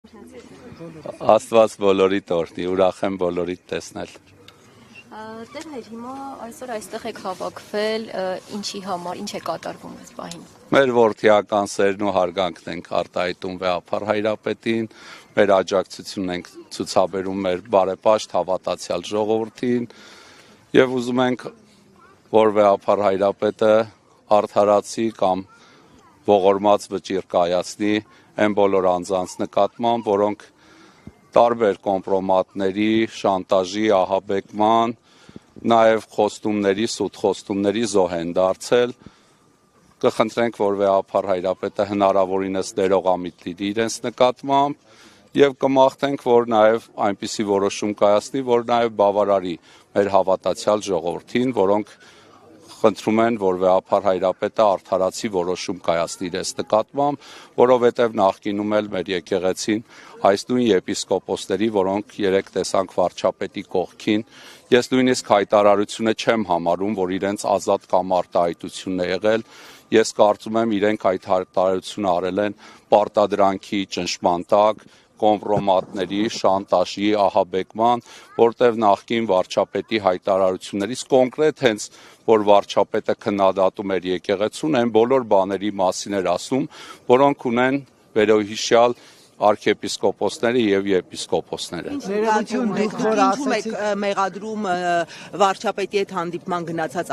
Աստված բոլորիդ օրհնի, ուրախ եմ բոլորիդ տեսնել։ Տեր մեր հիմա այսօր այստեղ եք հավաքվել, ինչի համար, ինչ է կատարվում այս պահին։ Մեր որդիական սերն ու հարգանքն ենք արտահայտում Վեհափառ Հայրապետին, մեր աջակցությունն ենք ցուցաբերում մեր բարեպաշտ հավատացյալ ժողովրդին եւ ուզում ենք, որ Վեհափառ Հայրապետը արդարացի կամ ողորմած վճիռ կայացնի այն բոլոր անձանց նկատմամբ, որոնք տարբեր կոմպրոմատների, շանտաժի, ահաբեկման, նաև խոստումների, սուտ խոստումների զոհ են դարձել, կխնդրենք, որ Վեհափառ Հայրապետը հնարավորինս ներողամիտ լինի իրենց նկատմամբ եւ կմաղթենք, որ նաև այնպիսի որոշում կայացնի, որ նաև բավարարի մեր հավատացյալ ժողովրդին, որոնք խնդրում են, որ Վեհափառ Հայրապետը արդարացի որոշում կայացնի իրենց նկատմամբ, որովհետև նախկինում էլ մեր եկեղեցին այս նույն եպիսկոպոսների, որոնք երեք տեսանք վարչապետի կողքին, ես նույնիսկ հայտարարությունը չեմ համարում, որ իրենց ազատ կամ արտահայտությունն է եղել, ես կարծում եմ իրենք այդ հայտարարությունը արել են պարտադրանքի ճնշման տակ, կոմպրոմատների, շանտաժի, ահաբեկման, որտեղ նախկին վարչապետի հայտարարություններից կոնկրետ հենց որ վարչապետը քննադատում էր եկեղեցուն, այն բոլոր բաների մասին էր ասում, որոնք ունեն վերոհիշյալ արքեպիսկոպոսները եւ եպիսկոպոսները։ Ներողություն, դուք որ ասացիք մեղադրում վարչապետի հետ հանդիպման գնացած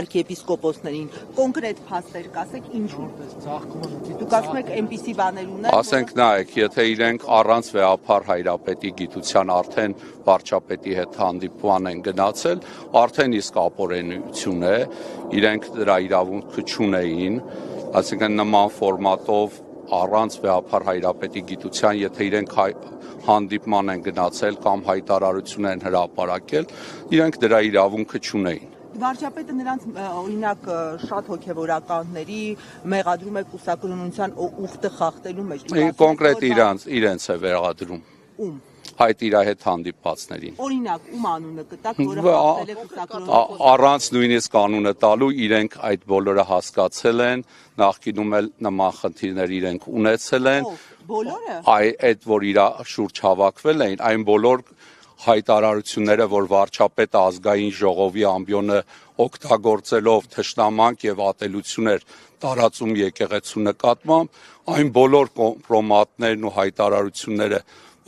արքեպիսկոպոսներին, կոնկրետ փաստեր կասեք ինչու։ Դուք ասում եք այնպիսի բաներ ունեն։ Ասենք նայեք, եթե իրենք առանց Վեհափառ Հայրապետի գիտության արդեն վարչապետի հետ հանդիպման են գնացել, արդեն իսկ ապօրինություն է, իրենք դրա իրավունքը չունեին, այսինքն նման ֆորմատով առանց Վեհափառ Հայրապետի գիտության, եթե իրենք հանդիպման են գնացել կամ հայտարարություն են հրապարակել, իրենք դրա իրավունքը չունեին։ Վարչապետը նրանց օրինակ շատ հոգևորականների մեղադրում է կուսակրոնության ուխտը խախտելու մեջ։ Կոնկրետ իրենց է մեղադրում։ Ում։ Այդ իր հետ հանդիպվածներին։ Օրինակ, ում անունը կտակ, որը խախտել է կուսակրոնության։ Առանց նույնիսկ անունը տալու իրենք այդ բոլորը հասկացել են, նախկինում էլ նման խնդիրներ իրենք ունեցել են։ Բոլորը։ Այդ որ իր շուրջ հավաքվել էին, այն բոլոր հայտարարությունները, որ վարչապետը ազգային ժողովի ամբիոնը օգտագործելով թշնամանք եւ ատելություն էր տարածում եկեղեցու նկատմամբ, այն բոլոր կոմպրոմատներն ու հայտարարությունները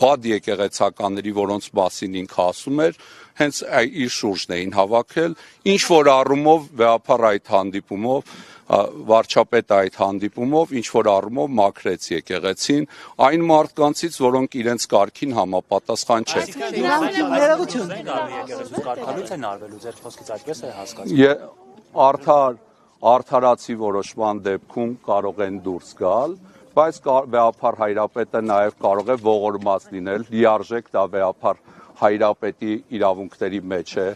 բադ եկեղեցականների, որոնց մասին ինքը ասում էր, հենց իր շուրջն էին հավաքել, ինչ որ առումով Վեհափառ այդ հանդիպումով, վարչապետը այդ հանդիպումով, ինչ որ առումով մաքրեց եկեղեցին, այն մարդկանցից, որոնք իրենց կարգին համապատասխան չեն։ Արդարացի որոշման դեպքում կարող են դուրս գալ, բայց Վեհափառ Հայրապետը նաև կարող է ողորմած լինել, լիարժեք դա Վեհափառ Հայրապետի իրավունքների մեջ է,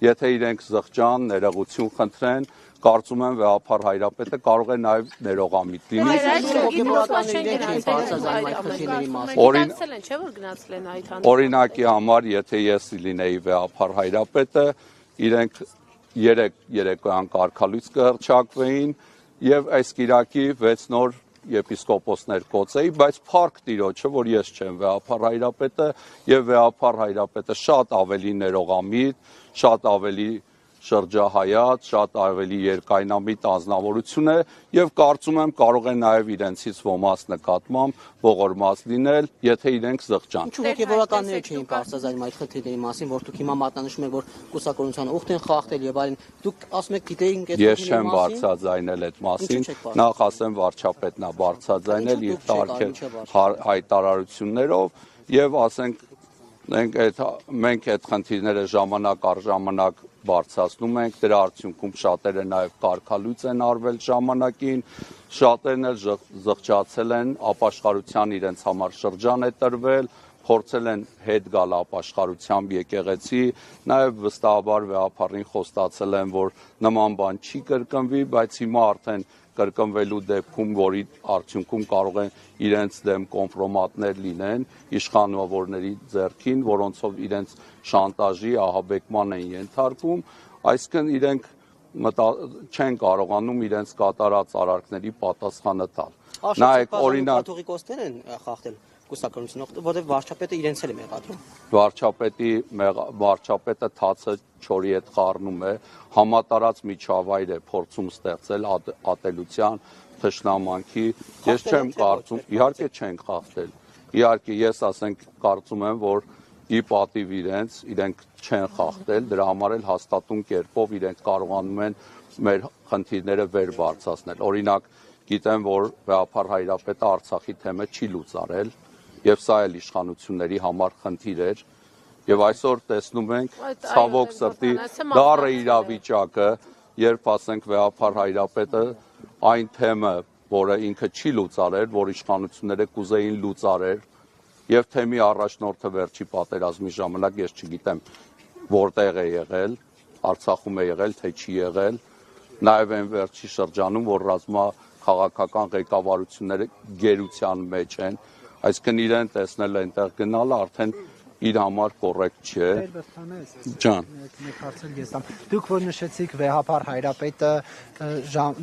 եթե իրենք զղջան, ներողություն խնդրեն, կարծում եմ Վեհափառ Հայրապետը կարող է նաև ներողամիտ լինի։ Օրինակի համար, եթե ես լինեի Վեհափառ Հայրապետը, իրենք երեկոյան կարգալույց կհռչակվեին եւ այս կիրակի 6 նոր եպիսկոպոսներ կոծեի, բայց փառք Տիրոջը, որ ես չեմ Վեհափառ Հայրապետը եւ Վեհափառ Հայրապետը շատ ավելի ներողամիտ, շատ ավելի շրջահայաց, շատ ավելի երկայնամիտ անձնավորություն է եւ կարծում եմ կարող է նաեւ իրենցից ոմանց նկատմամբ ողորմած լինել, եթե իրենք զղջան։ Ինչու՞ հոգեվորականները չէին բարձրացնում այդ խնդիրների մասին, որ դուք հիմա մատնանշում եք, որ կուսակրոնության ուխտ են խախտել եւ այլն։ Դուք ասում եք գիտեինք այդ Ես չեմ բարձրաձայնել այդ մասին, նախ ասեմ վարչապետն է բարձրաձայնել իր տարքել հայտարարություններով եւ ասենք մենք այդ խնդիրները ժամանակ առ ժամանակ բարձրացնում ենք, դրա արդյունքում շատերը նաև կարգալույց են արվել ժամանակին, շատերն էլ զղջացել են, ապաշխարության իրենց համար շրջան է տրվել, փորձել են հետ գալ ապաշխարությամբ եկեղեցի, նաև վստահաբար Վեհափառին խոստացել են, որ նման բան չի կրկնվի, բայց հիմա արդեն կրկնվելու դեպքում, որի արդյունքում կարող են իրենց դեմ կոմպրոմատներ լինեն իշխանավորների ձեռքին, որոնցով իրենց շանտաժի, ահաբեկման են ենթարկվում, այսինքն իրենք չեն կարողանում իրենց կատարած արարքների պատասխանը տալ։ Նայեք, օրինակ կաթողիկոսներ են խախտել կուսակրոնության ուխտը, որտեղ վարչապետը իրենց էլ է մեղադրում։ Վարչապետը թացը չորի հետ խառնում է, համատարած միջավայր է փորձում ստեղծել ատելության, թշնամանքի։ Ես չեմ կարծում, իհարկե չեն խախտել։ Իհարկե ես կարծում եմ, որ ի պատիվ իրենք չեն խախտել, դրա համար էլ հաստատուն կերպով իրենք կարողանում են մեր խնդիրները վեր բարձրացնել։ Օրինակ, գիտեմ, որ Վեհափառ Հայրապետը Արցախի թեմը չի լուծարել, եւ սա էլ իշխանությունների համար խնդիր էր։ Եվ այսօր տեսնում ենք ցավոք սրտի դառը իրավիճակը, երբ ասենք Վեհափառ Հայրապետը այն թեմը, որը ինքը չի լուծարել, որ իշխանությունները կուզեին լուծարել, եւ թեմի առաջնորդը վերջի պատերազմի ժամանակ ես չգիտեմ որտեղ է եղել, Արցախում է եղել, թե չի եղել, նաեւ այն վերջի շրջանում, որ ռազմաքաղաքական ղեկավարությունները գերության մեջ են, այսինքն իրեն տեսնել այնտեղ գնալը արդեն իր համար կոռեկտ չէ։ Ջան, դուք որ նշեցիք Վեհափառ Հայրապետը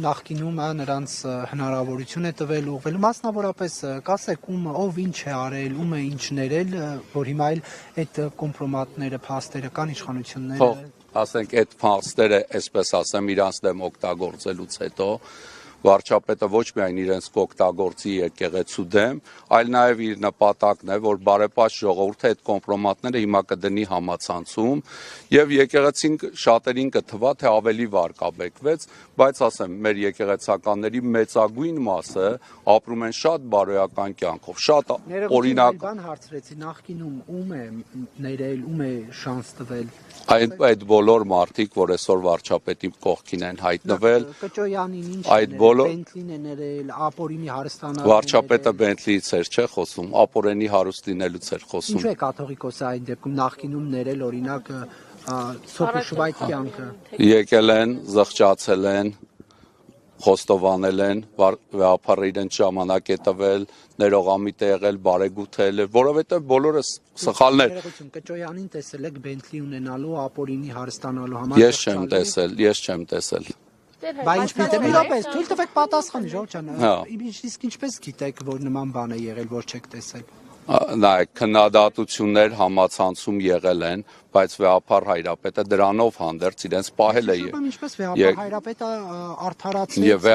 նախկինում նրանց հնարավորություն է տվել ուղղելու, մասնավորապես կասեք ով ինչ է արել, ում է ինչ ներել, որ հիմա էլ այդ կոմպրոմատները, փաստերը կան իշխանությունները։ Ասենք այդ փաստերը, այսպես ասեմ, իրանց դեմ օգտագործելուց հետո վարչապետը ոչ միայն իրենց կօգտագործի եկեղեցու դեմ, այլ նաև իր նպատակն է, որ բարեպաշտ ժողովուրդը այդ կոմպրոմատները հիմա կդնի համացանցում եւ եկեղեցին շատերին կթվա, թե ավելի վարկաբեկվեց, բայց ասեմ, մեր եկեղեցականների մեծագույն մասը ապրում են շատ բարոյական կյանքով, շատ օրինակ բան հարցրեցի, նախկինում ում է ներել, ում է շանս տվել։ Այդ բոլոր մարդիկ, որ այսօր վարչապետի կողքին են հայտնվել, Կճոյանին ինչ այդ բոլոր Բենթլին է ներել, Ապորինի հարստանալը։ Վարչապետը Բենթլիից էր, չէ՞ խոսում, Ապորենի հարուստ լինելուց էր խոսում։ Ինչու է կաթողիկոսը այդ դեպքում նախկինում ներել, օրինակ Սոփուշվայտ կյանքը։ Եկել են, զղջացել են, խոստովանել են, Վեհափառը իրենց ժամանակ է տվել, ներողամիտ է եղել, բարեգութել է, որովհետև բոլորը սխալներ։ Կճոյանին տեսել եք Բենթլի ունենալու, Ապորինի հարստանալու համար։ Ես չեմ տեսել։ Բայց ինչպես մի րոպե, թույլ տվեք պատասխանի, Ժողովուրդ ջան։ Իսկ ինչպես գիտեք, որ նման բան է եղել, որ չեք տեսել։ Նայեք, քննադատություններ համացանցում եղել են, բայց Վեհափառ Հայրապետը դրանով հանդերձ իրենց պահել է։ Ինչպես Վեհափառ Հայրապետը արդարացրեց։ Եվ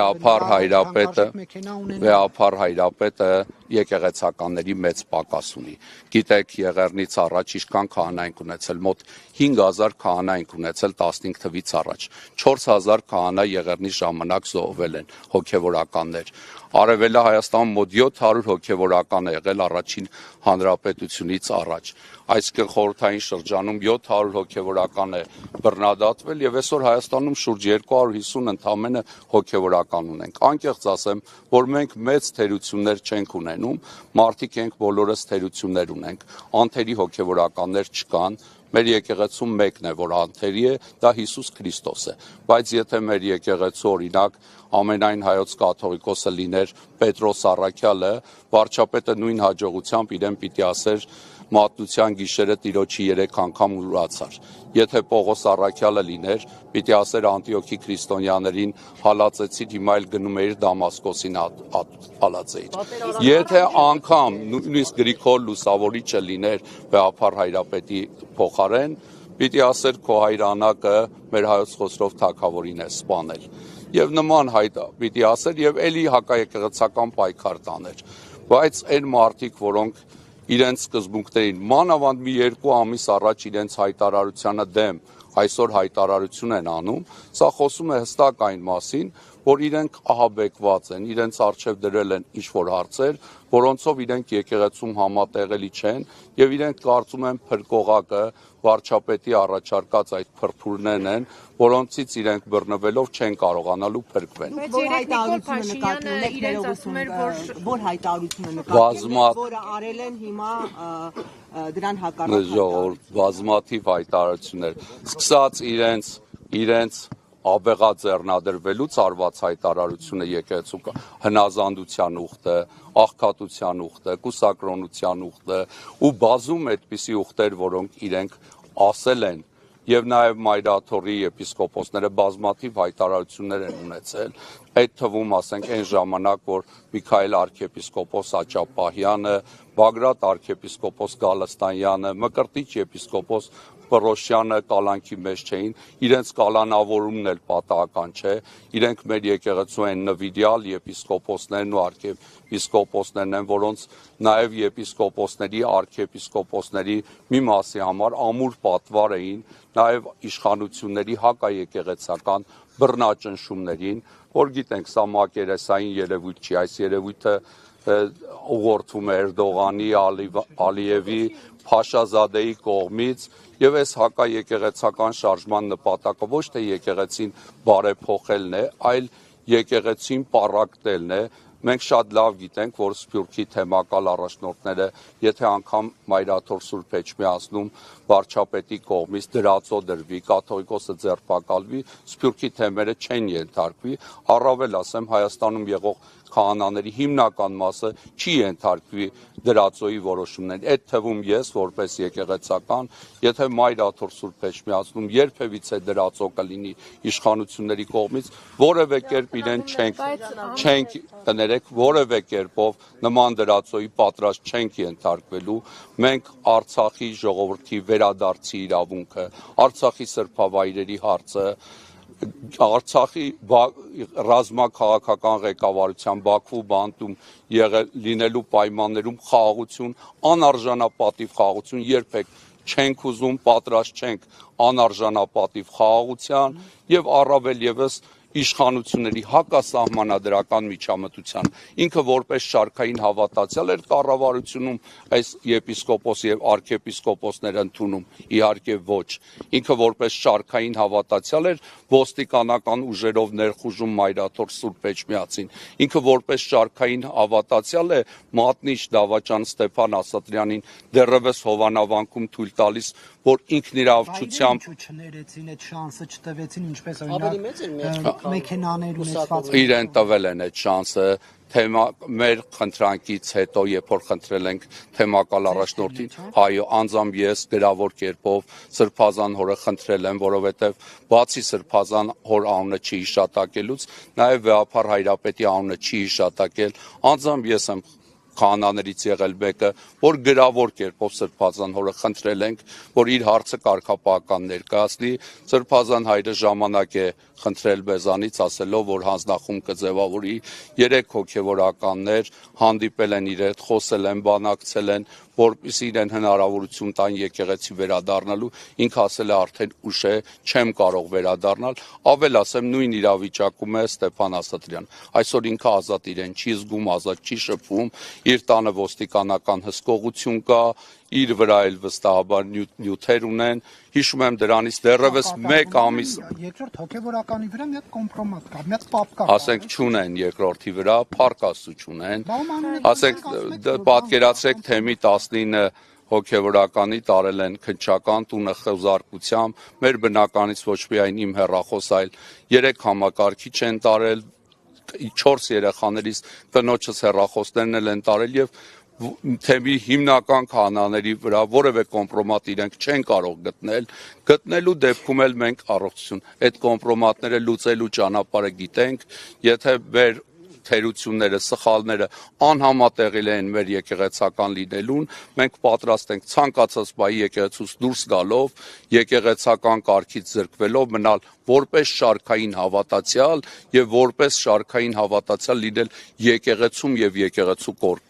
Վեհափառ Հայրապետը եկեղեցականների մեծ պակաս ունի։ Գիտեք, Եղեռնից առաջ ինչքան քահանա ենք ունեցել, մոտ 5000 քահանա ենք ունեցել 15 թվից առաջ։ 4000 քահանա Եղեռնի ժամանակ զոհվել են հոգևորականներ։ Արևելա Հայաստանում մոտ 700 հոգևորական է եղել առաջին հանրապետությունից առաջ։ Այսինքն խորհրդային շրջանում 700 հոգևորական է բռնադատվել եւ այսօր Հայաստանում շուրջ 250 ընդամենը հոգևորական ունենք։ Անկեղծ ասեմ, որ մենք մեծ թերություններ չենք ունենում, մարդիկ ենք բոլորս թերություններ ունենք, անթերի հոգևորականներ չկան։ Մեր եկեղեցում մեկն է, որ անթերի է, դա Հիսուս Քրիստոս է, բայց եթե մեր եկեղեցու օրինակ ամենայն հայոց կաթողիկոսը լիներ Պետրոս Առաքյալը, վարչապետը նույն հաջողությամբ իրեն պիտի ասեր մատնության գիշերը Տիրոջի 3 անգամ ուրացար։ Եթե Պողոս Առաքյալը լիներ, պիտի ասեր Անտիոքի քրիստոնյաներին հալածեցին, հիմա էլ գնում էիր Դամասկոսին հալածեիր։ Եթե անգամ նույնիսկ Գրիգոր Լուսավորիչը լիներ Վեհափառ Հայրապետի փոխարեն, պիտի ասեր քո հայրանակը մեր հայոց Խոսրով թագավորին է սպանել։ Եվ նման հայտ պիտի ասեր եւ էլի հակաեկեղեցական պայքար տաներ։ Բայց այն մարդիկ, որոնք իրենց սկզբունքներին մանավանդ մի 2 ամիս առաջ իրենց հայտարարությանը դեմ այսօր հայտարարություն են անում, սա խոսում է հստակ այն մասին, որ իրենք ահաբեկված են, իրենց առջև դրել են ինչ-որ հարցեր, որոնցով իրենք եկեղեցում համատեղելի չեն եւ իրենք կարծում են փրկողակը վարչապետի առաջարկած այդ փրփուրներն են, որոնցից իրենք բռնվելով չեն կարողանալու փրկվել։ Որ հայտարարությունը նկատի որ հայտարարությունը նկատի որը արել են հիմա դրան հակառակ բազմաթիվ հայտարարություններ, սկսած իրենց աբեղաձեռնադրվելուց արված հայտարարությունը եկեղեցու հնազանդության ուխտը, աղքատության ուխտը, կուսակրոնության ուխտը ու բազում այդպիսի ուխտեր, որոնք իրենք ասել են եւ նաեւ Մայրաթորի եպիսկոպոսները բազմաթիվ հայտարարություններ են ունեցել, այդ թվում ասենք այն ժամանակ, որ Միքայել arczepiskopos Աճապահյանը, Բագրատ arczepiskopos Գալստանյանը, Մկրտիչ եպիսկոպոս Պրոշյանը կալանքի մեջ չէին, իրենց կալանավորումն էլ պատահական չէ, իրենք մեր եկեղեցու են նվիրյալ եպիսկոպոսներն ու arczepiskoposներն են, որոնց նաև եպիսկոպոսների, arczepiskoposների մի մասի համար ամուր պատվար էին, նաև իշխանությունների հակաեկեղեցական բռնաճնշումներին, որ գիտենք, սա մակերեսային երևույթ չի, այս երևույթը ուղղորդվում է Էրդողանի, Ալիևի, Փաշազադեի կողմից եւ այս հակաեկեղեցական շարժման նպատակը ոչ թե եկեղեցին բարեփոխելն է, այլ եկեղեցին պառակտելն է։ Մենք շատ լավ գիտենք, որ Սփյուռքի թեմակալ առաջնորդները, եթե անգամ Մայրաթոր Սուրբ Էջմիածնում վարչապետի կողմից դրածո դրվի, կաթողիկոսը ձերբակալվի, Սփյուռքի թեմերը չեն ենթարկվի, առավել ասեմ Հայաստանում եղող քահանաների հիմնական մասը չի ենթարկվի դրածոյի որոշումներին։ Այդ թվում ես որպես եկեղեցական, եթե Մայրաթոր Սուրբ Էջմիածնում երբևիցե դրածո կլինի իշխանությունների կողմից, որևէ կերպ իրեն չենք կներեք, որևէ կերպով նման դրածոյի պատրաստ չենք ենթարկվելու։ Մենք Արցախի ժողովրդի վերադարձի իրավունքը, Արցախի սրբավայրերի հարցը, Արցախի ռազմաքաղաքական ղեկավարության Բաքվու բանտում լինելու պայմաններում խաղաղություն, անարժանապատիվ խաղաղություն երբեք չենք ուզում, պատրաստ չենք անարժանապատիվ խաղաղության եւ առավել եւս իշխանությունների հակասահմանադրական միջամտության։ Ինքը որպես շարքային հավատացյալ էր կառավարությունում այս եպիսկոպոս եւ arczepiskopos-ներ ընդունում, իհարկե ոչ։ Ինքը որպես շարքային հավատացյալ էր ոստիկանական ուժերով ներխուժում Մայրաթոր Սուրբ Էջմիածին։ Ինքը որպես շարքային հավատացյալ է մատնիչ դավաճան Ստեփան Ասատրյանին դեռևս Հովանավանքում թույլ տալիս, որ ինքն իր ավճությամբ չներեցին այդ շանսը, չտվեցին, ինչպես Ավելի մեծ էր մեքենաներ ունեցված իրեն տվել են այդ շանսը մեր խնդրանքից հետո, երբ որ խնդրել ենք թեմակալ առաջնորդին, այո, անձամբ ես գրավոր կերպով Սրբազան հորը խնդրել եմ, որովհետև բացի Սրբազան հոր անունը չի հիշատակելուց, նաև Վեհափառ Հայրապետի անունը չի հիշատակել, անձամբ ես եմ քահանաներից եղել մեկը, որ գրավոր կերպով Սրբազան հորը խնդրել ենք, որ իր հարցը կարգապահական ներկայացնի, Սրբազան հայրը ժամանակ է խնդրել մեզանից, ասելով, որ հանձնախումբ կձևավորի, 3 հոգևորականներ հանդիպել են իր հետ, խոսել են, բանակցել են, որպեսզի իրեն հնարավորություն տան եկեղեցի վերադառնալու, ինքը ասել է արդեն ուշ է, չեմ կարող վերադառնալ, ավել ասեմ նույն իրավիճակում է Ստեփան Ասատրյան, այսօր ինքը ազատ իրեն չի զգում, ազատ չի շփվում, իր տանը ոստիկանական հսկողություն կա, իր վրա էլ վստահաբար նյութեր ունեն, հիշում եմ դրանից դեռևս 1 ամիս երկրորդ հոգևորականի վրա մի հատ կոմպրոմատ կա, մի հատ պապ կա։ Ասենք չունեն երկրորդի վրա, փառք Աստծո չունեն։ Ասենք պատկերացրեք թեմի 19 հոգևորականի տարել են քնչական տունը խոզարկությամբ, մեր բնականից ոչ միայն իմ հեռախոս, այլ 3 համակարգիչ են տարել, 4 երեխաներից կնոջս հեռախոսներն էլ են տարել եւ թեմի հիմնական քահանաների վրա որևէ կոմպրոմատ իրենք չեն կարող գտնելու դեպքում էլ մենք առողջություն այդ կոմպրոմատները լուծելու ճանապարհը գիտենք, եթե մեր թերությունները, սխալները անհամատեղել են մեր եկեղեցական լինելուն, մենք պատրաստ ենք ցանկացած բայի եկեղեցուց դուրս գալով, եկեղեցական կարգից զրկվելով մնալ որպես շարքային հավատացյալ եւ որպես շարքային հավատացյալ լինել եկեղեցում եւ եկեղեցու կողքին։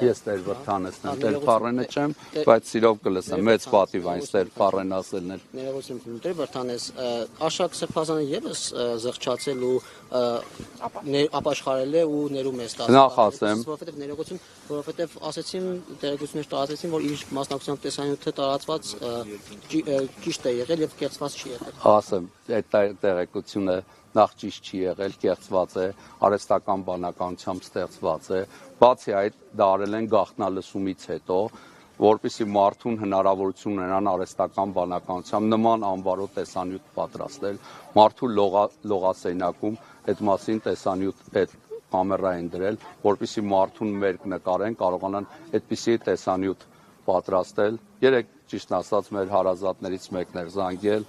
Ես Տեր Վրթանեսն եմ, Փառենը չեմ, բայց սիրով կլսեմ, մեծ պատիվ այն Տեր Փառեն ասելն էլ։ Ներողություն, Տեր Վրթանես, Աշակ Սրբազանը եւս զղջացել ու ապաշխարել է ու ներում է ստացել։ Նախ ասեմ, որովհետեւ ներողություն, որովհետեւ ասեցին տեղեկություններ տարածեցին, որ իր մասնակցությամբ տեսանյութը տարածված ճիշտ է եղել եւ կեղծված չի եղել։ Ասեմ, այդ տեղեկությունը նախ ճիշտ չի եղել, կեղծված է, արհեստական բանականությամբ ստեղծված է։ Բացի այդ, դա արել են գաղտնալսումից հետո, որպեսզի մարդուն հնարավորություն ունենան արհեստական բանականությամբ նման անվարո տեսանյութ պատրաստել, մարդու լողասենակում այդ մասին տեսանյութ այդ կամերա են դրել, որպեսզի մարդուն մերկ նկարեն, կարողանան այդպիսի տեսանյութ պատրաստել, երեք ճիշտ ասած մեր հարազատներից մեկն էր զանգել,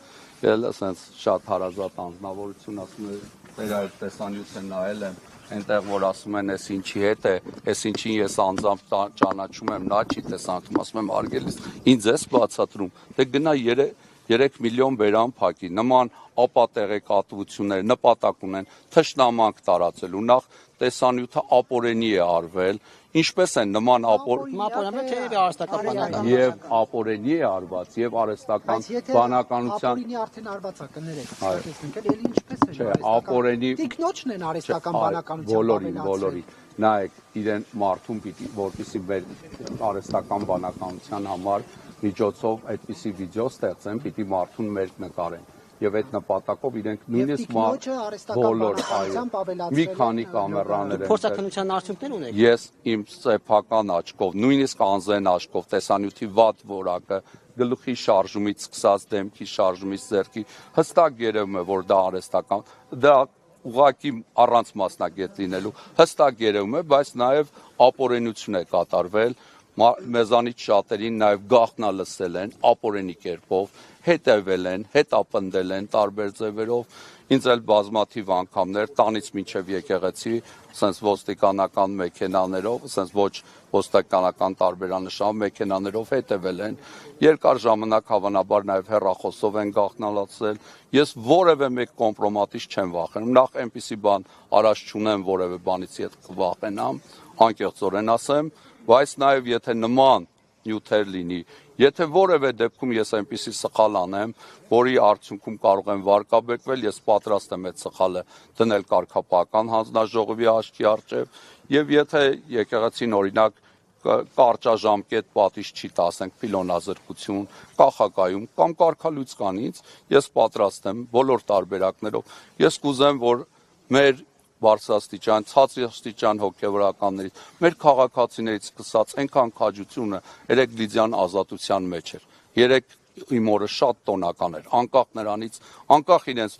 ել ասենց շատ հարազատ անձնավորություն, ասում է, դեր այդ տեսանյութը նայել եմ, այնտեղ որ ասում են, այս ինչի հետ է, այս ինչին ես անձամբ ճանաչում եմ, նա չի տեսանյութում, ասում եմ, արգելիս, ինձ ես բացատրում, դե գնա 3 միլիոն բերան փակի, նման ապատեղեկատվություններ նպատակ ունեն թշնամանք տարածելու, նախ տեսանյութը ապօրենի է արվել, ինչպես են նման եւ ապօրենի է արված եւ արհեստական բանականության ապօրենի արդեն արված է կներեք, էլի ինչպես է ապօրենի տիկնոջն են արհեստական բանականության բոլորի նայեք իրեն մարդուն պիտի որպեսի մեր արհեստական բանականության համար միջոցով այդպիսի վիդեո ստեղծեն, պիտի մարդուն մեր նկարեն եւ այդ նպատակով իրենք նույնիսկ բոլոր մի քանի կամերաներ են փորձաքննության արդյունքներ ունեք։ Ես իմ սեփական աչքով, նույնիսկ անձեն աչքով տեսանյութի վատ որակը գլուխի շարժումից սկսած դեմքի շարժումից ձեռքի հստակ երևում է, որ դա արհեստական, դա ուղղակի առանց մասնագետ լինելու հստակ երևում է, բայց նաեւ ապօրենություն է կատարվել մեզանից շատերին նաև գաղտնալսել են ապօրենի կերպով, հետևել են, հետապնդել են տարբեր ձևերով, ինձ էլ բազմաթիվ անգամներ տանից մինչև եկեղեցի, ասենց ոստիկանական մեքենաներով, ասենց ոչ ոստիկանական տարբերանշանով մեքենաներով հետևել են, երկար ժամանակ հավանաբար նաև հեռախոսով են գաղտնալսել, ես որևէ մեկ կոմպրոմատից չեմ վախենում, նախ այնպիսի բան առաջ չունեմ որևէ բանից վախենամ, անկեղծորեն ասեմ, բայց նաև եթե նման նյութեր լինի, եթե որևէ դեպքում ես այնպիսի սխալ անեմ, որի արդյունքում կարող եմ վարկաբեկվել, ես պատրաստ եմ այդ սխալը դնել կարգապահական հանձնաժողովի աչքի առջև, եւ եթե եկեղեցին օրինակ կարճաժամկետ պատիժ չի տա, ասենք փիլոնազրկություն, կախակայում կամ կարգալույծկանից, ես պատրաստ եմ բոլոր տարբերակներով, ես կուզեմ, որ մեր բարձրաստիճան, ցածրաստիճան հոգևորականներից, մեր քաղաքացիներից սկսած այնքան քաջությունը երեք Լիդիան ազատության մեջ էր։ Երեք իմ օրը շատ տոնական էր, անկախ նրանից, անկախ իրենց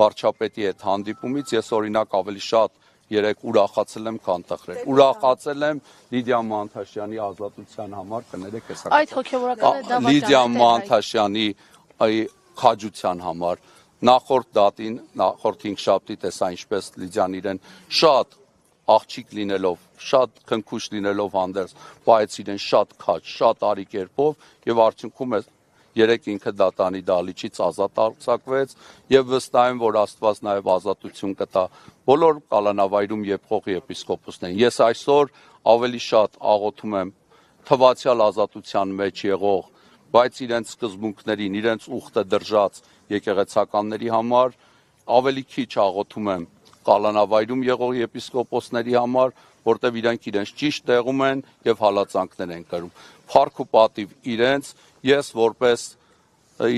վարչապետի հետ հանդիպումից, ես օրինակ ավելի շատ երեք ուրախացել եմ, քան տխրել։ Ուրախացել եմ Լիդիա Մանթաշյանի ազատության համար, կներեք հեսա։ Այդ հոգևորականը դավաճան է։ Լիդիա Մանթաշյանի քաջության համար նախորդ դատին, նախորդ 5 շաբթի տեսա ինչպես Լիդիան իրեն շատ աղջիկ լինելով, շատ քնքուշ լինելով հանդերձ, բայց իրեն շատ քաջ, շատ արի կերպով եւ արդյունքում է երեք ինքը դատանի դալիճից ազատ արձակվեց եւ վստահ եմ, որ Աստված նաեւ ազատություն կտա բոլոր կալանավայրում եփող եպիսկոպոսներին։ Ես այսօր ավելի շատ աղոթում եմ թվացial ազատության մեջ եղող, բայց իրենց սկզբունքներին, իրենց ուխտը դրժած եկեղեցականների համար ավելի քիչ աղոթում եմ կալանավայրում եղող եպիսկոպոսների համար, որտեղ իրենք իրենց ճիշտ տեղում են եւ հալածանքներ են կրում։ Փառք ու պատիվ իրենց, ես որպես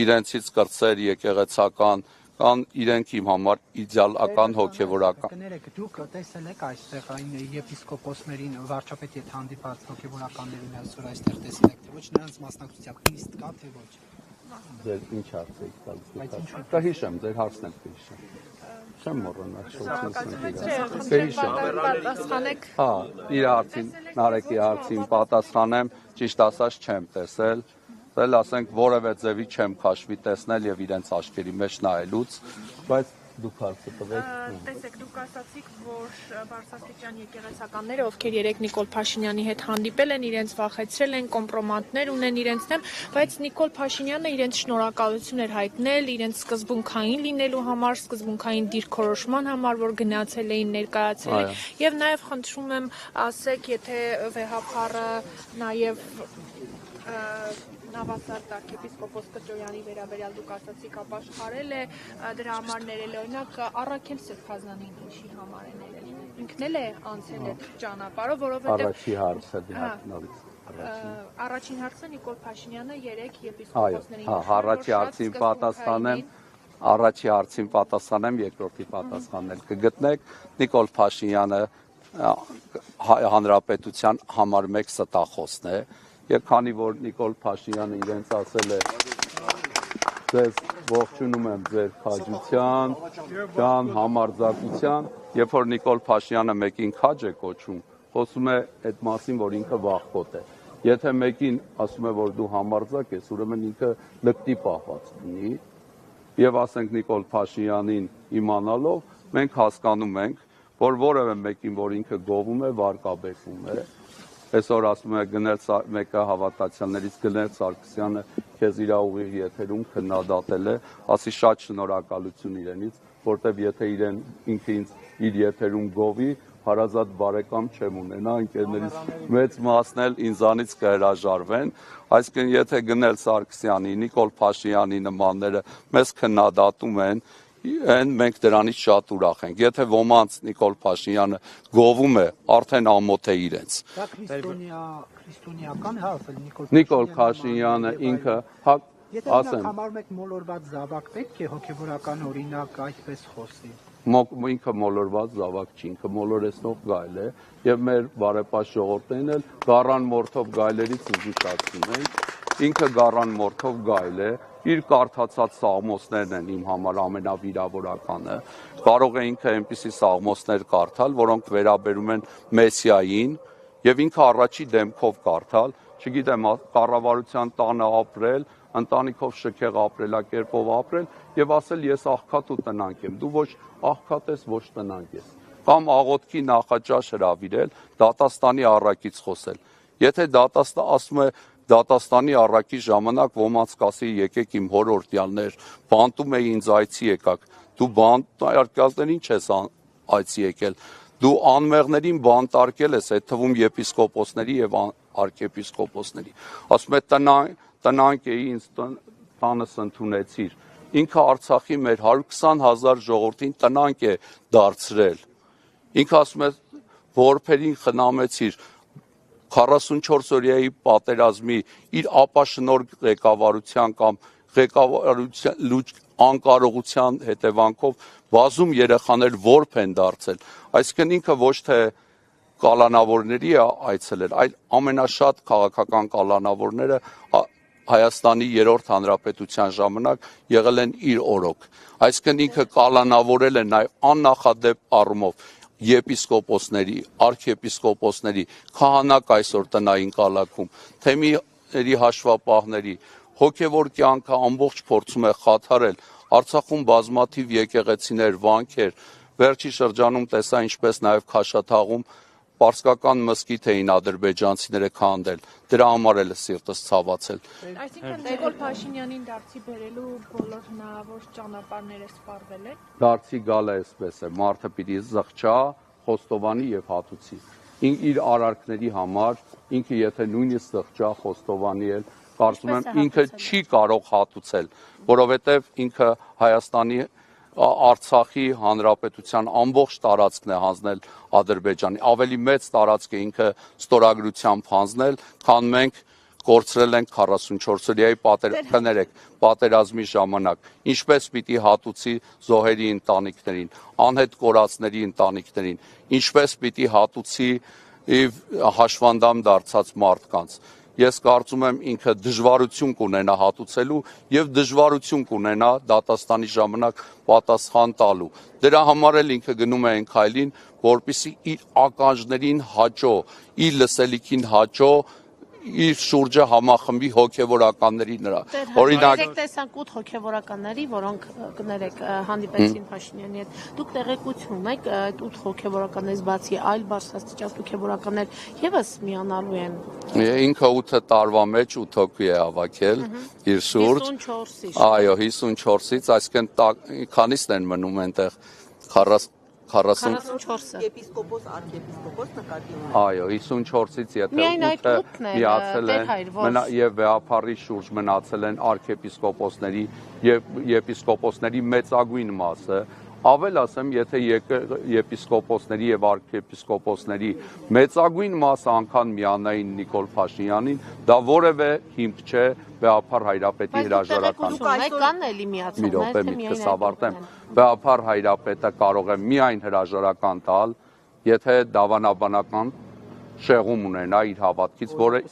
իրենցից կրտսեր եկեղեցական կան իրենք իմ համար իդեալական հոգևորական։ Կներեք, դուք տեսել եք այստեղ այն եպիսկոպոսներին, վարչապետի հետ հանդիպած հոգևորականներին այսօր այստեղ տեսել եք, թե ոչ նրանց մասնակցությամբ քրիստ կա, թե ոչ։ Ձեր ինչ հարց եք տալիս։ Կհիշեմ, ձեր հարցն եք կհիշեմ։ Չեմ մոռանա, Պատասխանեք։ Հա, իր հարցին, Նարեկի հարցին պատասխանեմ, ճիշտ ասած չեմ տեսել, դել ասենք որևէ ձևի չեմ քաշվի տեսնել եւ իրենց աչքերի մեջ նայելուց, բայց դուք հարցը տվեք։ Տեսեք, դուք ասացիք, որ բարձրաստիճան եկեղեցականները, ովքեր երեք Նիկոլ Փաշինյանի հետ հանդիպել են, իրենց վախեցրել են, կոմպրոմատներ ունեն իրենց դեմ, բայց Նիկոլ Փաշինյանը իրենց շնորհակալություն էր հայտնել իրենց սկզբունքային լինելու համար, սկզբունքային դիրքորոշման համար, որ գնացել էին, ներկայացել են, եւ նաեւ խնդրում եմ ասեք, եթե վեհափառը նաեւ Նավասարդ arczepiskopos Կճոյանի վերաբերյալ դուք ասացիք ապաշխարել է, դրա համար ներել օրինակ Առաքել Սրբազանին ինչի համար է ներել։ Ինքն էլ է անցել այդ ճանապարհով, որովհետև Առաջի հարցը նորից։ Առաջին հարցը Նիկոլ Փաշինյանը 3 եպիսկոպոսներին։ Առաջի հարցին պատասխանեմ, առաջի հարցին պատասխանեմ, երկրորդի պատասխանել կգտնեք։ Նիկոլ Փաշինյանը հանրապետության համար 1 ստախոսն է։ Եվ քանի որ Նիկոլ Փաշինյանը իրենց ասել է ձեզ ողջունում եմ ձեր քաջության, ջան համարձակության, երբ որ Նիկոլ Փաշինյանը մեկին քաջ է կոչում, խոսում է այդ մասին, որ ինքը վախկոտ է։ Եթե մեկին ասում է, որ դու համարձակ ես, ուրեմն ինքը լկտի պահված լինի, եւ ասենք Նիկոլ Փաշինյանին իմանալով, մենք հասկանում ենք, որ որևէ մեկին, որ ինքը գովում է, վարկաբեկում է, այսօր ասում է մեկը հավատացյալներից Գնել Սարգսյանը քեզ իր ուղիղ եթերում քննադատել է, ասի շատ շնորհակալություն իրենից, որտեվ եթե ինքը ինձ իր եթերում գովի, հարազատ բարեկամ չեմ ունենա, ընկերներից մեծ մասն էլ ինձանից կհրաժարվեն, այսինքն եթե Գնել Սարգսյանի, Նիկոլ Փաշինյանի նմանները մեզ քննադատում են, մենք դրանից շատ ուրախ ենք։ Եթե ոմանց Նիկոլ Փաշինյանը գովում է, արդեն ամոթ է իրենց։ Դա քրիստոնեական է, հա, Նիկոլ Փաշինյանը ինքը Եթե նա համարում եք մոլորված զավակ, պետք է հոգևորական օրինակ այդպես խոսի։ Ինքը մոլորված զավակ չի, ինքը մոլորեցնող գայլ է, եւ մեր բարեպաշտ ժողովրդին էլ գառան մորթով գայլերից զգուշացնում ենք, ինքը գառան մորթով գայլ է, իր կարդացած սաղմոսներն են իմ համար ամենավիրավորականը, կարող է ինքը այնպիսի սաղմոսներ կարդալ, որոնք վերաբերում են Մեսիային, եւ ինքը առաջի դեմքով կարդալ, չգիտեմ, կառավարության տանը ապրել, ընտանիքով շքեղ ապրելակերպով ապրել եւ ասել ես աղքատ ու տնանկ եմ, դու ոչ աղքատ ես, ոչ տնանկ ես, կամ աղոթքի նախաճաշ հրավիրել, դատաստանի առակից խոսել, եթե ասում է դատաստանի առակի ժամանակ ոմանց կասի եկեք իմ հորորդյալներ, բանտում էի ինձ այցի եկաք, դու բանտարկյալներին չես այցի եկել, դու անմեղներին բանտարկել ես, այդ թվում եպիսկոպոսների եւ արքեպիսկոպոսների, ասում է տնանկ էի, ինձ տանս ընդունեցիր, ինքը Արցախի մեր 120,000 ժողովրդին տնանկ է դարձրել, ինքը ասում է որբերին խնամեցիր, 44 օրյայի պատերազմի իր ապաշնոր ղեկավարության կամ ղեկավարության անկարողության հետևանքով բազում երեխաներ որբ են դարձել, այսինքն ինքը ոչ թե կալանավորների է այցելել, այլ ամենաշատ քաղաքական կալանավորները Հայաստանի 3-րդ հանրապետության ժամանակ եղել են իր օրոք, այսինքն ինքը կալանավորել է նաև աննախադեպ առումով եպիսկոպոսների, արքեպիսկոպոսների, քահանակ այսօր տնային կալաքում, թեմիների հաշվապահների, հոգևոր կյանքը ամբողջ փորձում է խաթարել, Արցախում բազմաթիվ եկեղեցիներ, վանքեր, վերջի շրջանում տեսա ինչպես նաև Քաշաթաղում պարսկական մզկիթ էին ադրբեջանցիները քանդել, դրա համար էլ սիրտս ցավացել։ Այսինքն Նիկոլ Փաշինյանին դարձի բերելու բոլոր հնարավոր ճանապարհները սպառվել են։ Դարձի գալը այսպես է, մարդը պիտի զղջա, խոստովանի եւ հատուցի։ Իր արարքների համար ինքը եթե նույնիսկ զղջա, խոստովանի էլ, կարծում եմ ինքը չի կարող հատուցել, որովհետեւ ինքը Հայաստանի Արցախի հանրապետության ամբողջ տարածքն է հանձնել Ադրբեջանի, ավելի մեծ տարածք է ինքը ստորագրությամբ հանձնել, քան մենք կորցրել ենք 44-օրյայի պատերազմի ժամանակ, ինչպես պիտի հատուցի զոհերի ընտանիքներին, անհետ կորածների ընտանիքներին, ինչպես պիտի հատուցի հաշվանդամ դարձած մարդկանց։ Ես կարծում եմ ինքը դժվարություն կունենա հատուցելու եւ դժվարություն կունենա դատաստանի ժամանակ պատասխան տալու։ Դրա համար էլ ինքը գնում է այն քայլին, որպեսզի իր ականջներին հաճո, իր լսելիքին հաճո, իր շուրջը համախմբի հոգևորականների նրա։ Օրինակ տեսանք 8 հոգևորականների, որոնք կներեք հանդիպեցին Փաշինյանի հետ։ Դուք տեղեկություն ունեք այդ 8 հոգևորականներից բացի այլ բարձրաստիճան հոգևորականներ եւս միանալու են։ Ինքը 8 տարվա մեջ 8 հոգի է հավաքել իր շուրջ։ 54-ից։ Այո, 54-ից, այսինքն քանիսն են մնում այնտեղ 44-ը։ Եպիսկոպոս, արքեպիսկոպոս նկատի ունի։ Այո, 54-ից եթե 8-ը միացել են եւ վեհափառի շուրջ մնացել են արքեպիսկոպոսների եւ եպիսկոպոսների մեծագույն մասը, ավել ասեմ, եթե եպիսկոպոսների եւ արքեպիսկոպոսների մեծագույն մասը անգամ միանային Նիկոլ Փաշինյանին, դա որևէ հիմք չէ վեհափառ Հայրապետի հրաժարական։ Կան էլի միացողներ, մի րոպե միտքս ավարտեմ։ Վեհափառ Հայրապետը կարող է միայն հրաժարական տալ, եթե դավանաբանական շեղում ունենա իր հավատքից, որը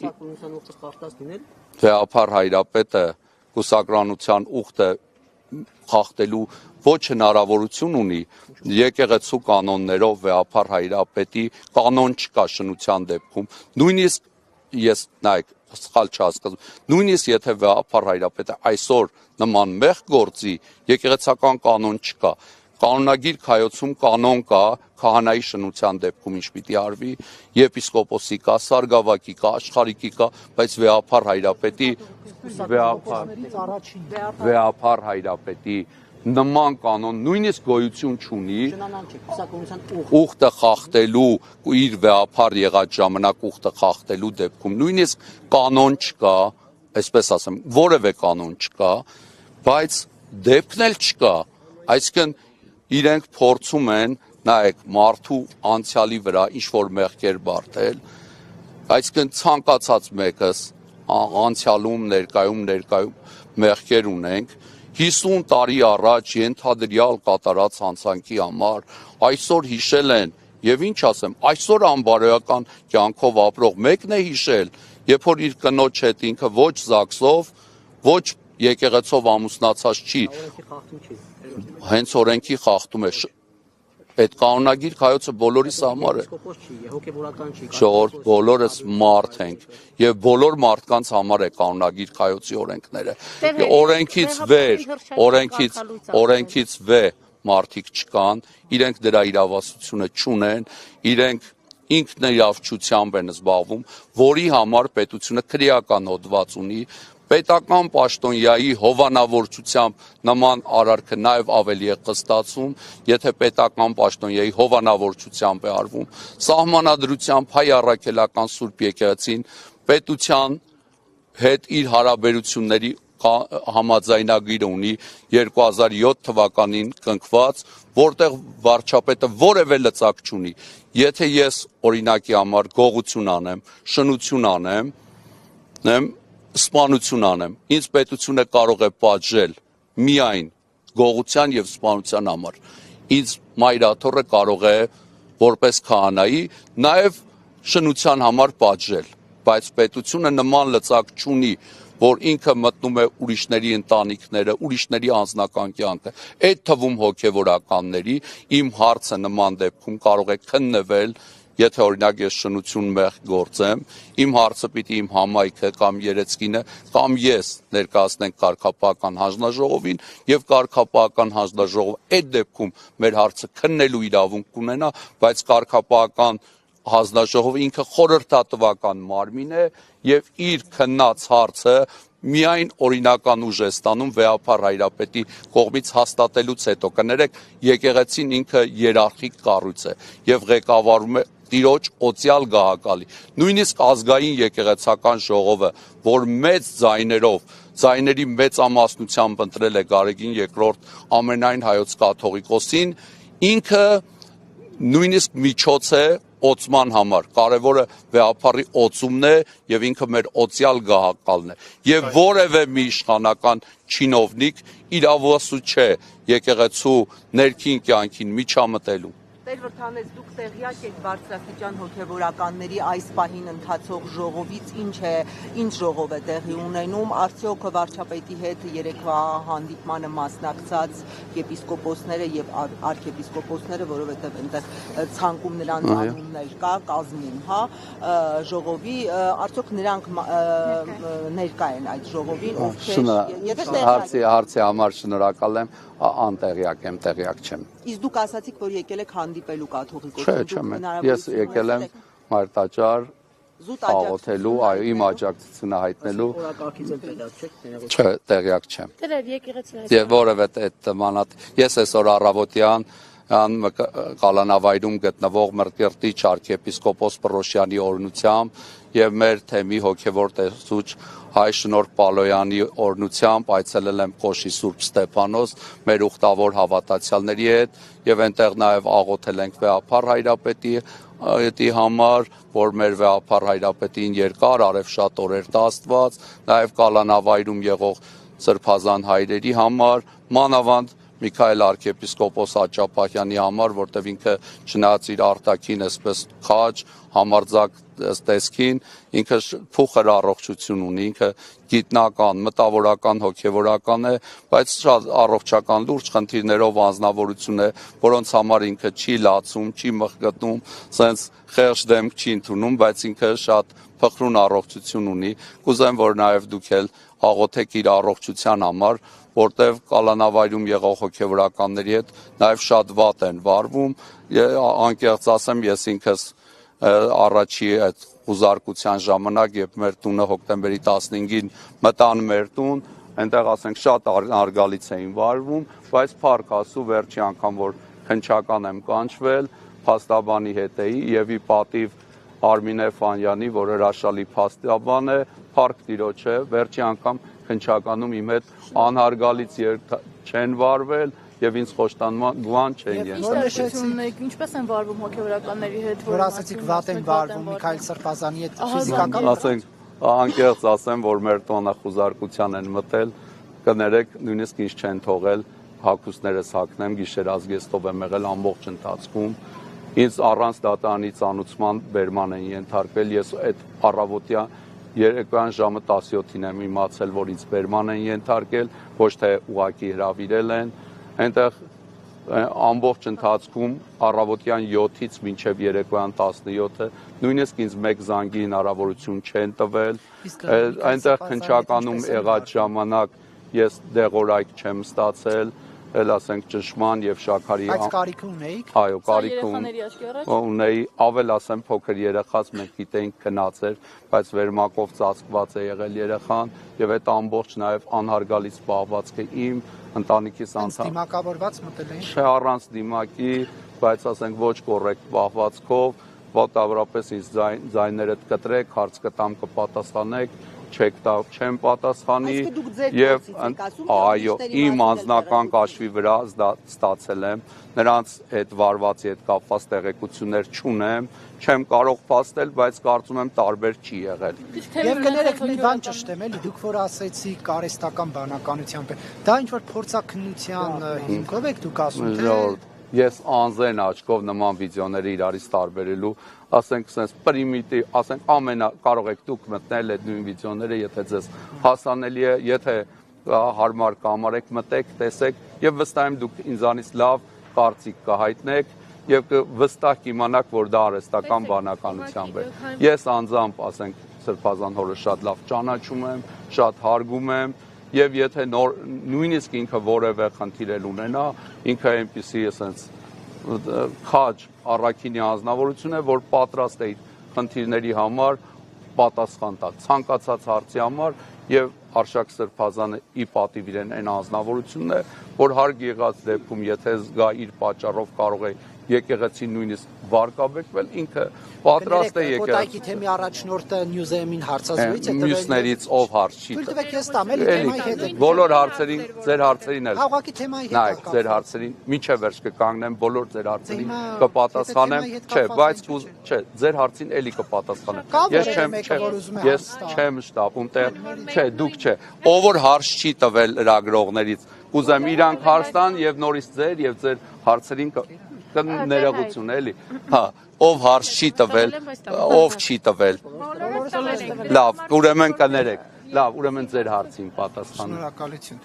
վեհափառ Հայրապետը կուսակրանության ուխտը խախտելու ոչ հնարավորություն ունի եկեղեցու կանոններով վեհափառ Հայրապետի կանոն չկա շնության դեպքում, նույնիսկ ես նայեք սխալ չհասկացում, նույնիսկ եթե վեհապար հայրապետը այսօր նման մեղք գործի, եկեղեցական կանոն չկա, կանոնագիր կայացում կանոն կա, քահանայի շնության դեպքում ինչ պիտի արվի, եպիսկոպոսի կա, սարգսակի կա, աշխարհիկի կա, բայց վեհապար հայրապետի վեհապար հայրապետի նման կանոն նույնիսկ գոյություն չունի ուխտը խախտելու իր վեհապար եղած ժամանակ ուխտը խախտելու դեպքում նույնիսկ կանոն չկա, այսպես ասեմ, որևէ կանոն չկա, բայց դեպքն էլ չկա, այսինքն իրենք փորձում են նայեք մարդու անցյալի վրա ինչ որ մեղքեր բարդել, այսինքն ցանկացած մեկս անցյալում ներկայում մեղքեր ունենք 50 տարի առաջ ենթադրյալ կատարած հանցանքի համար այսօր հիշել են եւ ինչ ասեմ այսօր անբարոյական կյանքով ապրող մեկն է հիշել երբ որ իր կնոջ հետ ինքը ոչ զաքսով ոչ եկեղեցով ամուսնացած չի հենց օրենքի խախտում է այդ կանոնագիր կայոցը բոլորիս համար է ժողովուրդ բոլորս մարդ ենք եւ բոլոր մարդկանց համար է կանոնագիր կայոցի օրենքները օրենքից վեր մարդիկ չկան իրենք դրա իրավասությունը չունեն իրենք ինքնիրավչությամբ են զբաղվում որի համար պետությունը քրեական հոդված ունի պետական պաշտոնյայի հովանավորչությամբ նման արարքը նաև ավելի է խստացում, եթե պետական պաշտոնյայի հովանավորչությամբ է արվում, սահմանադրությամբ հայ առաքելական Սուրբ եկեղեցին պետության հետ իր հարաբերությունների համաձայնագիրը ունի 2007 թվականին կնքված, որտեղ վարչապետը որևէ լծակ չունի, եթե ես օրինակի համար գողություն անեմ, շնություն անեմ, սպանություն անեմ, ինձ պետությունը կարող է պատժել միայն գողության եւ սպանության համար, ինձ մայրաթոռը կարող է որպես քահանայի նաեւ շնության համար պատժել, բայց պետությունը նման լծակ չունի, որ ինքը մտնում է ուրիշների ընտանիքները, ուրիշների անձնական կյանքը, այդ թվում հոգեվորականների իմ հարցը նման դեպքում կարող է քննվել Եթե օրինակ ես շնություն մեղք գործեմ, իմ հարցը պիտի իմ համայնքը կամ երեցկինը կամ ես ներկայացնենք կարգապահական հանձնաժողովին եւ կարգապահական հանձնաժողովը այդ դեպքում մեր հարցը քննելու իրավունք կունենա, բայց կարգապահական հանձնաժողովը ինքը խորհրդատվական մարմին է եւ իր քննած հարցը միայն օրինական ուժ է ստանում վեհապար հայրապետի կողմից հաստատելուց հետո կներեք եկեղեցին ինքը երարխիկ կառույց է եւ ղեկավարում է տիրոջ օծյալ գահակալի նույնիսկ ազգային եկեղեցական ժողովը որ մեծ ձայների մեծամասնությամբ ընտրել է Գարեգին II ամենայն հայոց կաթողիկոսին ինքը նույնիսկ միջոց է օծման համար կարևորը վեհապարի օծումն է եւ ինքը մեր օծյալ գահակալն է եւ որևէ մի իշխանական չինովնիկ իրավասու չէ եկեղեցու ներքին կյանքին միջամտելու Տեր Վրդանես, դուք տեղյակ եք բարձրաստիճան հոգևորականների այս պահին ընթացող ժողովից ինչ ժողով է տեղի ունենում, արդյոք վարչապետի հետ երեկվա հանդիպմանը մասնակցած եպիսկոպոսները եւ արքեպիսկոպոսները, որովհետեւ այնտեղ ցանկում նրանց անուններ կա, կազմում, հա, ժողովի, արդյոք նրանք ներկա են այդ ժողովին, ովքեր Հարցի համար շնորհակալ եմ, անտեղյակ եմ, տեղյակ չեմ։ Իսկ դուք ասացիք, որ եկել եք հանդիպելու կաթողիկոսին, ես եկել եմ Մարտաճար աղոթելու, այո, իմ աջակցությունը հայտնելու, չէ, տեղյակ չեմ։ Եվ որևէ այդ մանատ, ես այսօր առավոտյան Կալանավայրում գտնվող Մրկերտիչ արքեպիսկոպոս Պռոշյանի օրհնությամբ եւ մեր թեմի հոգեվոր տեսուչ հայ Շնորհ Պալոյանի օրհնությամբ այցելել եմ Կոշի Սուրբ Ստեփանոս մեր ուխտավոր հավատացյալների հետ եւ այնտեղ նաեւ աղոթել ենք վեհապար հայրապետի համար, որ մեր վեհապար հայրապետին երկար արևշատ օրեր տա Աստված, նաեւ Կալանավայրում եղող սրբազան հայրերի համար, մանավանդ Միքայել arczepiskopos Աճապահյանի համար, որտեղ ինքը չնայած իր արտաքին այսպես քաջ, համարձակ տեսքին, ինքը փուխր առողջություն ունի, ինքը գիտնական, մտավորական, հոգևորական է, բայց շատ առողջական լուրջ խնդիրներով անձնավորություն է, որոնց համար ինքը չի լացում, չի մխկտում, սենց խեղճ դեմք չի ընդունում, բայց ինքը շատ փխրուն առողջություն ունի։ Կուզեմ, որ նաև դուք էլ աղոթեք իր առողջության համար, որտեղ կալանավայրում եղող հոգևորականների հետ նաև շատ վատ են վարվում, անկեղծ ասեմ, ես ինքս առաջի այդ խուզարկության ժամանակ, երբ մեր տունը հոկտեմբերի 15-ին մտան մեր տուն, այնտեղ ասենք շատ արգալից էին վարվում, բայց փառք Աստծո վերջի անգամ որ քնչական եմ կանչվել, փաստաբանի հետ էի եւ ի պատիվ Արմինե Ֆանյանի, որ հրաշալի փաստաբան է, փառք Տիրոջ է, վերջի անգամ քնչականում իմ հետ անհարգալից չեն վարվել եւ ինձ խոշտանման չեն յետաշխություններ ինչպես են վարվում հոգեվորականների հետ, որ ասացիք վատ են վարվում Միքայել Սրբազանի հետ ֆիզիկական ասենք անկեղծ ասեմ, որ մեր տոնը խուզարկության են մտել, կներեք նույնիսկ ինձ չեն թողել հագուստներս հագնեմ, գիշերազգեստով եմ եղել ամբողջ ընթացքում, ինձ առանց դատարանի ծանուցման բերման են ենթարկվել, ես այդ առավոտյան երեկոյան ժամը 17-ին եմ իմացել, որ ինձ բերման են ենթարկել, ոչ թե ուղակի հրավիրել են, այնտեղ ամբողջ ընթացքում առավոտյան 7-ից մինչև երեկոյան 17-ը նույնիսկ ինձ մեկ զանգի հնարավորություն չեն տվել, այնտեղ քնչականում եղած ժամանակ ես դեղորայք չեմ ստացել, էլ ասենք ճշման եւ շաքարի Բայց կարիք ունեիք։ Այո, կարիք ունեի, ավել ասեմ փոքր երեխաց մենք գիտեինք քնած էր, բայց վերմակով ծածկված է եղել երեխան եւ այդ ամբողջ նաեւ անհարգալից զբաղվածքը իմ ընտանիքիս անդամ։ Դիմակավորված մտել էին։ Չէ, առանց դիմակի, բայց ասենք ոչ կոռեկտ զբաղվածքով, ոտավորապես ինձ ձայներդ կտրեք, հարց կտամ կպատասխանեք, չեք տա չեմ պատասխանի եւ այո իմ անձնական կաշվի վրա ստացել եմ նրանց այդ վարվածի հետ կապված տեղեկություններ չունեմ չեմ կարող փաստել բայց կարծում եմ տարբեր չի եղել եւ կներեք մի բան ճշտեմ էլի դուք որ ասեցիք արհեստական բանականությամբ դա ինչ որ փորձաքննության հիմքով եք դուք ասում թե Ես անզեն աչքով նման վիդեոները իրարից տարբերելու, ասենք sense պրիմիտիվ, ասենք կարող եք դուք մտնել այդ նույն վիդեոները, եթե ձեզ հասանելի է, եթե հարմար կամարեք, մտեք, տեսեք եւ վստահ եմ դուք ինձանից լավ կարծիք կհայտնեք եւ վստահ կիմանաք, որ դա արհեստական բանականությամբ է։ Ես անձամբ, ասենք, Սրբազան հորը շատ լավ ճանաչում եմ, շատ հարգում եմ Եվ եթե նույնիսկ ինքը որևէ խնդիր էլ ունենա, ինքը այնպիսի ասենց քաջ առաքինի անձնավորություն է, որ պատրաստ է խնդիրների համար պատասխան տալ, ցանկացած հարցի համար եւ Արշակ Սրբազանը ի պատիվ իրեն այն անձնավորությունն է, որ հարկ եղած դեպքում եթե զգա իր պատճառով կարող է եկեղեցին նույնիսկ վարկաբեկվել, ինքը պատրաստ է եկեղեցի։ Կոտայքի թեմի առաջնորդը Նյուզեյմին հարցազրույց է տվել։ Մյուսներից ով հարց չի տվել։ Թվեք ես տամ, էլի թեմայի հետ է։ Բոլոր հարցերին, ձեր հարցերին էլ։ Ուղղակի թեմայի հետ է։ Նայեք, ձեր հարցերին միջև վերջ կկանգնեմ, բոլոր ձեր հարցերին կպատասխանեմ։ Չէ, բայց չէ, ձեր հարցին էլի կպատասխանեմ։ Ես չեմ շտապում, չէ, դուք չէ։ Ով որ հարց չի տվել լրագրողներից, կուզեմ իրանք հարց տան եւ նորից ձեր եւ ձեր հարցերին ներողություն էլի, հա, ով հարց չի տվել, ով չի տվել, լավ, ուրեմն կներեք, լավ, ուրեմն ձեր հարցին պատասխան։ Շնորհակալություն։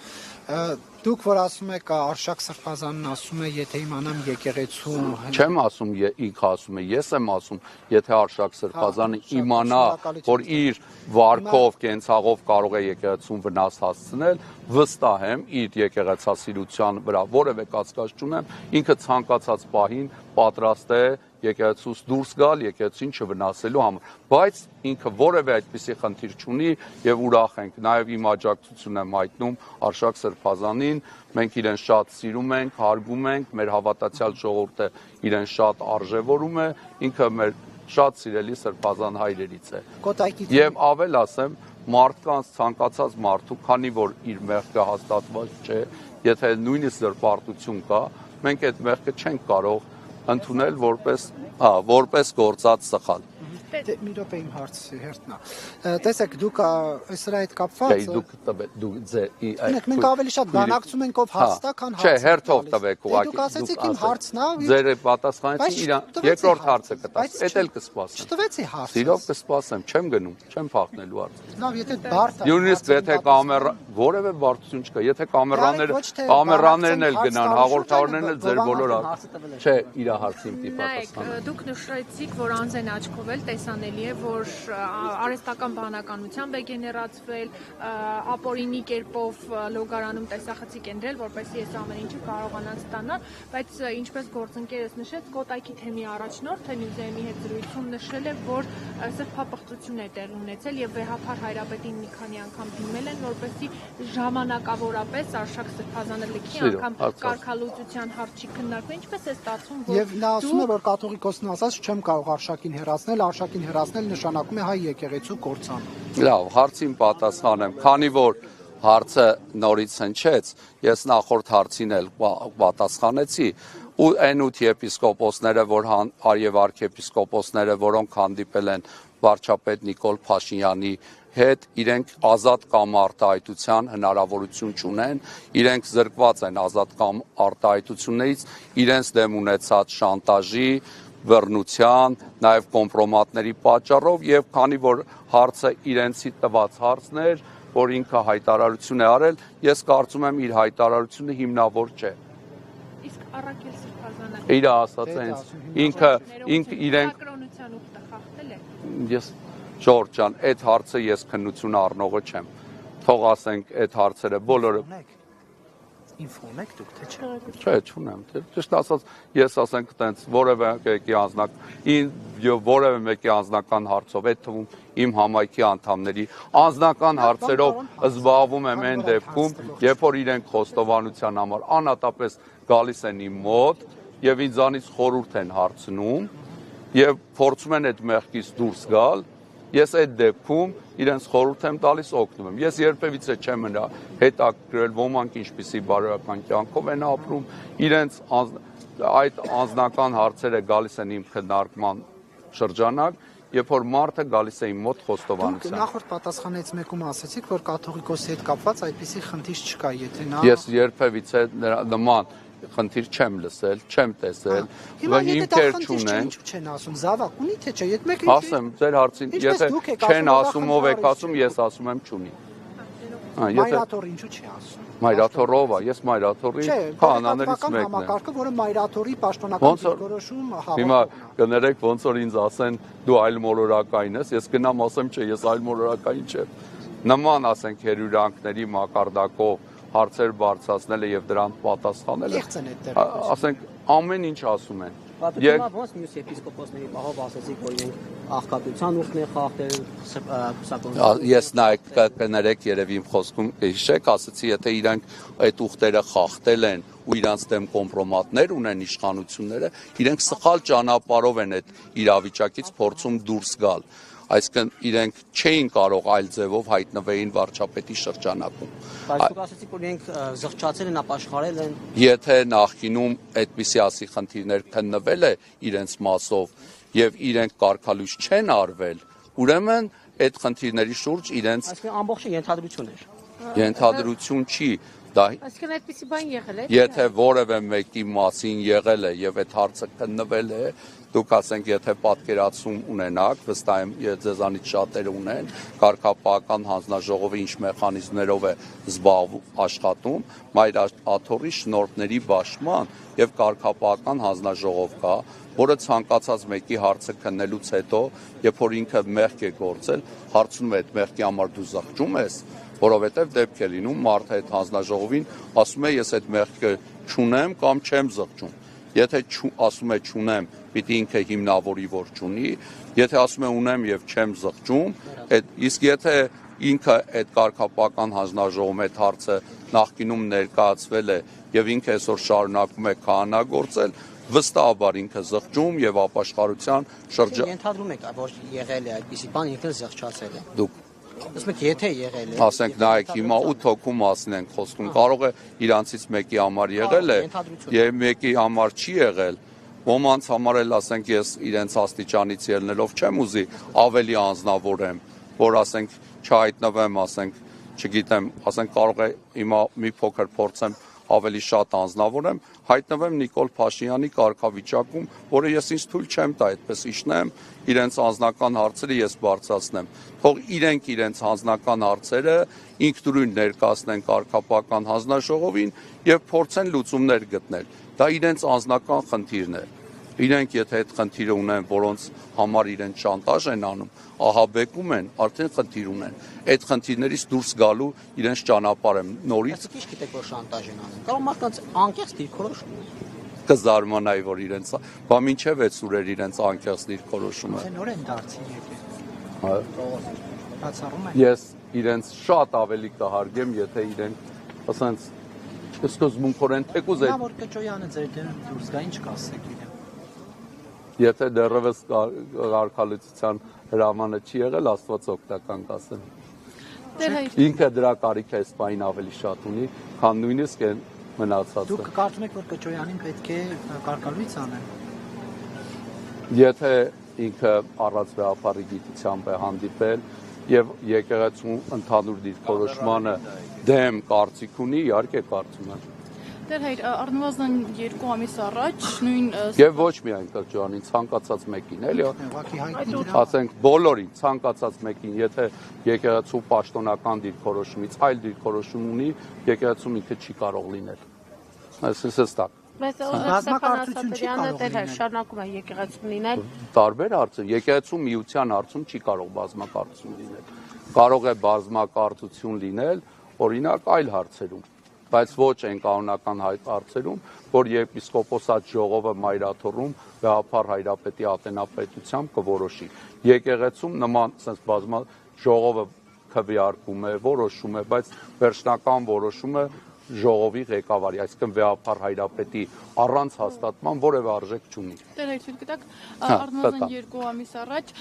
Դուք որ ասում եք Արշակ Սրբազանն ասում է, եթե իմանամ եկեղեցու Չեմ ասում, ինքը ասում է, ես եմ ասում, եթե Արշակ Սրբազանը իմանա, որ իր վարքով, կենցաղով կարող է եկեղեցուն վնաս հասցնել, վստահ եմ իր եկեղեցասիրության վրա որևէ կասկած չունեմ, ինքը ցանկացած պահին պատրաստ է եկեղեցուց դուրս գալ, եկեղեցին չվնասելու համար, բայց ինքը որևէ այդպիսի խնդիր չունի եւ ուրախ ենք, նաեւ իմ աջակցությունն եմ հայտնում Արշակ Սրբազանին, մենք իրեն շատ սիրում ենք, հարգում ենք, մեր հավատացյալ ժողովուրդը իրեն շատ արժևորում է, ինքը մեր շատ սիրելի Սրբազան հայրերից է։ Եվ ավել ասեմ, մարդկանց ցանկացած մարդու, քանի որ իր մեղքը հաստատված չէ, եթե նույնիսկ զրպարտություն կա, մենք այդ մեղքը չենք կարող ընդունել որպես գործած սխալ։ Մի րոպե իմ հարցի հերթն է։ Տեսեք, դուք այսրա հետ կապված Ունեք, մենք ավելի շատ բանակցում ենք ով հարց տա, քան հարց։ Չէ, հերթով տվեք ուղղակի։ Դուք ասեցիք իմ հարցն է։ Ձեր պատասխանեցին իր երկրորդ հարցը կտաս։ Էդ էլ կսպասեմ։ Չտվեցի հարցը։ Սիրով կսպասեմ, չեմ գնում, չեմ փախնելու հարցը։ Լավ, եթե բարդ է։ Նույնիսկ եթե որևէ բարդություն չկա, եթե կամերաներն էլ գնան, հաղորդավորներն էլ ձեր բոլոր չէ, իր հարցին պատասխանը։ Դուք նշեցիք, որ անձեն աչքով էլ տեսանելի է, որ արհեստական բանականությամբ է գեներացվել, ապօրինի կերպով լոգարանում տեսախցիկ են դրել, որպեսզի այս ամեն ինչը կարողանան ստանալ, բայց ինչպես գործընկերս նշեց, Կոտայքի թեմի առաջնորդը Նյուզեմի հետ զրույցում նշել է, որ սրբապղծություն է տեղի ունեցել եւ վեհափառ Հայրապետին մի քանի անգամ դիմել են, որպեսզի ժամանակավորապես Արշակ Սրբազանը լքի անգամ կարգալուծության հարցի քննարկվի, ինչպես է ստացվում, որ Եվ նա ասում է, որ կաթողիկոսն ասաց, չեմ կարող Արշակին հեռացնել նշանակում է հայ եկեղեցու կործանում։ Լավ, հարցին պատասխանեմ, քանի որ հարցը նորից հնչեց, ես նախորդ հարցին էլ պատասխանեցի, ու այն 8 եպիսկոպոսները, եւ արքեպիսկոպոսները, որոնք հանդիպել են վարչապետ Նիկոլ Փաշինյանի հետ, իրենք ազատ կամ արտահայտության հնարավորություն չունեն, իրենք զրկված են ազատ կամ արտահայտություններից, իրենց դեմ ունեցած շանտաժի, բռնության, նաև կոմպրոմատների պատճառով եւ քանի որ հարցը իրենցի տված հարցն էր, որ ինքը հայտարարություն է արել, ես կարծում եմ իր հայտարարությունը հիմնավոր չէ։ Իսկ Առաքել Սրբազանը Իր ասած է ինքը իրենք կրոնության ուխտը խախտել է։ Ես Ժորժ ջան, այդ հարցը ես քննություն առնողը չեմ։ Թող ասենք այդ հարցերը բոլորը Ինֆո ունեք դուք թե չէ։ Չէ, չունեմ։ Ճիշտ ասած, ես ասենք տենց որևէ մեկի անձնական հարցով, այդ թվում իմ համայնքի անդամների անձնական հարցերով զբաղվում եմ այն դեպքում, երբ որ իրենք խոստովանության համար անհատապես գալիս են իմ մոտ եւ ինձանից խորհուրդ են հարցնում եւ փորձում են այդ մեղքից դուրս գալ, ես այդ դեպքում իրենց խորհուրդ եմ տալիս, օգնում եմ։ Ես երբևիցե չեմ հետաքրքրել ոմանք ինչպիսի բարոյական կյանքով են ապրում, իրենց այդ անձնական հարցերը գալիս են իմ քննարկման շրջանակ, երբ որ մարդը գալիս է իմ մոտ խոստովանության։ Դուք նախորդ պատասխանից մեկում ասացիք, որ կաթողիկոսի հետ կապված այդպիսի խնդիր չկա, եթե նա Ես երբևիցե նման խնդիր չեմ լսել, չեմ տեսել, հիմքեր չունեն։ Ինչու չեն ասում, զավակ ունի թե չէ, եթե մեկը Ասեմ, ձեր հարցին, եթե չեն ասում, ով եք ասում, ես ասում եմ չունի։ Մայրաթորը ինչու չի ասում։ Մայրաթորով է, ես Մայրաթորի քահանաներից մեկն եմ։ Համակարգը, որը Մայրաթորի պաշտոնական դիրքորոշում հավաքում։ Հիմա կներեք ոնց որ ինձ ասեն դու այլ մոլորակային ես, ես գնամ ասեմ չէ, ես այլ մոլորակային չեմ։ Նման ասենք հերյուրանքների մակարդակով հարցեր բարձրացնելը եւ դրան պատասխանելը։ Ասենք ամեն ինչ ասում են։ Պատմական ոնց մյուս եպիսկոպոսների պահով ասացիք, որ իրենք աղքատության ուխտն է խախտել, Ես նայեք կներեք երևի իմ խոսքում հիշեք, ասացի, եթե իրենք այդ ուխտերը խախտել են ու իրանց դեմ կոմպրոմատներ ունեն իշխանությունները, իրենք սխալ ճանապարհով են այդ իրավիճակից փորձում դուրս գալ։ Այսինքն իրենք չէին կարող այլ ձևով հայտնվեին վարչապետի շրջանակում։ Բայց դուք ասացիք, որ իրենք զղջացել են, ապաշխարել են։ Եթե նախկինում այդպիսի ասի խնդիրներ քննվել է իրենց մասով եւ իրենք կարգալույս չեն արվել, ուրեմն այդ խնդիրների շուրջ իրենց Այսինքն ամբողջը ենթադրություն էր։ Ենթադրություն չի, դա Այսինքն այդպեսի բան եղել է։ Եթե որևէ մեկի մասին եղել է եւ այդ հարցը քննվել է, դուք ասենք, եթե պատկերացում ունենաք, վստահ եմ, ձեզանից շատերը ունեն, կարգապահական հանձնաժողովը ինչ մեխանիզմներով է աշխատում, Մայրաթորի շնորհների բաշխման եւ կարգապահական հանձնաժողով կա, որը ցանկացած մեկի հարցը քննելուց հետո, երբ որ ինքը մեղք է գործել, հարցնում է այդ մեղքի համար դու զղջում ես, որովհետեւ դեպք է լինում մարդը այդ հանձնաժողովին ասում է ես այդ մեղքը չունեմ կամ չեմ զղջում։ Եթե ասում է չունեմ, պիտի ինքը հիմնավորի, որ չունի, եթե ասում է ունեմ եւ չեմ զղջում, իսկ եթե ինքը այդ կարգապահական հանձնաժողովում այդ հարցը նախկինում ներկայացվել է եւ ինքը այսօր շարունակում է քահանագործել, վստահաբար ինքը զղջում եւ ապաշխարության շրջան։ Ենթադրում եք, որ եղել է այդպիսի բան, ինքը զղջացել է։ Դուք Ասում եք, եթե եղել է։ Ասենք նայեք հիմա 8 հոգու մասին ենք խոսում, կարող է իրանցից մեկի համար եղել է, եւ մեկի համար չի եղել, ոմանց համար էլ ասենք ես իրենց աստիճանից ելնելով չեմ ուզի ավելի անձնավորեմ, որ ասենք չհայտնվեմ, ասենք չգիտեմ, ասենք կարող է հիմա մի փոքր փորձեմ ավելի շատ անձնավորեմ, հայտնվեմ Նիկոլ Փաշինյանի կարգավիճակում, որը ես ինձ թույլ չեմ տա այդպես իջնեմ, իրենց անձնական հարցերը ես բարձրացնեմ։ Թող իրենք իրենց անձնական հարցերը ինքնուրույն ներկայացնեն կարգապահական հանձնաժողովին եւ փորձեն լուծումներ գտնել։ Դա իրենց անձնական խնդիրն է։ Իրենք եթե այդ խնդիրը ունեն, որոնց համար իրենց շանտաժ են անում, ահաբեկում են, արդեն խնդիր ունեն։ Այդ խնդիրներից դուրս գալու իրենց ճանապարհ եմ նորից Իսկ ի՞նչ գիտեք որ շանտաժ են անում։ Կարող մարդկանց անկեղծ դիրքորոշում կզարմանայի, որ իրենց բա մինչև 6 ուրեր իրենց անկեղծ դիրքորոշումը։ Թե նոր են դարձի եկել։ Հա։ Բացառում են։ Ես իրենց շատ ավելի կհարգեմ, եթե իրենք ասենց սկզբունքորեն թեկուզ Նա որ Կոչոյանը ձեր դեմ դուրս գա, ինչ կասեք իրեն։ Եթե դեռևս կարգալուծության հրամանը չի եղել, Աստված օգնական կասեմ։ Ինքը դրա կարիքը այս պահին ավելի շատ ունի, քան նույնիսկ այն մնացածը։ Դուք կարծում եք, որ Կոչոյանին պետք է կարգալույց անեն։ Եթե ինքը առանց վեհապարի գիտությամբ է հանդիպել եւ եկեղեցու ընդհանուր դիրքորոշմանը դեմ կարծիք ունի, իհարկե կարծում եմ։ Դեր հայր առնվազն 2 ամիս առաջ նույն Եվ ոչ միայն Կոչոյանին, ցանկացած մեկին, էլի։ Ուղղակի հայտնի Ասենք բոլորին, ցանկացած մեկին, եթե եկեղեցու պաշտոնական դիրքորոշումից այլ դիրքորոշում ունի, եկեղեցում ինքը չի կարող լինել։ Այսինքն հստակ։ Բայց Ստեփանասատյանը դեր շարունակում է եկեղեցում լինել։ Տարբեր հարցեր, եկեղեցու միության հարցում չի կարող բազմակարծություն լինել։ Կարող է բազմակարծություն լինել, օրինակ այլ հարցերում, բայց ոչ այն կանոնական հարցերում, որ եպիսկոպոսատ ժողովը մայրաթոռում վեհապար հայրապետի ատենապետությամբ կորոշի։ Եկեղեցում նման sense բազմա ժողովը քվեարկում է, որոշում է, բայց վերջնական որոշումը ժողովի ղեկավարի, այսինքն վեհապար հայրապետի առանց հաստատման որևէ արժեք չունի։ Դեր հայր ցույց կտակ առնվազն 2 ամիս առաջ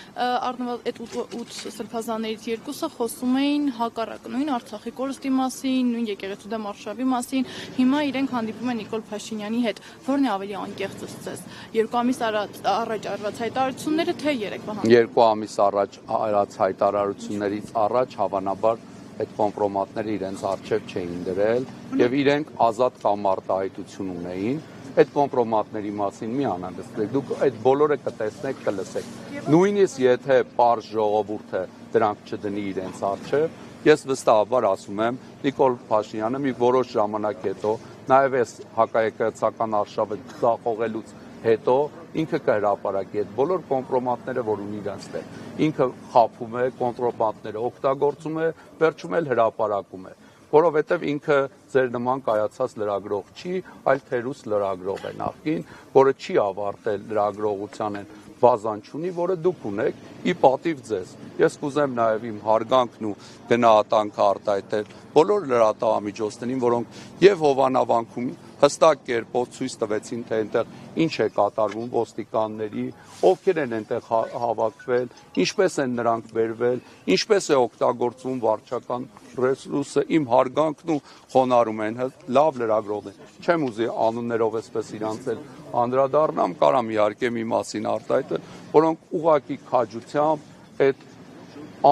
առնվազն այդ 8 սրբազաններից 2-ը խոսում էին հակառակ նույն Արցախի կորստի մասին, նույն եկեղեցու դեմ արշավի մասին։ Հիմա իրենք հանդիպում են Նիկոլ Փաշինյանի հետ։ Որն է ավելի անկեղծ ցես։ 2 ամիս առաջ արված հայտարարությունները թե 3 2 ամիս առաջ արած հայտարարություններից առաջ հավանաբար այդ կոմպրոմատները իրենց արժև չէին դրել եւ իրենք ազատ կամ արտահայտություն ունեին այդ կոմպրոմատների մասին մի անհանգստեք դուք այդ բոլորը կտեսնեք կլսեք նույնիսկ եթե պարզ ժողովուրդը դրանք չդնի իրենց արժև ես վստահաբար ասում եմ Նիկոլ Փաշինյանը մի որոշ ժամանակ հետո նաեւ այս հակաեկեղեցական արշավը ծախողելուց հետո ինքը կհրապարակի այդ բոլոր կոմպրոմատները, որ ունի իրենց դեմ։ Ինքը խափում է, կոնտրոբանդները օգտագործում է, վերջում էլ հրապարակում է, որովհետև ինքը ձեր նման կայացած լրագրող չի, այլ թերուս լրագրող է նախկին, որը չի ավարտել լրագրողության են բազան չունի, որը դուք ունեք, ի պատիվ ձեզ։ Ես կուզեմ նաև իմ հարգանքն ու գնահատանքը արտահայտել բոլոր լրատվամիջոցներին, որոնք եւ Հովանավանքում հստակ կերպով ցույց տվեցին, թե այնտեղ ինչ է կատարվում ոստիկանների, ովքեր են այնտեղ հավաքվել, ինչպես են նրանք վերվել, ինչպես է օգտագործվում վարչական ռեսուրսը, իմ հարգանքն ու խոնարհում են լավ լրագրողներ։ Չեմ ուզի անուններով էսպես իրանց էլ անդրադառնամ, կարամ իհարկե մի մասին արտահայտել, որոնք ուղղակի քաջությամբ այդ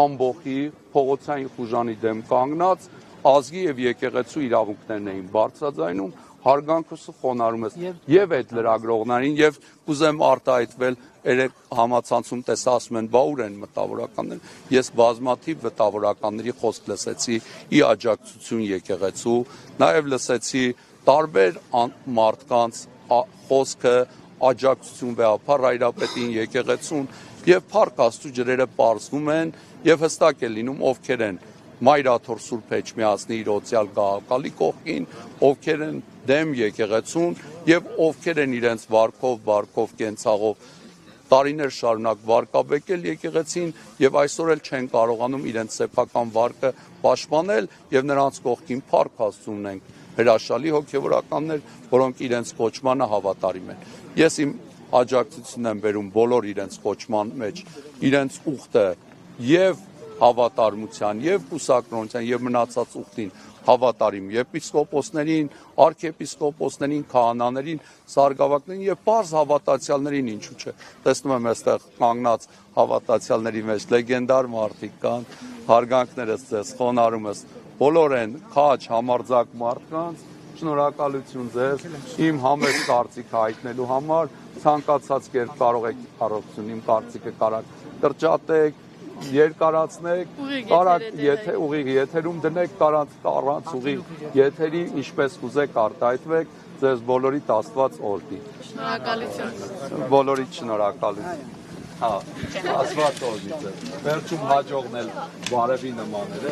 ամբողջի փողոցային խուժանի դեմ կանգնած ազգի եւ եկեղեցու իրավունքներն էին բարձրաձայնում հարգանքս խոնարհում ես եւ այդ լրագրողներին եւ կուզեմ արտահայտվել երեք համացանցում տեսա ասում են բա ուր են մտավորականներ ես բազմաթիվ մտավորականների խոսք լսեցի ի աջակցություն եկեղեցու նաեւ լսեցի տարբեր մարդկանց խոսքը աջակցություն վեհապար հայրապետին եկեղեցուն եւ Փառք Աստծո ջրերը պարզվում են եւ հստակ է լինում ովքեր են Մայրաթոր Սուրբ Էջմիածնի իրոցյալ գահակալի կողքին, ովքեր են դեմ եկեղեցուն եւ ովքեր են իրենց վարկով կենցաղով տարիներ շարունակ վարկաբեկել եկեղեցին եւ այսօր էլ չեն կարողանում իրենց սեփական վարկը պաշտպանել եւ նրանց կողքին Փառք Աստծո ունենք հրաշալի հոգեվորականներ, որոնք իրենց կոչմանը հավատարիմ են։ Ես իմ աջակցությունն եմ բերում բոլոր իրենց կոչման մեջ, իրենց ուխտը եւ հավատարմության եւ կուսակրոնության եւ մնացած ուխտին հավատարիմ եպիսկոպոսներին, արքեպիսկոպոսներին, քահանաներին, սարգսակներին եւ բարձ հավատացյալներին, ինչու՞ չէ։ Տեսնում եմ այստեղ կանգնած հավատացյալների մեջ լեգենդար մարդիկ կան, հարգանքներս ձեզ, խոնարհումս, բոլոր են քաջ համարձակ մարդկանց, շնորհակալություն ձեզ, իմ համեստ կարծիքը հայտնելու համար, ցանկացած կերպ կարող եք առողջություն, իմ կարծիքը կարակ կրճատեք, երկարացնեք, կարակ եթե ուղիղ եթերում դնեք, առանց ուղիղ եթերի, ինչպես կուզեք արտահայտվեք, ձեզ բոլորիդ Աստված օրհնի։ Շնորհակալություն։ Բոլորիդ շնորհակալություն։ Հա, Աստված օրհնի ձեզ։ Վերջում հաջողն էլ բարևի նման էր,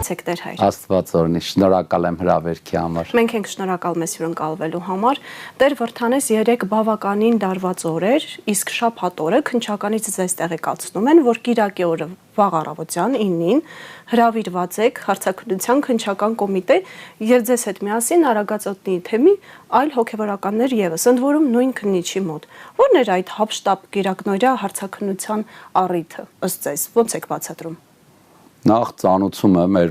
Տեր հայր։ Աստված օրհնի, շնորհակալ եմ հրավերքի համար։ Մենք ենք շնորհակալ մեզ հյուրընկալվելու համար։ Տեր Վրդանես 3 բավականին դարված օրեր, իսկ շաբաթ օրը քննչականից ձեզ տեղեկացնում են, որ Կիրակի օրը վաղ առավոտյան 9-ին հրավիրված եք Հարցաքննության քննչական կոմիտե եւ ձեզ հետ միասին Արագածոտնի թեմի այլ հոգեվորականներ եւս, ընդ որում նույն քննիչի մոտ։ Ո՞րն էր այդ հապշտապ Կիրակնօրյա հարցաքննության առիթը, ըստ ձեզ, ո՞նց եք բացատրում։ Նախ ծանուցումը մեր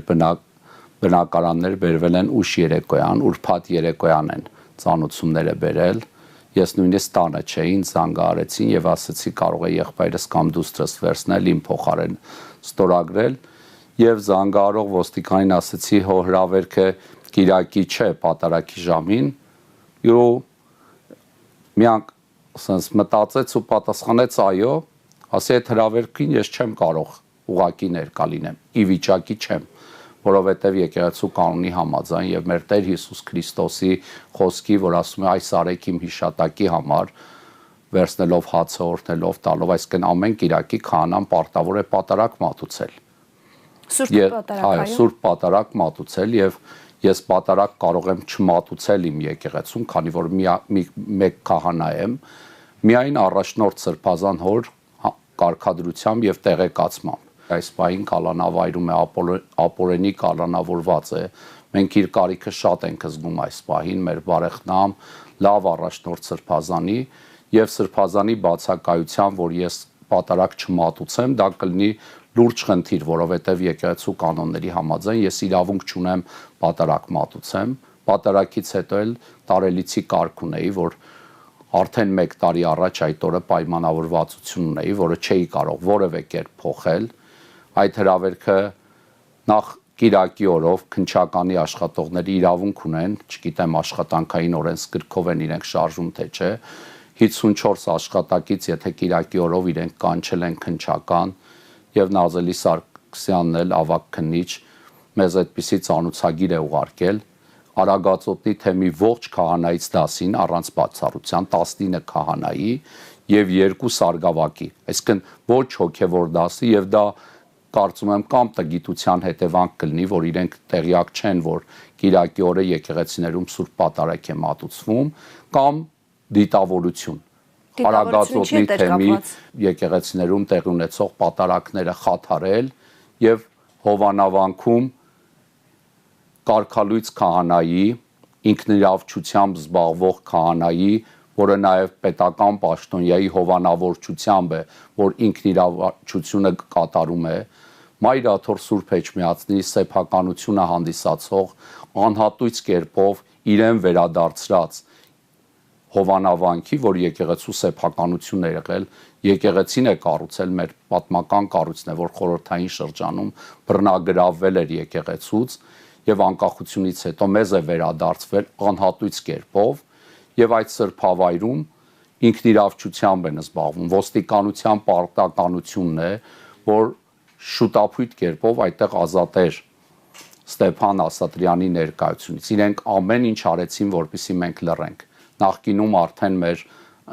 բնակարաններ բերվել են ուշ երեկոյան, ուրբաթ երեկոյան են ծանուցումները բերել։ Ես նույնիսկ տանը չէի, ինձ զանգահարեցին եւ ասացի կարող է եղբայրս կամ դուստրս վերցնել իմ փոխարեն ստորագրել եւ զանգահարող ոստիկանին ասացի հո հրավերքը Կիրակի չէ, պատարագի ժամին։ Ու միանք ասես մտածեց ու պատասխանեց այո, ասի այդ հրավերքին ես չեմ կարող ուղակի ներկա լինեմ, ի վիճակի չեմ, որովհետև եկեղեցու կանոնի համաձայն եւ մեր Տեր Հիսուս Քրիստոսի խոսքի, որ ասում է այս արեք իմ հիշատակի համար, վերցնելով հացը, օրհնելով, տալով, այսինքն ամեն Կիրակի քահանան պարտավոր է պատարագ մատուցել։ Սուրբ պատարագ, Սուրբ պատարագ մատուցել եւ ես պատարագ կարող եմ չմատուցել իմ եկեղեցում, քանի որ մեկ քահանա եմ, միայն առաջնորդ սրբազան հոր կարգադրությամբ եւ տեղեկացմամբ։ Այս պահին կալանավայրում է ապորենի կալանավորված է։ Մենք իր կարիքը շատ ենք զգում այս պահին, մեր բարեխնամ, լավ առաջնորդ սրբազանի եւ սրբազանի բացակայությամբ, որ ես պատարագ չմատուցեմ, դա կլինի լուրջ խնդիր, որովհետեւ եկեղեցու կանոնների համաձայն ես իրավունք չունեմ պատարագ մատուցեմ։ Պատարագից հետո էլ տարելիցի կարգ ունեի, որ արդեն 1 տարի առաջ այդ օրը պայմանավորվածություն ունեի, որը չէի կարող որևէ կերպ փոխել։ Այդ հրավերքը նախ Կիրակի օրով քննչականի աշխատողների իրավունք ունեն, չգիտեմ աշխատանքային օրենսգրքով են իրենք շարժում թե չէ, 54 աշխատակից, եթե Կիրակի օրով իրենք կանչել են քննչական եւ Նազելի Սարգսյանն էլ ավագ քննիչ մեզ այդպիսի ծանուցագիր է ուղարկել Արագածոտնի թեմի ողջ քահանայից դասին առանց բացառության 19 քահանայի եւ 2 սարգսակի, այսինքն ոչ հոգեվոր դասի եւ դա կարծում եմ կամ տգիտության հետևանք կլինի, որ իրենք տեղյակ չեն, որ Կիրակի օրը եկեղեցիներում Սուրբ պատարագ է մատուցվում, կամ դիտավորություն։ Արագածոտնի թեմի եկեղեցիներում տեղի ունեցող պատարագները խաթարել եւ Հովանավանքում կարգալույց քահանայի, ինքնիրավչությամբ զբաղվող քահանայի, որը նաև պետական պաշտոնյայի հովանավորչությամբ է, որ ինքնիրավչությունը կատարում է, Մայր Աթոռ Սուրբ Էջմիածնի սեփականությունը հանդիսացող անհատույց կերպով իրեն վերադարձրած Հովանավանքի, որ եկեղեցու սեփականություն է եղել, եկեղեցին է կառուցել, մեր պատմական կառույցն է, որ խորհրդային շրջանում բռնագրավվել էր եկեղեցուց եւ անկախությունից հետո մեզ է վերադարձվել անհատույց կերպով եւ այդ սրբավայրում ինքնիրավչությամբ են զբաղվում, ոստիկանության պարտականությունն է, որ շուտապույտ կերպով այդտեղ ազատեր Ստեփան Ասատրյանի ներկայությունից։ Իրենք ամեն ինչ արեցին, որպեսզի մենք լռենք։ Նախկինում արդեն մեր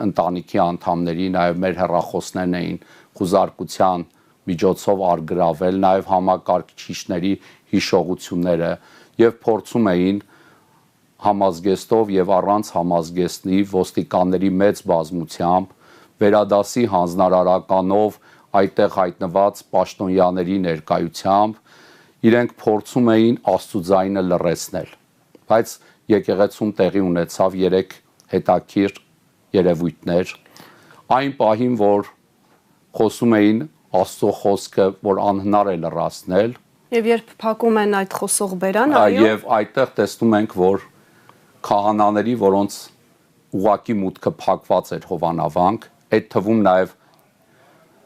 ընտանիքի անդամների, նաև մեր հեռախոսներն էին խուզարկության միջոցով արգրավել, նաև համակարգիչների հիշողությունները եւ փորձում էին համազգեստով եւ առանց համազգեստի ոստիկանների մեծ բազմությամբ վերադասի հանձնարարականով այդտեղ հայտնված պաշտոնյաների ներկայությամբ իրենք փորձում էին Աստծուձայնը լռեցնել, բայց եկեղեցում տեղի ունեցավ 3 հետաքրքիր երևույթներ, այն պահին, որ խոսում էին Աստծո խոսքը, որ անհնար է լրացնել, Եվ երբ փակում են այդ խոսող բերան, եւ այդտեղ տեսնում ենք, որ քահանաների, որոնց ուղակի մուտքը փակված էր հովանավանք, այդ թվում նաեւ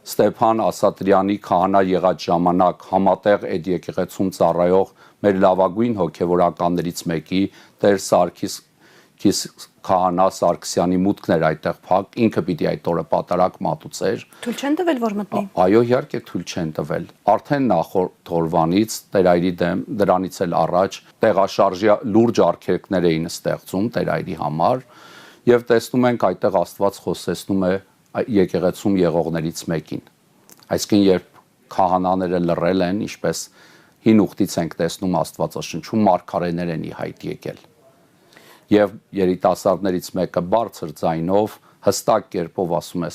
Ստեփան Ասատրյանի քահանա եղած ժամանակ համատեղ այդ եկեղեցում ծառայող մեր լավագույն հոգևորականներից մեկի Տեր Սարգիս քահանա Սարգսյանի մուտքն էր այդտեղ փակ, ինքը պիտի այդ օրը պատարակ մատուցեր։ Թույլ չեն տվել, որ մտնի։ Այո, իհարկե թույլ չեն տվել։ Արդեն նախորդ օրվանից Տերայրի դեմ, դրանից էլ առաջ տեղաշարժի լուրջ արգելքներ էին ստեղծում Տերայրի համար, եւ տեսնում ենք այդտեղ Աստված խոսեցնում է եկեղեցում եղողներից մեկին։ Այսինքն երբ քահանաները լռել են, ինչպես հին ուխտից ենք տեսնում Աստվածաշնչում, մարգարեներ են ի հայտ եկել։ Եվ երիտասարդներից մեկը բարձր ձայնով հստակ կերպով ասում է.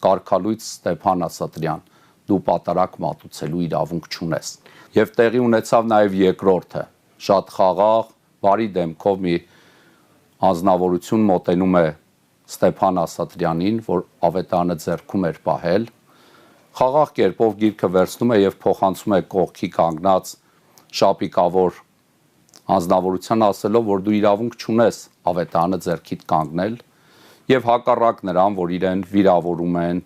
«Կարգալույց Ստեփան Ասատրյան, դու պատարակ մատուցելու իրավունք չունես»։ Եվ տեղի ունեցավ նաև երկրորդը, շատ խաղաղ, բարի դեմքով մի անձնավորություն մոտենում է Ստեփան Ասատրյանին, որ ավետարանը ձեռքում էր պահել, խաղաղ կերպով գիրքը վերցնում է եւ փոխանցում է կողքի կանգնած շապիկավոր անձնավորության ասելով, որ դու իրավունք չունես ավետարանը ձեռքիդ կանգնել եւ հակառակ նրան, որ իրեն վիրավորում են,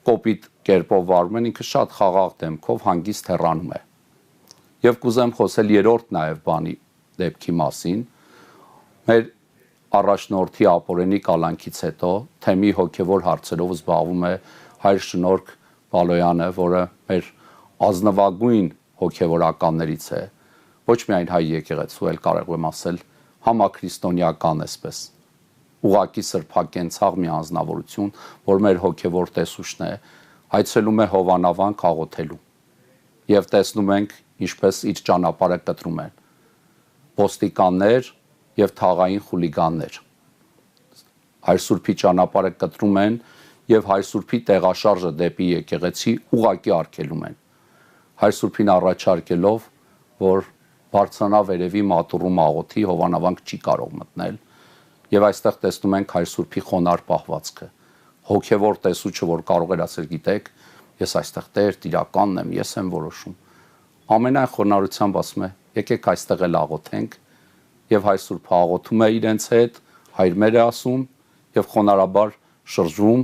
կոպիտ կերպով վարում են, ինքը շատ խաղաղ դեմքով հանգիստ հեռանում է։ Եվ կուզեմ խոսել երրորդ նաեւ բանի դեպքի մասին։ Մեր առաջնորդի ապօրինի կալանքից հետո թեմի հոգևոր հարցերով զբաղվում է հայր Շնորհք Բալոյանը, որը մեր ազնվագույն հոգևորականներից է, ոչ միայն հայ եկեղեցու, էլ կարող եմ ասել համաքրիստոնեական էսպես։ Ուղակի սրբակենցաղ մի անձնավորություն, որ մեր հոգևոր տեսուչն է, այցելում է հովանավանք աղոթելու։ Եվ տեսնում ենք, ինչպես իր ճանապարհը կտրում են ոստիկաններ եւ թաղային խուլիգաններ։ Հայր Սուրբի ճանապարհը կտրում են եւ Հայր Սուրբի տեղաշարժը դեպի եկեղեցի ուղակի արգելում են։ Հայր Սուրբին առաջարկելով, որ բարձրանա վերևի մատուռում աղոթի, հովանավանք չի կարող մտնել։ Եվ այստեղ տեսնում ենք Հայր Սուրբի խոնար պահվածքը։ Հոգևոր տեսուչը, որ կարող էր ասել, գիտեք, ես այստեղ Տեր տիրականն եմ, ես եմ որոշում։ Ամենայն խոնարհությամբ ասում է, եկեք այստեղ էլ աղոթենք, եւ Հայր Սուրբը աղոթում է իրենց հետ, հայրմեր է ասում եւ խոնարհաբար շրջում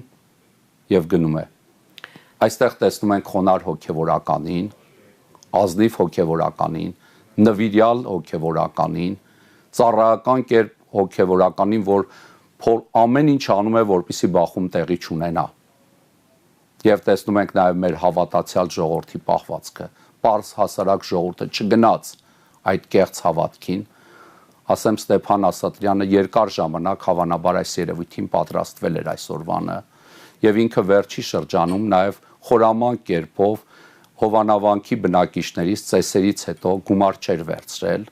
եւ գնում է։ Այստեղ տեսնում ենք խոնար հոգևորականին, ազնիվ հոգևորականին, նվիրյալ հոգևորականին, ծառայական կերպ հոգևորականին, որ ամեն ինչ անում է, որպեսզի բախում տեղի չունենա։ Եվ տեսնում ենք նաեւ մեր հավատացյալ ժողովրդի պահվածքը, պարզ հասարակ ժողովուրդը չգնաց այդ կեղծ հավատքին։ Ասեմ Ստեփան Ասատրյանը երկար ժամանակ հավանաբար այս երևույթին պատրաստվել էր այսօրվանը եւ ինքը վերջի շրջանում նաեւ խորաման կերպով հովանավանքի բնակիչներից ծեսերից հետո գումար չէր վերցրել,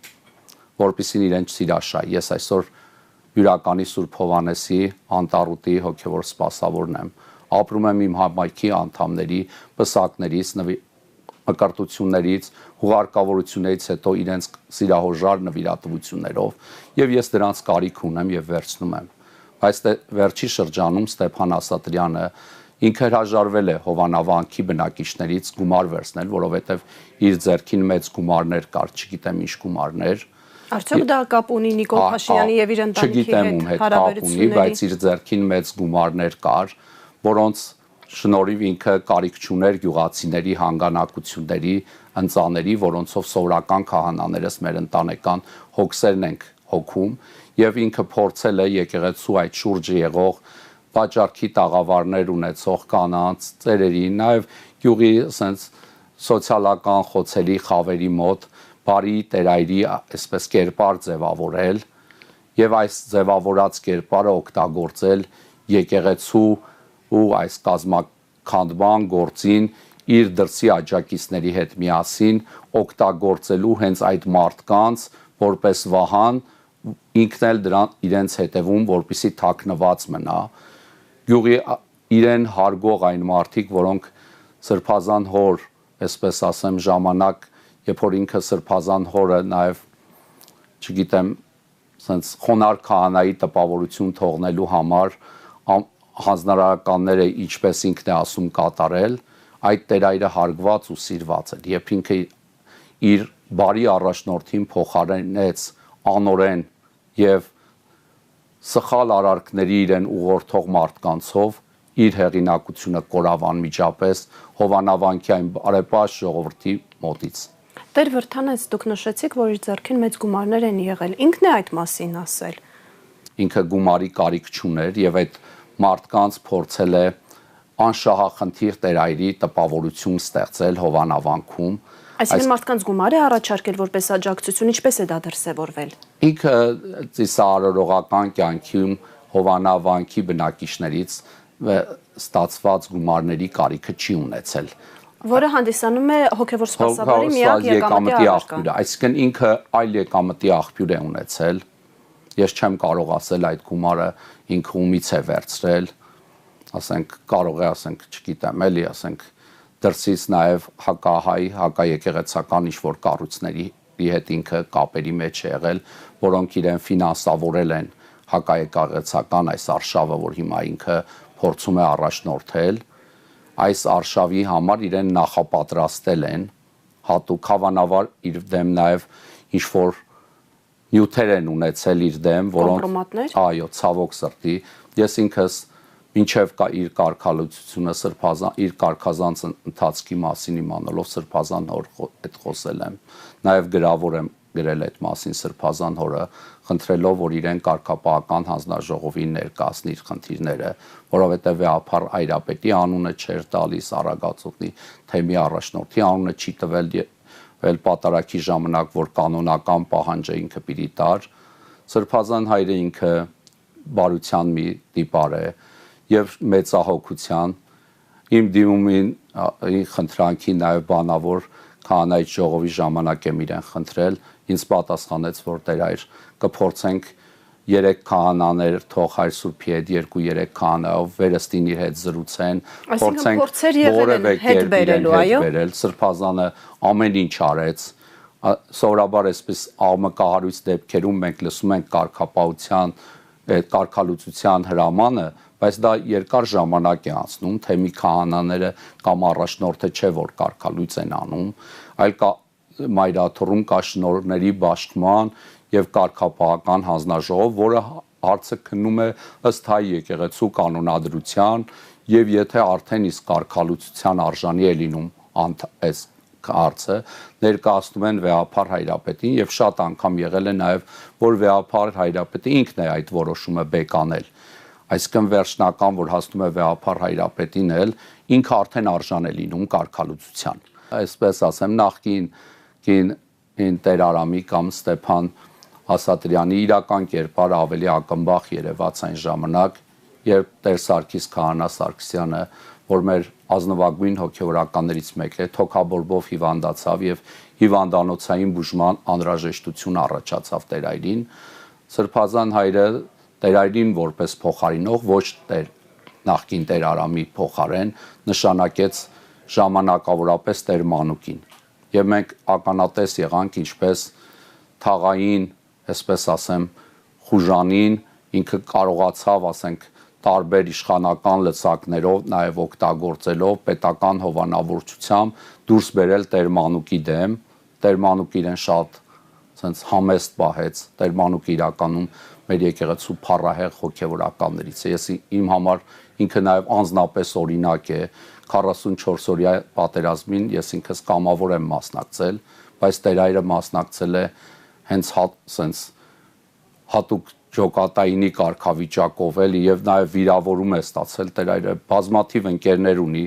որպեսզի իրեն չսիրաշայի։ Ես այսօր Յուրականի Սուրբ Հովանեսի Անտառուտի հոգևոր սպասավորն եմ։ Ապրում եմ իմ համայնքի անդամների, պսակներից, մկրտություններից, հուղարկավորություններից հետո իրենց սիրահորժար նվիրատվություններով եւ ես դրանց կարիք ունեմ եւ վերցնում եմ։ Բայց վերջի շրջանում Ստեփան Ասատրյանը ինքը հրաժարվել է հովանավանքի բնակիչներից գումար վերցնել, որովհետեւ իր ձեռքին մեծ գումարներ կար, չգիտեմ ինչ գումարներ։ Արդյոք դա կապ ունի Նիկոլ Փաշինյանի եւ իր ընտանիքի հետ հարաբերությունների, բայց իր ձեռքին մեծ գումարներ կար, որոնց շնորհիվ ինքը կարիք չուներ գյուղացիների հանգանակությունների, ընծաների, որոնցով սովորական քահանաներս մեր ընտանեկան հոգսերն ենք հոգում, եւ ինքը փորձել է եկեղեցու այդ շուրջը եղող վաճառքի տաղավարներ ունեցող կանանց, ծերերի, նաեւ գյուղի ասենց սոցիալական խոցելի խավերի մոտ բարի Տերայրի այսպես կերպար ձևավորել եւ այս ձևավորած կերպարը օգտագործել եկեղեցու ու այս կազմակերպման գործին իր դրսի աջակիցների հետ միասին օգտագործելու հենց այդ մարդկանց որպես վահան, ինքն էլ դրան իրենց հետևում, որպեսի թաքնված մնա։ Գյուղի իրեն հարգող այն մարդիկ, որոնք սրբազան հոր, այսպես ասեմ, ժամանակ, երբ որ ինքը սրբազան հորը նաև, չգիտեմ, sense խոնար քահանայի տպավորություն թողնելու համար հանձնարարականները ինչպես ինքն է ասում կատարել, այդ տերայրը հարգված ու սիրված էր, երբ ինքը իր բարի առաջնորդին փոխարինեց անօրեն եւ սխալ արարքների իրեն ուղղորդող մարդկանցով, իր հեղինակությունը կորավ անմիջապես Հովանավանքի այն բարեպաշտ ժողովրդի մոտից։ Տեր Վրդանես, դուք նշեցիք, որ իր ձեռքին մեծ գումարներ են եղել։ Ինքն է այդ մասին ասել։ Ինքը գումարի կարիք չուներ եւ այդ մարդկանց փորձել է անշահախնդիր տերայրի տպավորություն ստեղծել Հովանավանքում։ Այսինքն մարդկանց գումար է առաջարկել որպես աջակցություն, ինչպես է դա դրսևորվել։ Ինքը ծիսարարողական կյանքում Հովանավանքի բնակիչներից ստացված գումարների կարիքը չի ունեցել։ Որը հանդիսանում է հոգևոր սպասավորի միակ եկամտի աղբյուրը։ Այսինքն ինքը այլ եկամտի աղբյուր է ունեցել։ Ես չեմ կարող ասել այդ գումարը ինքը ումից է վերցրել, ասենք կարող է, ասենք, չգիտեմ, էլի, ասենք դրսից նաև հակահայ, հակաեկեղեցական ինչ-որ կառույցների հետ ինքը կապերի մեջ է եղել, որոնք իրեն ֆինանսավորել են հակաեկեղեցական այս արշավը, որ հիմա ինքը փորձում է առաջնորդել, այս արշավի համար իրեն նախապատրաստել են, հատուկ հավանաբար իր դեմ նաև ինչ-որ նյութեր են ունեցել իր դեմ, որոնք, այո, ցավոք սրտի, ես ինքս մինչև իր կարգալուծությունը իր կարգազանց ընթացքի մասին իմանալով Սրբազան հոր հետ խոսել եմ, նաև գրավոր եմ գրել այդ մասին Սրբազան հորը, խնդրելով, որ իրեն կարգապահական հանձնաժողովին ներկայացնի իր խնդիրները, որովհետև վեհափառ Այրապետի անունը չէր տալիս, Արագածոտնի թեմի առաջնորդի անունը չի տվել պատարագի ժամանակ, որ կանոնական պահանջը ինքը պիտի տար, Սրբազան հայրը ինքը բարության մի տիպար է եւ մեծահոգության իմ դիմումին խնդրանքի նաև բանավոր քահանայի ժողովի ժամանակ եմ իրեն խնդրել, ինձ պատասխանեց, որ Տեր այր կփորձենք 3 քահանաներ թող հայր Սուրբի հետ 2-3 քահանայով վերստին իր հետ զրուցեն, փորձենք որևէ կերպ իրեն հետ բերել, Սրբազանը ամեն ինչ արեց, սովորաբար այսպես աղմկահարույց դեպքերում մենք լսում ենք կարգապահության կարգալուծության հրամանը, բայց դա երկար ժամանակ է անցնում, թե մի քահանաները կամ առաջնորդը չէ, որ կարգալույծ են անում, այլ մայրաթոռում կա շնորհների բաշխման եւ կարգապահական հանձնաժողով, որը հարցը քննում է ըստ հայ եկեղեցու կանոնադրության եւ եթե արդեն իսկ կարգալուծության արժանի է լինում այս հարցը ներկայացնում են վեհափառ Հայրապետին եւ շատ անգամ եղել է նաեւ որ վեհափառ Հայրապետը ինքն է այդ որոշումը բեկանել, այսինքն վերջնական որ հասնում է վեհափառ Հայրապետին էլ ինքը արդեն արժան է լինում կարգալուծության, այսպես ասեմ նախկին Տեր Արամի կամ Ստեփան Ասատրյանի իրական կերպարը ավելի ակնբախ երևաց այն ժամանակ, երբ Տեր Սարգիս Քահանա Սարգսյանը, որ մեր ազնվագույն հոգևորականներից մեկն է, թոքաբորբով հիվանդացավ եւ հիվանդանոցային բուժման անհրաժեշտություն առաջացավ Տեր այրին, Սրբազան հայրը Տեր այրին որպես փոխարինող, ոչ նախկին Տեր Արամի փոխարեն, նշանակեց ժամանակավորապես Տեր Մանուկին։ Եվ մենք ականատես եղանք ինչպես թաղային, այսպես ասեմ, խուժանին ինքը կարողացավ, ասենք, տարբեր իշխանական լծակներով, նաև օգտագործելով պետական հովանավորչությամբ դուրս բերել Տեր Մանուկի դեմ, Տեր Մանուկը իրեն շատ ասենց համեստ պահեց, Տեր Մանուկը իրականում մեր եկեղեցու փառահեղ հոգևորականներից է։ Ես իմ համար ինքը նաև անձնապես օրինակ է, 44 օրյա պատերազմին ես ինքս կամավոր եմ մասնակցել, բայց Տեր այրը մասնակցել է հենց սենց հատուկ ջոկատայինի կարգավիճակով էլի եւ նաեւ վիրավորում է ստացել Տեր այրը բազմաթիվ ընկերներ ունի,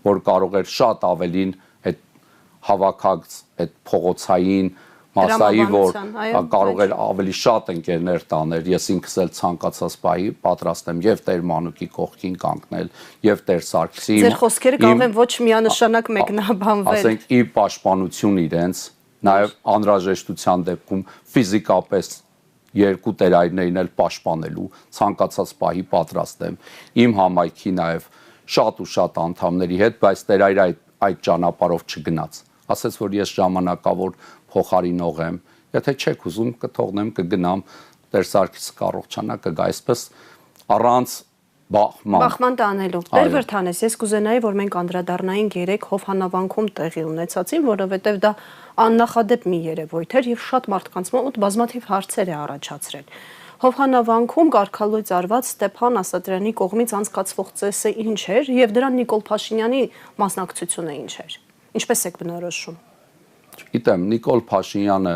որ կարող էր շատ ավելին այդ հավաքած այդ փողոցային մասայի որ կարող էր ավելի շատ ընկերներ տաներ, ես ինքս էլ ցանկացած պահի պատրաստ եմ եւ Տեր Մանուկի կողքին կանգնել եւ Տեր Սարգսի Ձեր խոսքերը կարող են ոչ միանշանակ մեկնաբանվել։ Ասենք ի պաշտպանություն իրենց նաեւ անհրաժեշտության դեպքում ֆիզիկապես երկու Տեր այրներին էլ պաշտպանելու ցանկացած պահի պատրաստ եմ իմ համայնքի նաև շատ ու շատ անդամների հետ, բայց Տեր այրը այդ ճանապարհով չգնաց, ասաց որ ես ժամանակավոր փոխարինող եմ, եթե չեք ուզում կթողնեմ կգնամ, Տեր Սարգիսը կառողջանա կգա, այսպես առանց Բախման տանելու։ Տեր Վրդանես, ես կուզենայի, որ մենք անդրադառնայինք 3 հովհանավանքում տեղի ունեցածին, որովհետև դա աննախադեպ մի երևույթ էր եւ շատ մարդկանց մոտ բազմաթիվ հարցեր է առաջացրել։ Հովհանավանքում կարգալույծ արված Ստեփան Ասատրյանի կողմից անցկացվող ծեսը ինչ էր եւ դրան Նիկոլ Փաշինյանի մասնակցությունը ինչ էր։ Ինչպես եք բնորոշում։ Գիտեմ, Նիկոլ Փաշինյանը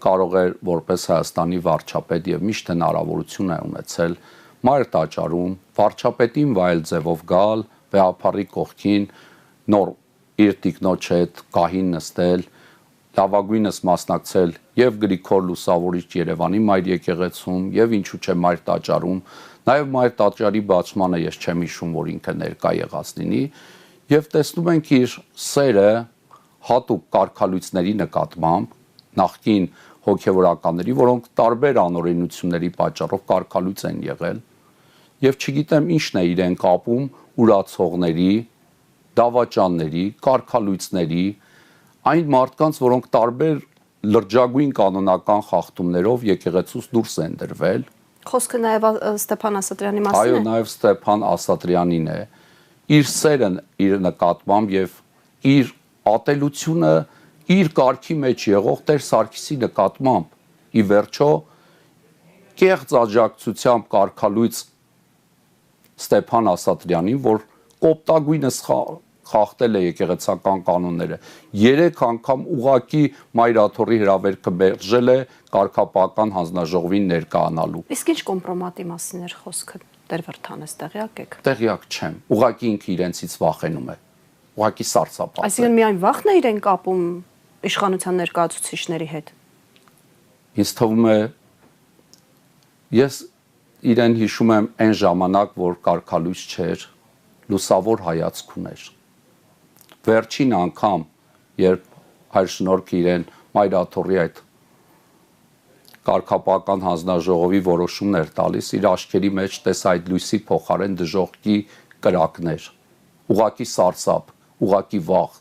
կարող էր որպես Հայաստանի վարչապետ եւ միշտ հնարավորություն է ունեցել մայր տաճարում վարչապետին վայել ձևով գալ, վեհապարի կողքին նոր իր տիկնոջ հետ գահին նստել, լավագույնս մասնակցել եւ Գրիգոր Լուսավորիչ Երևանի մայր եկեղեցում եւ ինչու՞ չէ մայր տաճարում, նաեւ մայր տաճարի բացմանը ես չեմ հիշում, որ ինքը ներկա եղած լինի եւ տեսնում ենք իր սերը հատուկ կարգալույցների նկատմամբ նախկին հոգեվորականների, որոնք տարբեր անօրենությունների պատճառով կարգալույց են եղել եւ չգիտեմ ինչն է իրեն կապում ուրացողների, դավաճանների, կարգալույցների, այն մարդկանց, որոնք տարբեր լրջագույն կանոնական խախտումներով եկեղեցուց դուրս են դրվել։ Խոսքը նաեւ Ստեփան Ասատրյանի մասին է։ Այո, նաեւ Ստեփան Ասատրյանին է։ Իր սերը իր նկատմամբ եւ իր ատելությունը իր կարգի մեջ եղող Տեր Սարգիսի նկատմամբ ի վերջո կեղծ աջակցությամբ կարգալույց Ստեփան Ասատրյանին, որ կոպտագույնս խախտել է եկեղեցական կանոնները 3 անգամ ուղակի մայրաթոռի հրավերքը մերժել է կարգապահական հանձնաժողովին ներկայանալու։ Իսկ ինչ կոմպրոմատի մասին էր խոսքը, Տեր Վրդանես, տեղյակ եք։ Տեղյակ չեմ։ Ուղակի ինքը իրենցից վախենում է։ Ուղակի սարսափած է։ Այսինքն միայն վախն է իրեն կապում իշխանության ներկայացուցիչների հետ։ Ինձ թվում է ես իրեն հիշում եմ այն ժամանակ, որ կարգալույց չէր, լուսավոր հայացք ուներ։ Վերջին անգամ, երբ հայր շնորհքը իրեն մայրաթոռի այդ կարգապահական հանձնաժողովի որոշումն էր տալիս, իր աչքերի մեջ տես այդ լույսի փոխարեն դժոխքի կրակներ, ուղակի սարսափ, ուղակի վախ։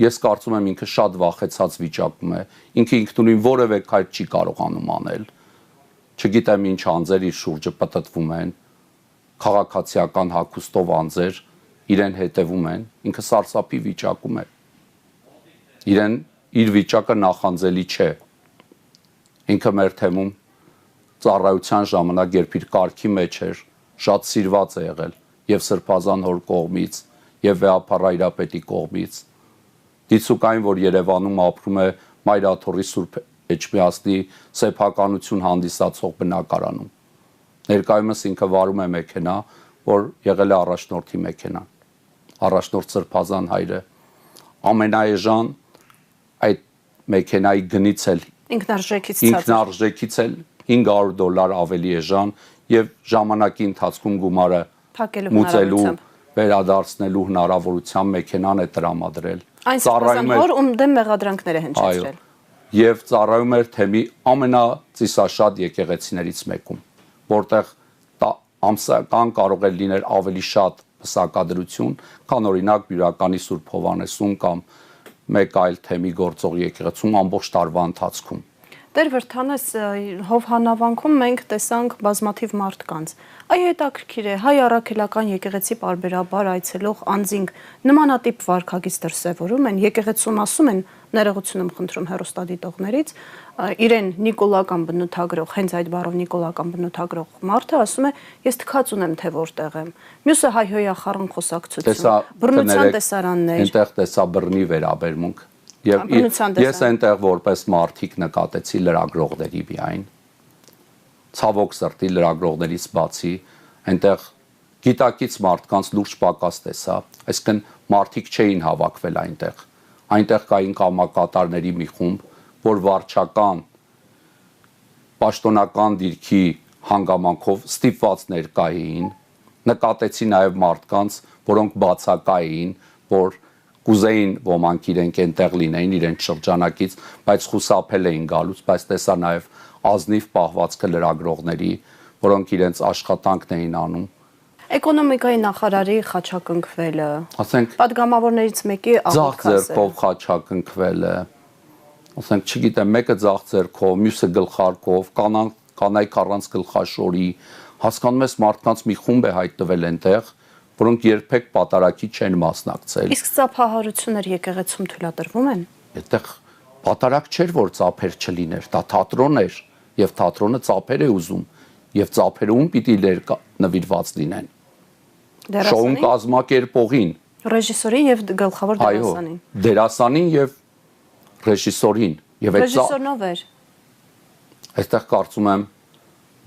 Ես կարծում եմ ինքը շատ վախեցած վիճակում է, ինքը ինքնուրույն որևէ քայլ չի կարողանում անել։ Չգիտեմ ինչ անձեր իր շուրջը պտտվում են, քաղաքացիական հագուստով անձեր իրեն հետևում են, ինքը սարսափի վիճակում է։ Իրեն իր վիճակը նախանձելի չէ։ Ինքը մեր թեմում ծառայության ժամանակ, երբ իր կարգի մեջ էր, շատ սիրված է եղել եւ Սրբազան հոր կողմից, եւ վեհապար Հայրապետի կողմից։ Դիցուկային, որ Երևանում ապրում է Մայրաթոռի Սուրբ Էջմիածնի սեփականություն հանդիսացող բնակարանում։ Ներկայումս ինքը վարում է մեքենա, որ եղել է առաջնորդի մեքենան։ Առաջնորդ Սրբազան հայրը ամենաէժան այդ մեքենայի գնից էլ ինքնարժեքից էլ $500 ավելի էժան եւ ժամանակի ընթացքում գումարը մուծելու վերադարձնելու հնարավորությամբ մեքենան է տրամադրել։ Այն Սրբազան հոր ում դեմ մեղադրանքներ է հնչեցրել։ Եվ ծառայում էր թեմի ամենածիսաշատ եկեղեցիներից մեկում, որտեղ ամսական կարող է լինել ավելի շատ պսակադրություն, քան օրինակ Բյուրականի Սուրբ Հովհաննեսում կամ մեկ այլ թեմի գործող եկեղեցում ամբողջ տարվա ընթացքում։ Տեր Վրդանես, Հովհաննավանքում մենք տեսանք բազմաթիվ մարդկանց։ Այ հետաքրքիր է, հայ առաքելական եկեղեցի պարբերաբար այցելող անձինք նմանատիպ վարքագիծ դրսևորում են, եկեղեցում ասում են, ներողություն եմ խնդրում հեռուստադիտողներից, իրեն նիկոլական բնութագրող, հենց այդ բառով նիկոլական բնութագրող մարդը ասում է, ես թքած ունեմ, թե որտեղ եմ։ Մյուսը հայհոյախառն խոսակցություն, բռնության տեսարաններ։ Այնտեղ տեսա բռնի վերաբերմունք։ Եվ ես այնտեղ որպես մարդիկ նկատեցի լրագրողների միայն, ցավոք սրտի լրագրողներից բացի, այնտեղ գիտակից մարդկանց լուրջ պակաս տեսա, այսինքն մարդիկ չէին հավաքվել այնտեղ, այնտեղ կային կամակատարների մի խումբ, որ վարչական, պաշտոնական դիրքի հանգամանքով ստիպված ներկա էին, նկատեցի նաև մարդկանց, որոնք բացակա էին, որ կուզեին ոմանք իրենք այնտեղ լինեին իրենց շրջանակից, բայց խուսափել էին գալուց, բայց տեսա նաև ազնիվ պահվածքը լրագրողների, որոնք իրենց աշխատանքն էին անում։ Էկոնոմիկայի նախարարի խաչակնքվելը, ասենք պատգամավորներից մեկի աղոթքով խաչակնքվելը, ասենք չգիտեմ, մեկը ձախ ձեռքով, մյուսը գլխարկով, կանայք առանց գլխաշորի, հասկանում ես մարդկանց մի խումբ է հայտնվել այնտեղ, որոնք երբեք պատարակի չեն մասնակցել։ Իսկ ծափահարություններ եկեղեցում թույլատրվում են։ Այդտեղ պատարակ չէր, որ ծափեր չլիներ, դա թատրոն էր, եւ թատրոնը ծափեր է ուզում, եւ ծափերում պիտի նվիրված լինեն։ Շոուն կազմակերպողին, ռեժիսորին եւ գլխավոր դերասանին։ Դերասանին եւ ռեժիսորին, եւ այդ ռեժիսորն ով էր։ Այստեղ կարծում եմ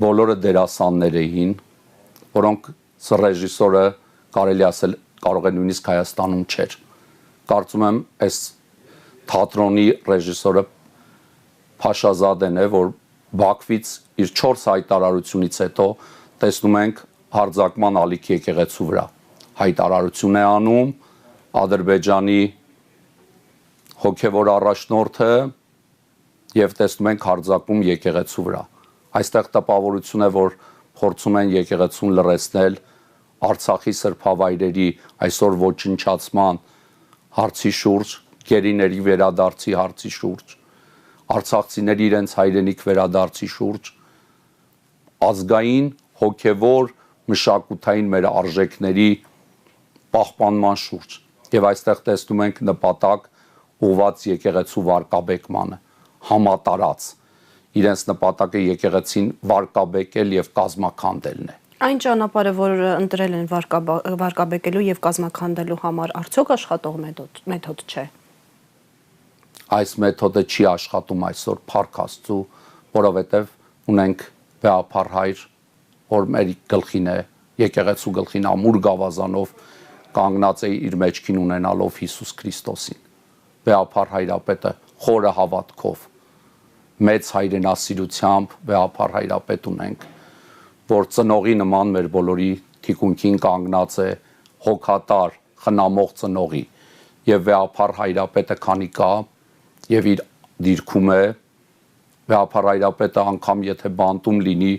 բոլորը դերասաններ էին, որոնք ռեժիսորը կարելի ասել կարող է նույնիսկ Հայաստանում չէր։ Կարծում եմ այս թատրոնի ռեժիսորը Փաշազադեն է, որ Բաքվից իր 4 հայտարարությունից հետո տեսնում ենք հարձակման ալիք եկեղեցու վրա։ Հայտարարություն է անում Ադրբեջանի հոգևոր առաջնորդը եւ տեսնում ենք հարձակում եկեղեցու վրա։ Այստեղ տպավորություն է, որ փորձում են եկեղեցուն լռեցնել Արցախի սրբավայրերի այսօր ոչնչացման հարցի շուրջ, գերիների վերադարձի հարցի շուրջ, արցախցիների իրենց հայրենիք վերադարձի շուրջ, ազգային, հոգևոր, մշակութային մեր արժեքների պահպանման շուրջ։ Եվ այստեղ տեսնում ենք նպատակ ուղղված եկեղեցու վարկաբեկմանը, համատարած։ Իրենց նպատակը եկեղեցին վարկաբեկել եւ կազմաքանդելն է։ Այն ճանապարհը, որ ընտրել են վարկաբեկելու եւ կազմաքանդելու համար, արդյոք աշխատող մեթոդ չէ։ Այս մեթոդը չի աշխատում այսօր Փառք Աստծո, որովհետեւ ունենք Վեհափառ հայր, որ մեր գլխին է, եկեղեցու գլխին ամուր գավազանով կանգնած է իր մեջքին ունենալով Հիսուս Քրիստոսին։ Վեհափառ հայրապետը խորը հավատքով, մեծ հայրենասիրությամբ Վեհափառ հայրապետ ունենք, որ ծնողի նման մեր բոլորի թիկունքին կանգնած է, հոգատար, խնամող ծնողի, եւ Վեհափառ հայրապետը քանի կա եւ իր դիրքում է, Վեհափառ հայրապետը անգամ եթե բանտում լինի,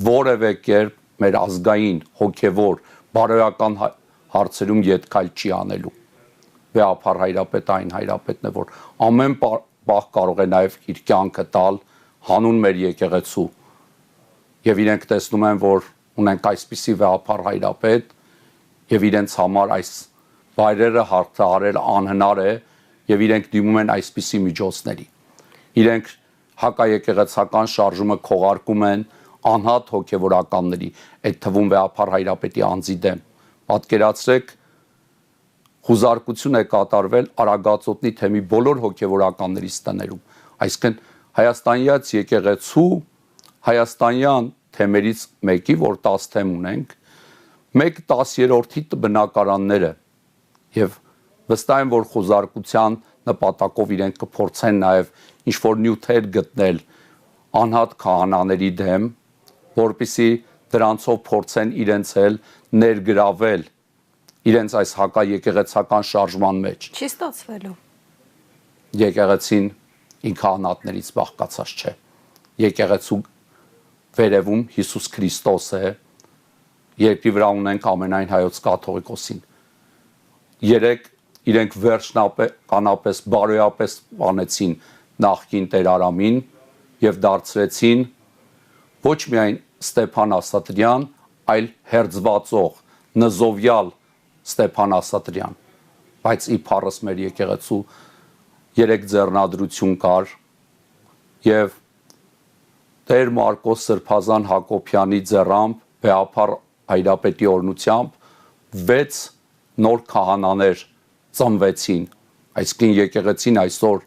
որևէ կերպ մեր ազգային, հոգևոր, բարոյական հարցերում ետքայլ չի անելու։ Վեհափառ հայրապետը այն հայրապետն է, որ ամեն պահ կարող է նաեւ իր կյանքը տալ հանուն մեր եկեղեցու։ Եվ իրենք տեսնում են, որ ունենք այսպիսի Վեհափառ հայրապետ եւ իրենց համար այս վայրերը հարթարել անհնար է եւ իրենք դիմում են այսպիսի միջոցների։ Իրենք հակաեկեղեցական շարժումը քողարկում են անհատ հոգեվորականների, այդ թվում Վեհափառ հայրապետի անձի դեմ։ Պատկերացրեք, խուզարկություն է կատարվել Արագածոտնի թեմի բոլոր հոգեվորականների տներում։ Այսինքն հայաստանյաց եկեղեցու հայաստանյան թեմերից մեկի, որ 10 թեմ ունենք, 1/10-րդի բնակարանները եւ վստահ եմ, որ խոզարկության նպատակով իրենք կփորձեն նաեւ ինչ-որ նյութեր գտնել անհատ քահանաների դեմ, որպիսի դրանցով փորձեն իրենց էլ ներգրավել իրենց այս հակաեկեղեցական շարժման մեջ։ Չի ստացվելու։ Եկեղեցին ինքահանատներից բաղկացած չէ։ Եկեղեցու վերևում Հիսուս Քրիստոս է, երկրի վրա ունենք ամենայն հայոց կաթողիկոսին։ Երեք իրենք վերջնականապես բարոյապես բանեցին նախկին Տեր Արամին եւ դարձրեցին ոչ միայն Ստեփան Ասատրյան, այլ հերձվածող, նզովյալ Ստեփան Ասատրյան, բայց իբարս մեր եկեղեցու 3 ձեռնադրություն կար եւ Տեր Մարկոս Սրբազան Հակոբյանի ձեռամբ Վեհափառ հայրապետի օրհնությամբ 6 նոր քահանաներ ծնվեցին, այսինքն եկեղեցին այսօր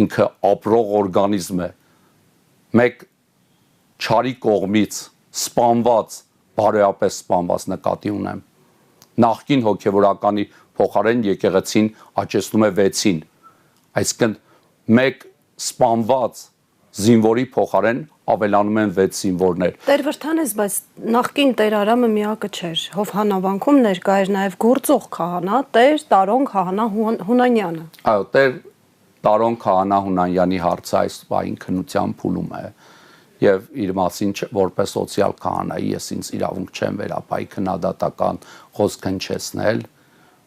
ինքը ապրող օրգանիզմ է, մեկ չարի կողմից սպանված, բարոյապես սպանված նկատի ունեմ, նախկին հոգևորականի փոխարեն եկեղեցին աճեցնում է 6-ին, այսինքն մեկ սպանված զինվորի փոխարեն ավելանում են 6 զինվորներ։ Տեր Վրդանես, բայց նախկին Տեր Արամը միակը չէր։ Հովհանավանքում ներկա էր նաև գործող քահանա Տեր Տարոն քահանա Հունանյանը։ Այո, Տեր Տարոն քահանա Հունանյանի հարցը այս բային քննության փուլում է եւ իր մասին որպես սոցիալ քահանայի ես ինձ իրավունք չեմ վերապայի քննադատական խոսք հնչեցնել,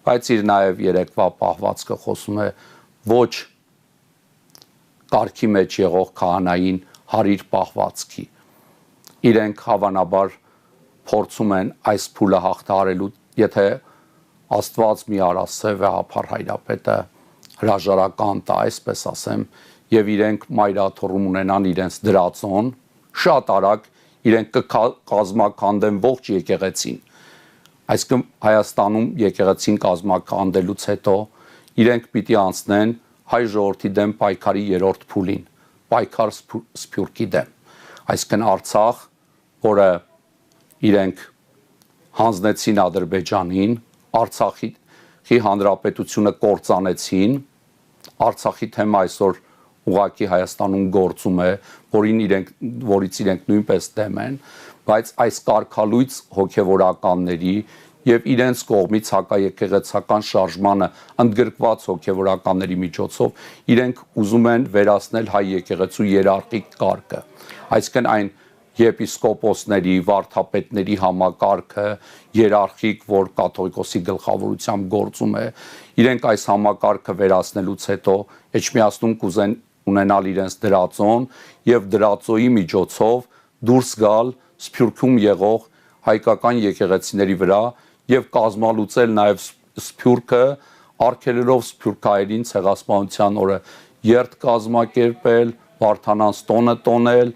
բայց իր նաեւ երեկվա պահվածքը խոսում է ոչ կարգի մեջ եղող քահանային հարիր պահվածքի։ Իրենք հավանաբար փորձում են այս փուլը հաղթահարելու, եթե Աստված մի արասե վեհապար հայրապետը հրաժարական տա, այսպես ասեմ, եւ իրենք մայրաթոռում ունենան իրենց դրածոն, շատ արագ իրենք կկազմականդեն ողջ եկեղեցին։ Այսինքն Հայաստանում եկեղեցին կազմականդելուց հետո իրենք պիտի անցնեն հայ ժողովրդի դեմ պայքարի երրորդ փուլին, պայքար Սփյուռքի դեմ։ Այսինքն Արցախ, որը իրենք հանձնեցին Ադրբեջանին, Արցախի հանրապետությունը կործանեցին, Արցախի թեմա այսօր ուղղակի Հայաստանում գործում է, որից իրենք նույնպես դեմ են, բայց այս կարգալույծ հոգևորականների եւ իրենց կողմից հակաեկեղեցական շարժմանը ընդգրկված հոգևորականների միջոցով իրենք ուզում են վերացնել հայ եկեղեցու երարխիկ կարգը, այսինքն այն եպիսկոպոսների, վարդապետների համակարգը երարխիկ, որ կաթողիկոսի գլխավորությամբ գործում է, իրենք այս համակարգը վերացնելուց հետո Էջմիածնում կուզեն ունենալ իրենց դրածոն եւ դրածոյի միջոցով դուրս գալ Սփյուռքում եղող հայկական եկեղեցիների վրա եւ կազմալուծել նաեւ Սփյուռքը, արգելելով սփյուռքահայերին ցեղասպանության օրը երթ կազմակերպել, Վարդանանց տոնը տոնել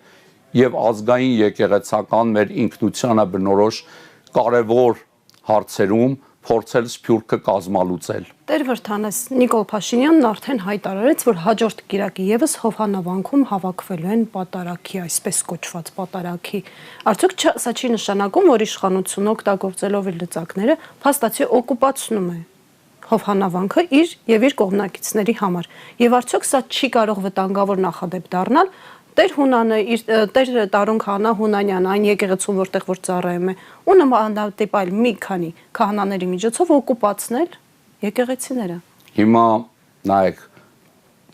եւ ազգային եկեղեցական մեր ինքնությանը բնորոշ կարևոր հարցերում փորձել Սփյուռքը կազմալուծել։ Տեր Վրդանես, Նիկոլ Փաշինյանն արդեն հայտարարեց, որ հաջորդ կիրակի եւս Հովհաննավանքում հավաքվելու են պատարագի, այսպես կոչված պատարագի։ Արդյոք սա չի նշանակում, որ իշխանությունը օգտագործելով իր լծակները փաստացի օկուպացնում է Հովհաննավանքը իր կողմնակիցների համար։ Եվ արդյոք սա չի կարող վտանգավոր նախադեպ դառնալ Տեր Հունանը, Տեր Տարոնք Հանա Հունանյանը, այն եկեղեցուն, որտեղ որ ծառայում է, ու նմանատիպ մի քանի քահանաների միջոցով օկուպացնել եկեղեցիները։ Հիմա նայեք,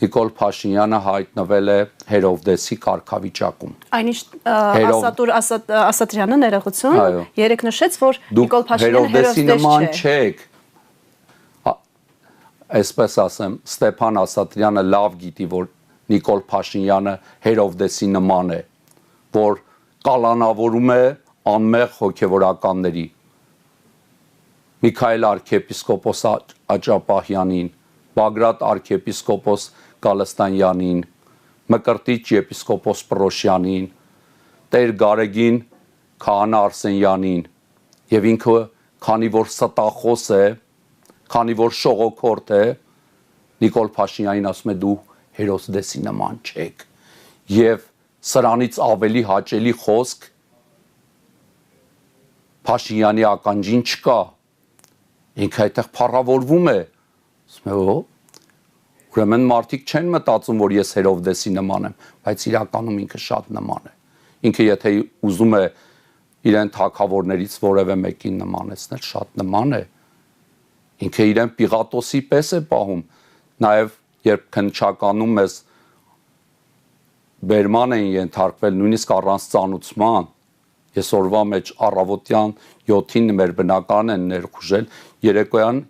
Նիկոլ Փաշինյանը հայտնվել է Հերովդեսի կարգավիճակում։ Այնիշ Ասատրյանը ներողություն, երեք նշեց, որ Նիկոլ Փաշինյանը Հերովդես նման չեք։ Այսպես ասեմ, Ստեփան Ասատրյանը լավ գիտի, որ Նիկոլ Փաշինյանը Հերովդեսի նման է, որ կալանավորում է անմեղ հոգևորականների։ Միքայել arczepiskopos Աճապահյանին, Բագրատ arczepiskopos Գալստանյանին, Մկրտիչ եպիսկոպոս Պրոշյանին, Տեր Գարեգին քահանա Արսենյանին, եւ ինքը քանի որ ստախոս է, քանի որ շողոքորթ է, Նիկոլ Փաշինյանին ասում է դու Հերովդեսի նման չեք եւ սրանից ավելի հաճելի խոսք Փաշինյանի ականջին չկա, ինքը այդտեղ փառավորվում է, ասում է ուրեմն մարդիկ չեն մտածում, որ ես Հերովդեսի նման եմ, բայց իրականում ինքը շատ նման է, ինքը եթե ուզում է իրեն թագավորներից որևէ մեկին նմանեցնել, շատ նման է, ինքը իրեն Պիղատոսի պես է պահում, նաեւ երբ քննչականում մեզ բերման են ենթարկվել նույնիսկ առանց ծանուցման, ես օրվա մեջ առավոտյան 7-ին մեր բնակարան են ներխուժել, երեկոյան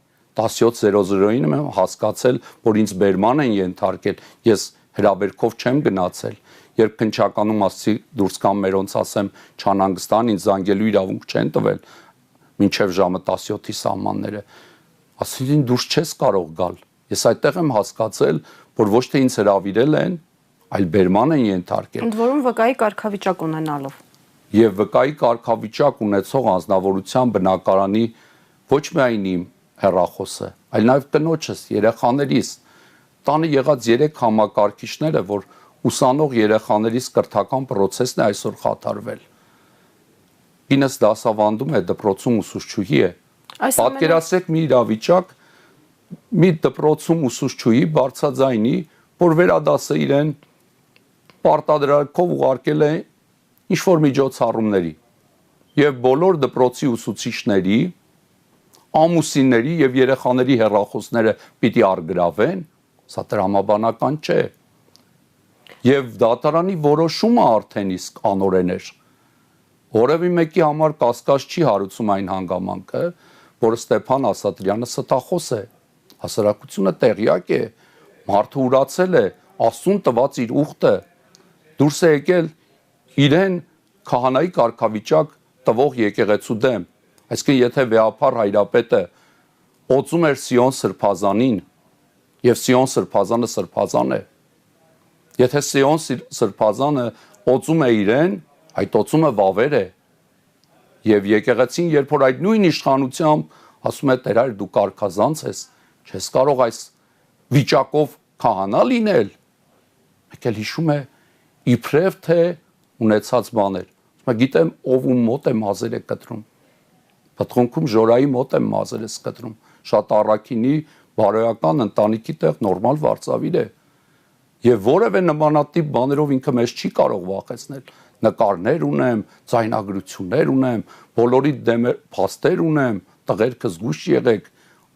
17:00-ին եմ հասկացել, որ ինձ բերման են ենթարկել, ես հրավերքով չեմ գնացել, երբ քննչականում ասացի դուրս կամ մերոնց ասեմ չանհանգստան, ինձ զանգելու իրավունք չեն տվել, մինչև ժամը 17-ի սահմանները, ասեցին դուրս չես կարող գալ, ես այդտեղ եմ հասկացել, որ ոչ թե ինձ հրավիրել են, այլ բերման են ենթարկել։ Ընդ որում վկայի կարգավիճակ ունենալով։ Եվ վկայի կարգավիճակ ունեցող անձնավորության բնակարանի ոչ միայն իմ հեռախոսը, այլ նաև կնոջս, երեխաներիս, տանը եղած 3 համակարգիչները, որ ուսանող երեխաներիս կրթական process-ն է այսօր խաթարվել։ Ինձ դասավանդում է դպրոցում ուսուցչուհի է։ Պատկերացրեք մի իրավիճակ, մի դպրոցում ուսուցչուհի բարձրաձայնի, որ վերադասը իրեն պարտադրակով ուղարկել է ինչ-որ միջոցառումների եւ բոլոր դպրոցի ուսուցիչների, ամուսինների եւ երեխաների հեռախոսները պիտի արգրավեն, սա տրամաբանական չէ։ Եվ դատարանի որոշումը արդեն իսկ անօրեն էր։ Որևէ մեկի համար կասկած չի հարուցում այն հանգամանքը, որ Ստեփան Ասատրյանը ստախոս է, հասարակությունը տեղյակ է, մարդը ուրացել է, Աստծուն տված իր ուխտը, դուրս է եկել իրեն քահանայի կարգավիճակ տվող եկեղեցու դեմ, այսինքն եթե վեհափառ հայրապետը օծում էր Սիոն սրբազանին եւ Սիոն սրբազանը սրբազան է, եթե Սիոն սրբազանը օծում է իրեն, այդ օծումը վավեր է եւ եկեղեցին երբ որ այդ նույն իշխանությամբ ասում է Տեր այր դու կարգազանց ես, չես կարող այս վիճակով քահանա լինել, մեկ էլ հիշում է իբրև թե ունեցած բաներ, ասում է գիտեմ ով ում մոտ է մազերը կտրում, Պտղունքում Ժորայի մոտ եմ մազերս կտրում, շատ առաքինի բարոյական ընտանիքի տեղ նորմալ վարձավիր է եւ որևէ նմանատիպ բաներով ինքը մեզ չի կարող վախեցնել, նկարներ ունեմ, ձայնագրություններ ունեմ, բոլորի դեմ փաստեր ունեմ, տղերքը զգույշ եղեք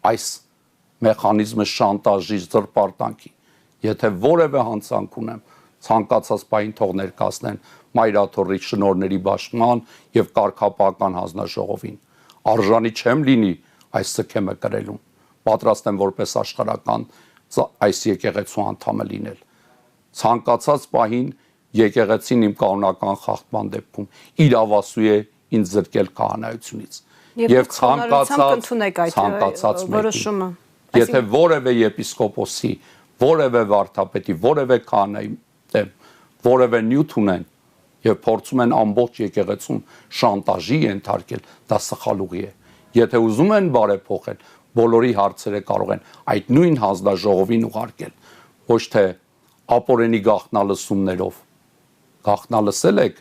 այս մեխանիզմը շանտաժի զրպարտանքի, եթե որևէ հանցանք ունեմ, ցանկացած բային թող ներկայացնեն Մայրաթորի շնորհների բաշխման եւ կարգապահական հանձնաժողովին, արժանի չեմ լինի այս սքեմը կրելուն, պատրաստ եմ որպես աշխարհական այս եկեղեցու անդամը լինել, ցանկացած բային եկեղեցին իմ կանոնական խախտման դեպքում իրավասու է ինձ զրկել քահանայությունից եւ ցանկացած որոշումը եթե որևէ եպիսկոպոսի որևէ վարդապետի որևէ քահանայի դեմ որևէ նյութ ունեն եւ փորձում են ամբողջ եկեղեցուն շանտաժի ենթարկել դա սխալուղի է եթե ուզում են բարեփոխել բոլորի հարցերը կարող են այդ նույն հանձնաժողովին ուղարկել ոչ թե ապօրենի գաղտնալսումներով գաղտնալսել եք,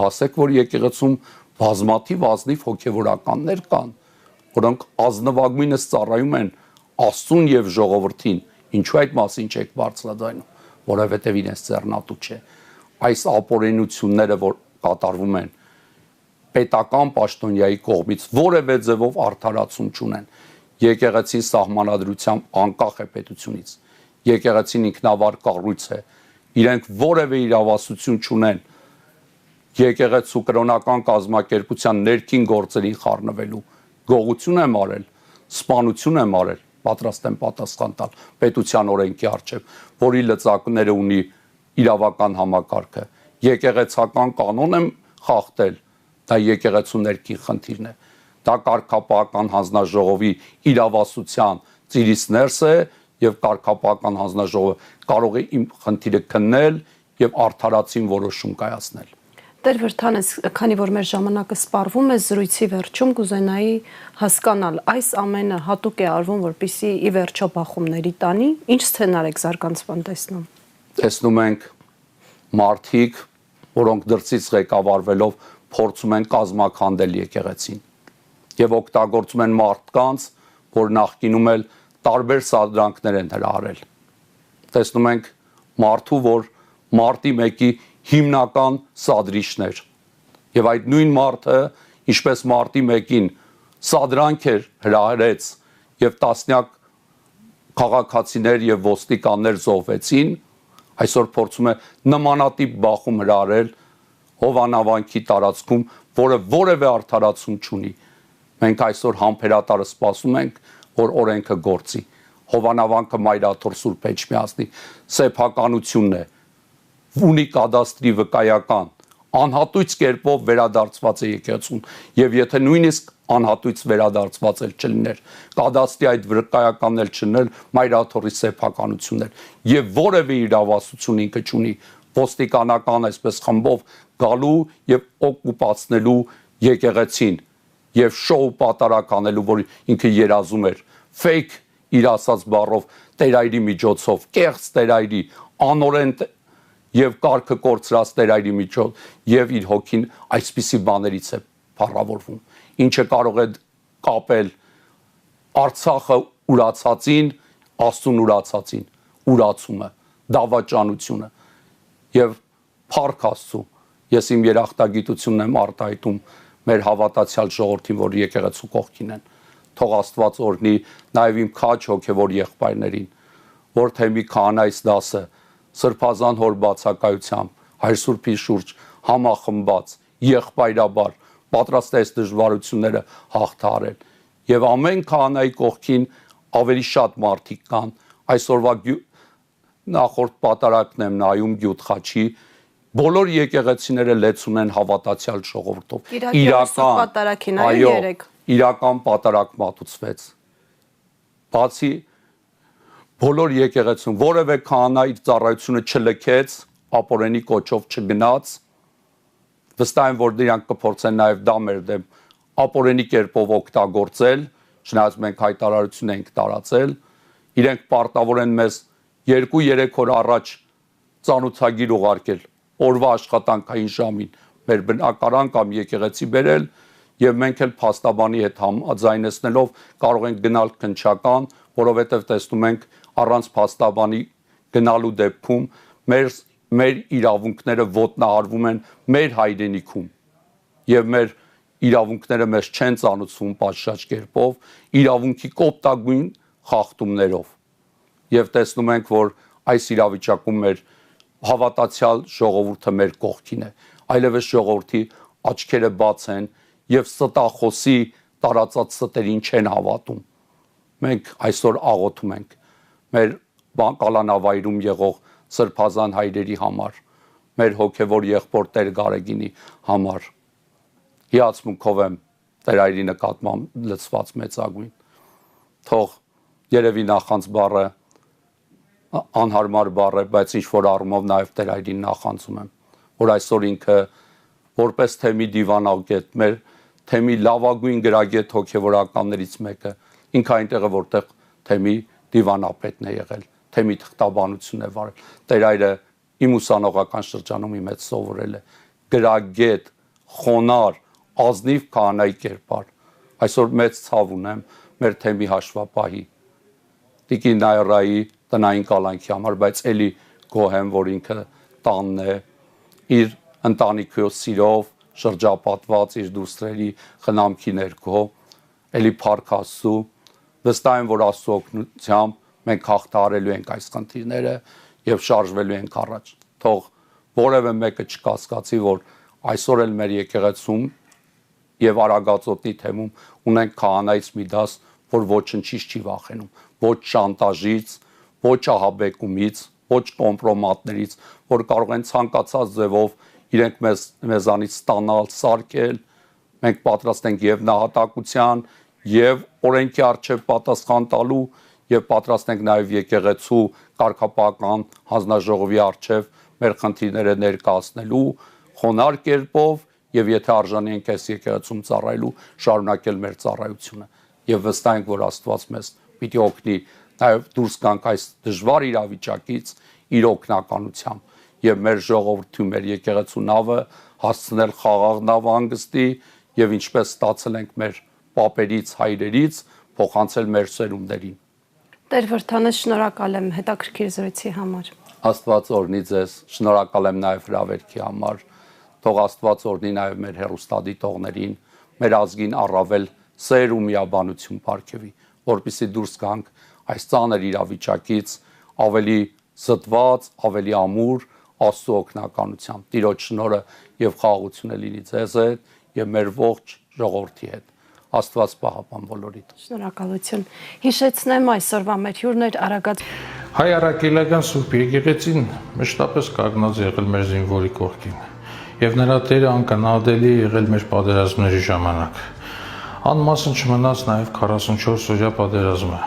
ասեք, որ եկեղեցում բազմաթիվ ազնիվ հոգևորականներ կան, որոնք ազնվագույնս ծառայում են Աստծուն եւ ժողովրդին, ինչու այդ մասին չեք բարձրաձայնում, որովհետեւ իրենց ձեռնատու չէ։ Այս ապօրենությունները, որ կատարվում են պետական պաշտոնյայի կողմից, որևէ ձևով արդարացում չունեն, եկեղեցին սահմանադրությամբ անկախ է պետությունից, եկեղեցին ինքնավար կառույց է, իրենք որևէ իրավասություն չունեն եկեղեցու կրոնական կազմակերպության ներքին գործերին խառնվելու գողություն եմ արել, սպանություն եմ արել, պատրաստ եմ պատասխան տալ պետության օրենքի առջև, որի լծակները ունի իրավական համակարգը, եկեղեցական կանոն եմ խախտել, դա եկեղեցու ներքին խնդիրն է, դա կարգապահական հանձնաժողովի իրավասության ծիրից ներս է եւ կարգապահական հանձնաժողովը կարող է իմ խնդիրը քննել եւ արդարացին որոշում կայացնել։ Տեր Վրդանես, քանի որ մեր ժամանակը սպառվում է, զրույցի վերջում կուզենայի հասկանալ, այս ամենը հատուկ է արվում, որպեսզի ի վերջո բախումների տանի, ինչ սցենար եք զարգանցման տեսնում։ Տեսնում ենք մարդիկ, որոնք դրսից ղեկավարվելով փորձում են կազմաքանդել եկեղեցին եւ օգտագործում են մարդկանց, որ նախկինում էլ տարբեր սադրանքներ են հրահարել։ Տեսնում ենք մարդու, որ մարտի 1-ի հիմնական սադրիչներ եւ այդ նույն մարդը, ինչպես մարտի 1-ին սադրանք էր հրահարեց եւ տասնյակ քաղաքացիներ եւ ոստիկաններ զոհվեցին, այսօր փորձում է նմանատիպ բախում հրահարել Հովանավանքի տարածքում, որը որևէ արդարացում չունի։ Մենք այսօր համբերատարը սպասում ենք, որ օրենքը գործի։ Հովանավանքը Մայրաթոր Սուրբ Էջմիածնի սեփականությունն է, ունի կադաստրի վկայական, անհատույց կերպով վերադարձված է եկեղեցուն, եւ եթե նույնիսկ անհատույց վերադարձված էլ չլիներ, կադաստրի այդ վկայականն էլ չլիներ, Մայրաթորի սեփականություններ, եւ որևէ իրավասություն ինքը չունի ոստիկանական այսպես խմբով գալու եւ օկուպացնելու եկեղեցին եւ շոու պատարակ անելու, որ ինքը երազում էր fake իր ասած բառով տերայրի միջոցով, կեղծ տերայրի, անօրեն եւ կարգը կորցրած տերայրի միջոց եւ իր հոգին այսպիսի բաներից է փառավորվում, ինչը կարող է կապել Արցախը ուրացածին, Աստծուն ուրացածին, ուրացումը, դավաճանությունը եւ փառք Աստծու։ Ես իմ երախտագիտությունն եմ արտահայտում մեր հավատացյալ ժողովրդին, որ եկեղեցու կողքին են։ Թող Աստված օրհնի նաև իմ քաջ հոգևոր եղբայրներին, որ թեմի քահանայից դասը սրբազան հոր բացակայությամբ հայր սուրբի շուրջ համախմբած եղբայրաբար պատրաստ է այս դժվարությունները հաղթահարել եւ ամեն քահանայի կողքին ավելի շատ մարդիկ կան այսօրվա նախորդ պատարակն եմ նայում Գյուտ խաչի բոլոր եկեղեցիները լեց ունեն հավատացյալ ժողովրդով։ Իրական պատարագ մատուցվեց։ Բացի բոլոր եկեղեցում որևէ քահանա իր ծառայությունը չլքեց, ապօրենի կոչով չգնաց, վստահ եմ, որ դրանք կփորձեն նաև դա մեր դեմ ապօրենի կերպով օգտագործել, չնայած մենք հայտարարություն ենք տարածել, իրենք պարտավոր են մեզ 2-3 օր առաջ ծանոթագիր ուղարկել օրվա աշխատանքային ժամին մեր բնակարան կամ եկեղեցի բերել եւ մենք էլ փաստաբանի հետ համաձայնեցնելով կարող ենք գնալ քննչական, որովհետեւ տեսնում ենք առանց փաստաբանի գնալու դեպքում մեր իրավունքները ոտնահարվում են մեր հայրենիքում եւ մեր իրավունքները մեզ չեն ծանոթվում պատշաճ կերպով, իրավունքի կոպտագույն խախտումներով եւ տեսնում ենք, որ այս իրավիճակում մեր հավատացյալ ժողովուրդը մեր կողքին է, այլևս ժողովրդի աչքերը բաց են եւ ստախոսի տարածած ստերին չեն հավատում։ Մենք այսօր աղոթում ենք մեր կալանավայրում եղող սրբազան հայրերի համար, մեր հոգեվոր եղբոր Տեր Գարեգինի համար։ Հիացմունքով եմ Տեր այրի նկատմամբ լցված մեծագույն։ Թող երևի նախանց բառը անհարմար բառ է, բայց ինչ որ առումով նաև Տեր այրին նախանձում եմ, որ այսօր ինքը որպես թեմի դիվանագետ, մեր թեմի լավագույն գրագետ հոգևորականներից մեկը, ինքը այնտեղ է, որտեղ թեմի դիվանապետն է եղել, թեմի թղթաբանություն է վարել։ Տեր այրը իմ ուսանողական շրջանում իմ հետ սովորել է գրագետ, խոնար, ազնիվ քահանայի կերպար։ Այսօր մեծ ցավ ունեմ մեր թեմի հաշվապահի Տիկին Նայրայի տնային կալանքի համար, բայց էլի գոհ եմ, որ ինքը տանն է, իր ընտանիքի սիրով շրջապատված, իր դուստրերի խնամքի ներքո, էլի փառք Աստծու, վստահ եմ, որ Աստծու օգնությամբ մենք հաղթահարելու ենք այս խնդիրները եւ շարժվելու ենք առաջ։ Թող որևէ մեկը չկասկածի, որ այսօր էլ մեր եկեղեցում եւ Արագածոտնի թեմում ունենք քահանայից մի դաս, որ ոչնչից չի վախենում, ոչ շանտաժից, ոչ ահաբեկումից, ոչ կոմպրոմատներից, որ կարող են ցանկացած ձևով իրենք մեզանից ստանալ, սարքել, մենք պատրաստ ենք եւ նահատակության, եւ օրենքի արժեվ պատասխան տալու, եւ պատրաստ ենք նաեւ եկեղեցու կարգապահական հանձնաժողովի արժեվ մեր խնդիրները ներկայացնելու խոնար կերպով եւ եթե արժանի ենք այս եկեղեցում ծառայելու, շարունակել մեր ծառայությունը եւ վստահ ենք, որ Աստված մեզ պիտի օգնի նաեւ դուրս գանք այս դժվար իրավիճակից իր օգնականությամբ եւ մեր ժողովրդի մեր եկեղեցու նավը հասցնել խաղաղ նավահանգստի եւ ինչպես ստացել ենք մեր պապերից, հայրերից, փոխանցել մեր սերունդերին։ Տեր Վրդանես, շնորհակալ եմ հետաքրքիր զրույցի համար։ Աստված օրհնի ձեզ, շնորհակալ եմ նաեւ հրավերքի համար։ Թող Աստված օրհնի նաեւ մեր հեռուստադիտողներին, մեր ազգին առավել սեր ու միաբանություն ապարգևի, որպեսզի դուրս գանք այս ծանր իրավիճակից ավելի զտված, ավելի ամուր Աստծո օգնականությամբ։ Տիրոջ շնորհը եւ խաղաղությունը լինի ձեզ հետ եւ մեր ողջ ժողովրդի հետ։ Աստված պահապան բոլորիդ։ Շնորհակալություն։ Հիշեցնեմ այսօրվա մեր հյուրն էր Արագած Հայ առաքելական Սուրբ Եկեղեցին մշտապես կանգնած եղել մեր զինվորի կողքին եւ նրա դերը անկնահատելի եղել մեր պատերազմների ժամանակ։ Անմասն չմնաց նաեւ 44-օրյա պատերազմը,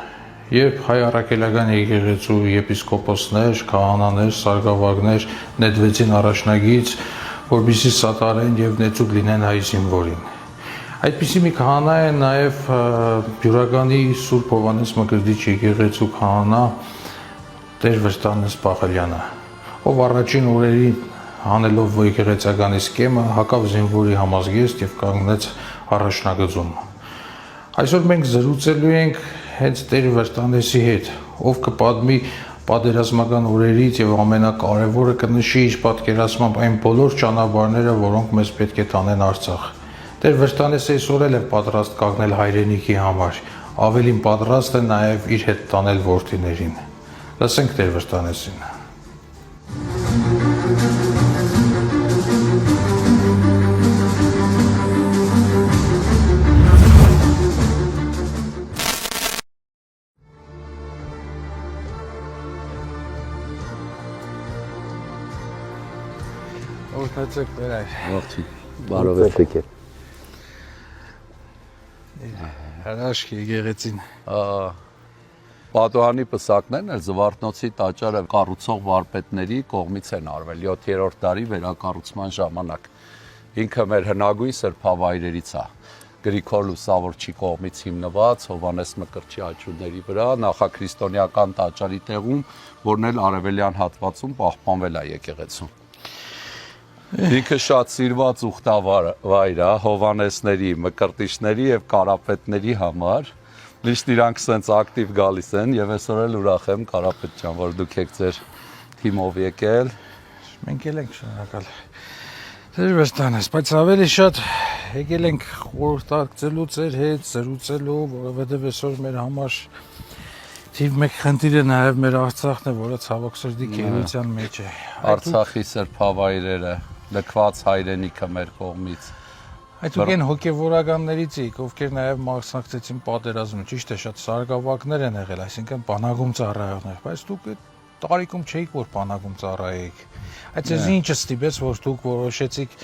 երբ հայ առաքելական եկեղեցու եպիսկոպոսներ, քահանաներ, սարգսավարներ նետվեցին առաջնագից, որպեսզի սատարեն եւ նեցուկ լինեն հայ զինվորին։ Այդպիսի մի քահանա է նաեւ Բյուրականի Սուրբ Հովհաննես Մկրտիչ եկեղեցու քահանա Տեր Վրդանես Պաղելյանը, ով առաջին օրերին հանելով եկեղեցական իսկեմը հակավ զինվորի համազգեստ եւ կանգնեց առաջնագծում։ Այսօր մենք զրուցելու ենք հենց Տեր Վրդանեսի հետ, ով կպատմի պատերազմական օրերից եւ ամենակարևորը կնշի իր պատկերացմամբ այն բոլոր ճանապարհները, որոնք մեզ պետք է տանեն Արցախ։ Տեր Վրդանեսը այսօր էլ է պատրաստ կանգնել հայրենիքի համար, ավելին պատրաստ է նաեւ իր հետ տանել որդիներին։ Լսենք Տեր Վրդանեսին։ Օրհնեցեք վերայր։ Ողջույն։ Բարովեցեք։ Հրաշք եկեղեցին։ Պատուհանի պսակներն էլ Զվարթնոցի տաճարը կառուցող վարպետների կողմից են արվել 7-րդ դարի վերակառուցման ժամանակ։ Ինքը մեր հնագույն սրբավայրերից է։ Գրիգոր Լուսավորչի կողմից հիմնված Հովհաննես Մկրտչի աճուրների վրա նախաքրիստոնեական տաճարի տեղում, որն էլ արևելյան հատվածում պահպանվել է եկեղեցում։ Ինքը շատ սիրված ուխտավայր է Հովհաննեսների, Մկրտիչների եւ Կարապետների համար։ Միշտ իրանք սենց ակտիվ գալիս են եւ այսօր էլ ուրախ եմ Կարապետ ջան, որ դուք եք ձեր թիմով եկել։ Մենք էլ ենք շնորհակալ։ Ձեր տանես, բայց ավելի շատ եկել ենք խորհրդակցելու ձեր հետ, զրուցելու, որովհետեւ այսօր մեր համար թիվ 1 խնդիրը նաեւ մեր Արցախն է, որը ցավոք սրտի գերության մեջ է։ Արցախի սրբավայրերը, լքված հայրենիքը մեր կողմից։ Այդ դուք են հոգևորականներից եք, ովքեր նաև մասնակցեցին պատերազմին, ճիշտ է, շատ սարգսակներ են եղել, այսինքն բանակում ծառայողներ, բայց դուք այդ տարիքում չէիք, որ բանակում ծառայեիք։ Այդ ձեզ ինչը ստիպեց, որ դուք որոշեցիք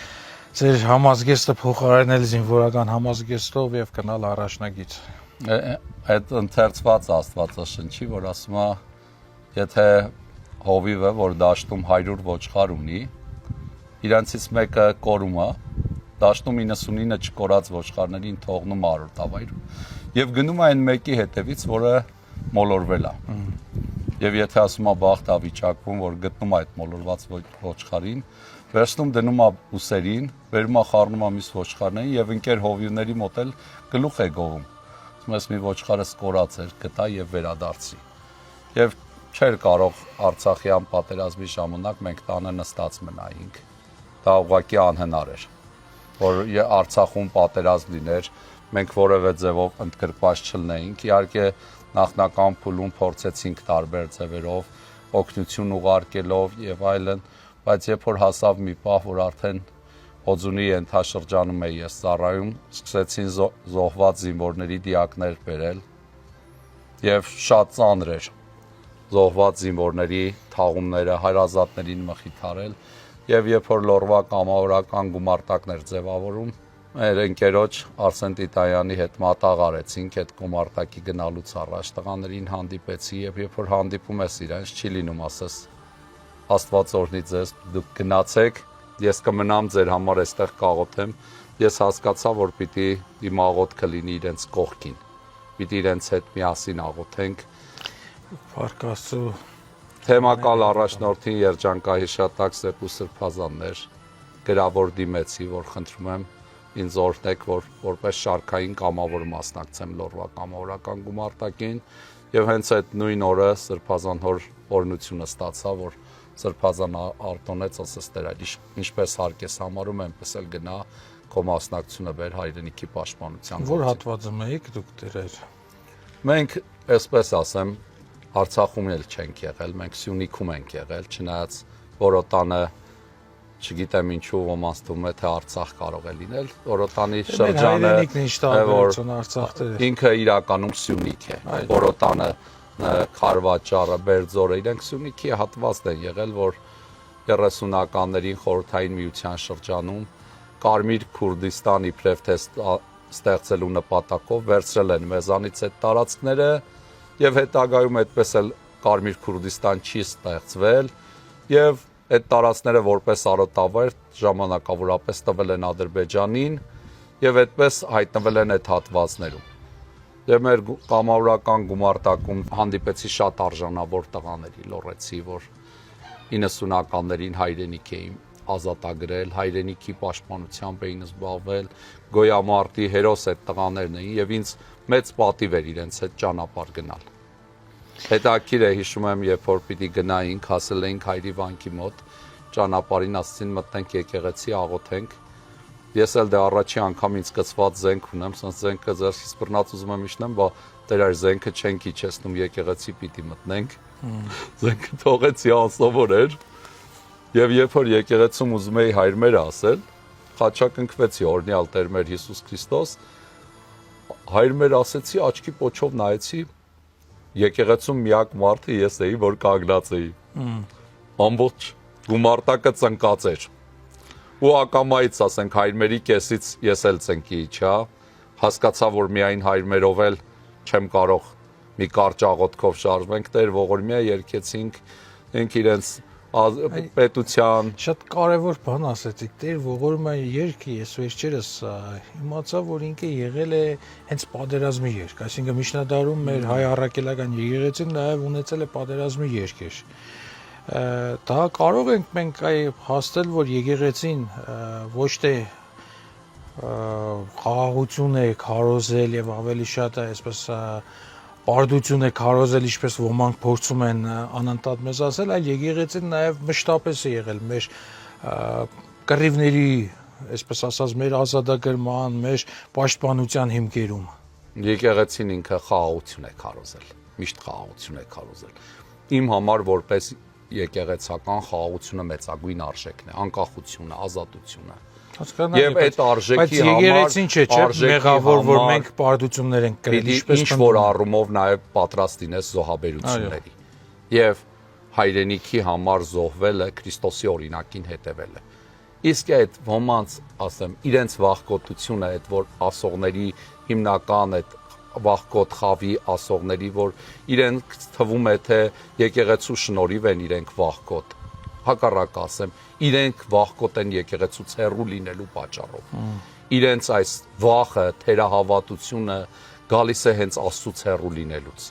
ձեր համազգեստը փոխարինել զինվորական համազգեստով եւ գնալ առաջնագիծ։ Այդ ընթերցված Աստվածաշնչի, որ ասում է, եթե հովիվը, որ դաշտում 100 ոչխար ունի, իրանցից մեկը կորում է, դաշտում 99 չկորած ոչխարներին թողնում 100 տավայրում եւ գնում է այն մեկի հետևից, որը մոլորվել է։ Եվ եթե ասում է բախտ ավիճակվում, որ գտնում է այդ մոլորված ոչխարին, վերցնում դնում է ուսերին, վերում է խառնում է մյուս ոչխարներին եւ ընկեր հովիվների մոտ էլ գլուխ է գովում։ Ասում ես մի ոչխարը սկորած էր, գտա եւ վերադարձի։ Եվ չէր կարող Արցախյան պատերազմի ժամանակ մենք տանը նստած մնայինք։ Դա ուղղակի անհնար էր, որ Արցախում պատերազմ լիներ, մենք որևէ ձևով ընդգրկված չլինեինք։ Իհարկե նախնական փուլում փորձեցինք տարբեր ձևերով, օգնություն ուղարկելով եւ այլն, բայց երբ որ հասավ մի պահ, որ արդեն Օձունի ենթաշրջանում էի ես ծառայում, սկսեցին զոհված զինվորների դիակներ բերել եւ շատ ծանր էր զոհված զինվորների թաղումները հայրազատներին մխիթարել եւ երբ որ լորվա կամավորական գումարտակներ ձևավորում, մեր ընկերոջ Արսեն Տիտայանի հետ մատաղ արեցինք այդ գումարտակի գնալուց առաջ, տղաներին հանդիպեցի եւ երբ որ հանդիպում ես իրենց, չի լինում ասես Աստված օրհնի ձեզ, դուք գնացեք, ես կմնամ ձեր համար այստեղ կաղոթեմ, ես հասկացա, որ պիտի իմ աղոթքը լինի իրենց կողքին, պիտի իրենց հետ միասին աղոթենք։ Փառք Աստծո։ Թեմակալ առաջնորդին երջանկահիշատակ Սեպ ու Սրբազաններ գրավոր դիմեցի, որ խնդրում եմ ինձ օրհնեք, որ որպես շարքային կամավոր մասնակցեմ լորվա կամավորական գումարտակին եւ հենց այդ նույն օրը Սրբազան հոր օրհնությունը ստացա, որ Սրբազան արտոնեց ասես դրա ինչպես հարկ ես համարում, այնպես էլ գնա քո մասնակցությունը բեր հայրենիքի պաշտպանության։ Որ հատվածում եք դուք դերեր։ Մենք, այսպես ասեմ, Արցախում էլ չենք եղել, մենք Սյունիքում ենք եղել, չնայած Որոտանը, չգիտեմ ինչու ոմանց թվում է թե Արցախ կարող է լինել, Որոտանի շրջանը, որ ինքը իրականում Սյունիք է, Որոտանը, Խարվաճարը, Բերձորը, իրենք Սյունիքի հատվածն են եղել, որ 30-ականներին Խորհրդային Միության շրջանում Կարմիր Քուրդիստան իբրև թե ստեղծելու նպատակով վերցրել են մեզանից այդ տարածքները եւ հետագայում այդպես էլ Կարմիր Քուրդիստան չի ստեղծվել եւ այդ տարածքները որպես արոտավայր ժամանակավորապես տվել են Ադրբեջանին եւ այդպես հայտնվել են այդ հատվածներում։ Եվ մեր կամավորական գումարտակում հանդիպեցի շատ արժանավոր տղաների, լոռեցի, որ 90-ականներին հայրենիք էին ազատագրել, հայրենիքի պաշտպանությամբ էին զբաղվել, գոյամարտի հերոս այդ տղաներն էին եւ ինձ մեծ պատիվ էր իրենց հետ ճանապարհ գնալ։ Հետաքրիր է հիշում եմ, երբ որ պիտի գնայինք, հասել էինք հայրի վանքի մոտ, ճանապարհին ասեցին մտնենք եկեղեցի աղոթենք։ Ես էլ դե առաջի անգամ ինձ կծված զենք ունեմ, ասես զենքը ձեռքից բռնած ուզում եմ իջնեմ, բա դեր այս զենքը չենք իջեցնում, եկեղեցի պիտի մտնենք։ Զենքը թողեցի անսովոր էր։ Եվ երբ որ եկեղեցում ուզում էի հայրմերը ասել, խաչակնքվեցի օրհնյալ Տեր մեր Հիսուս Քրիստոս, հայրմեր ասեցի, աչքի պոչով նայեցի, եկեղեցում միակ մարդը ես էի, որ կանգնած էի։ Ամբողջ գումարտակը ծնկած էր։ ու ակամայից ասենք հայրմերի կեսից ես էլ ցենքի իջա, հասկացա, որ միայն հայրմերով էլ չեմ կարող մի կարճ աղոթքով շարժվենք, Տեր ողորմյա երկեցինք, ենք իրենց պետության շատ կարևոր բան ասեցիք, Տեր ողորմյա երգը ես վերջերս իմացա, որ ինքը եղել է հենց պատերազմի երգ, այսինքն միջնադարում մեր հայ առաքելական եկեղեցին նաև ունեցել է պատերազմի երգեր։ Դա կարող ենք մենք հասնել, որ եկեղեցին ոչ թե խաղաղություն է քարոզել եւ ավելի շատ է այսպես պարտություն է քարոզել, ինչպես ոմանք փորձում են անընդհատ մեզ ասել, այլ եկեղեցին նաև մշտապես է եղել մեր կռիվների, այսպես ասած, մեր ազատագրման, մեր պաշտպանության հիմքերում։ Եկեղեցին ինքը խաղաղություն է քարոզել, միշտ խաղաղություն է քարոզել։ Իմ համար որպես եկեղեցական խաղաղությունը մեծագույն արժեքն է, անկախությունը, ազատությունը։ Եվ այդ արժեքի համար եկեղեցին չէ, մեղավոր, որ մենք պարտություններ ենք կրել, ինչպես ինչ որ առումով նաև պատրաստ լինես զոհաբերությունների։ Եվ հայրենիքի համար զոհվելը Քրիստոսի օրինակին հետևելը։ Իսկ այդ ոմանց, ասեմ, իրենց վախկոտությունը, այդ որ ասողների հիմնական այդ վախկոտ խավի ասողների, որ իրենք թվում է թե եկեղեցու շնորհիվ են իրենք վախկոտ։ Հակառակ ասեմ, իրենք վախկոտ են եկեղեցուց հեռու լինելու պատճառով։ Իրենց այս վախը, թերահավատությունը գալիս է հենց Աստծուց հեռու լինելուց։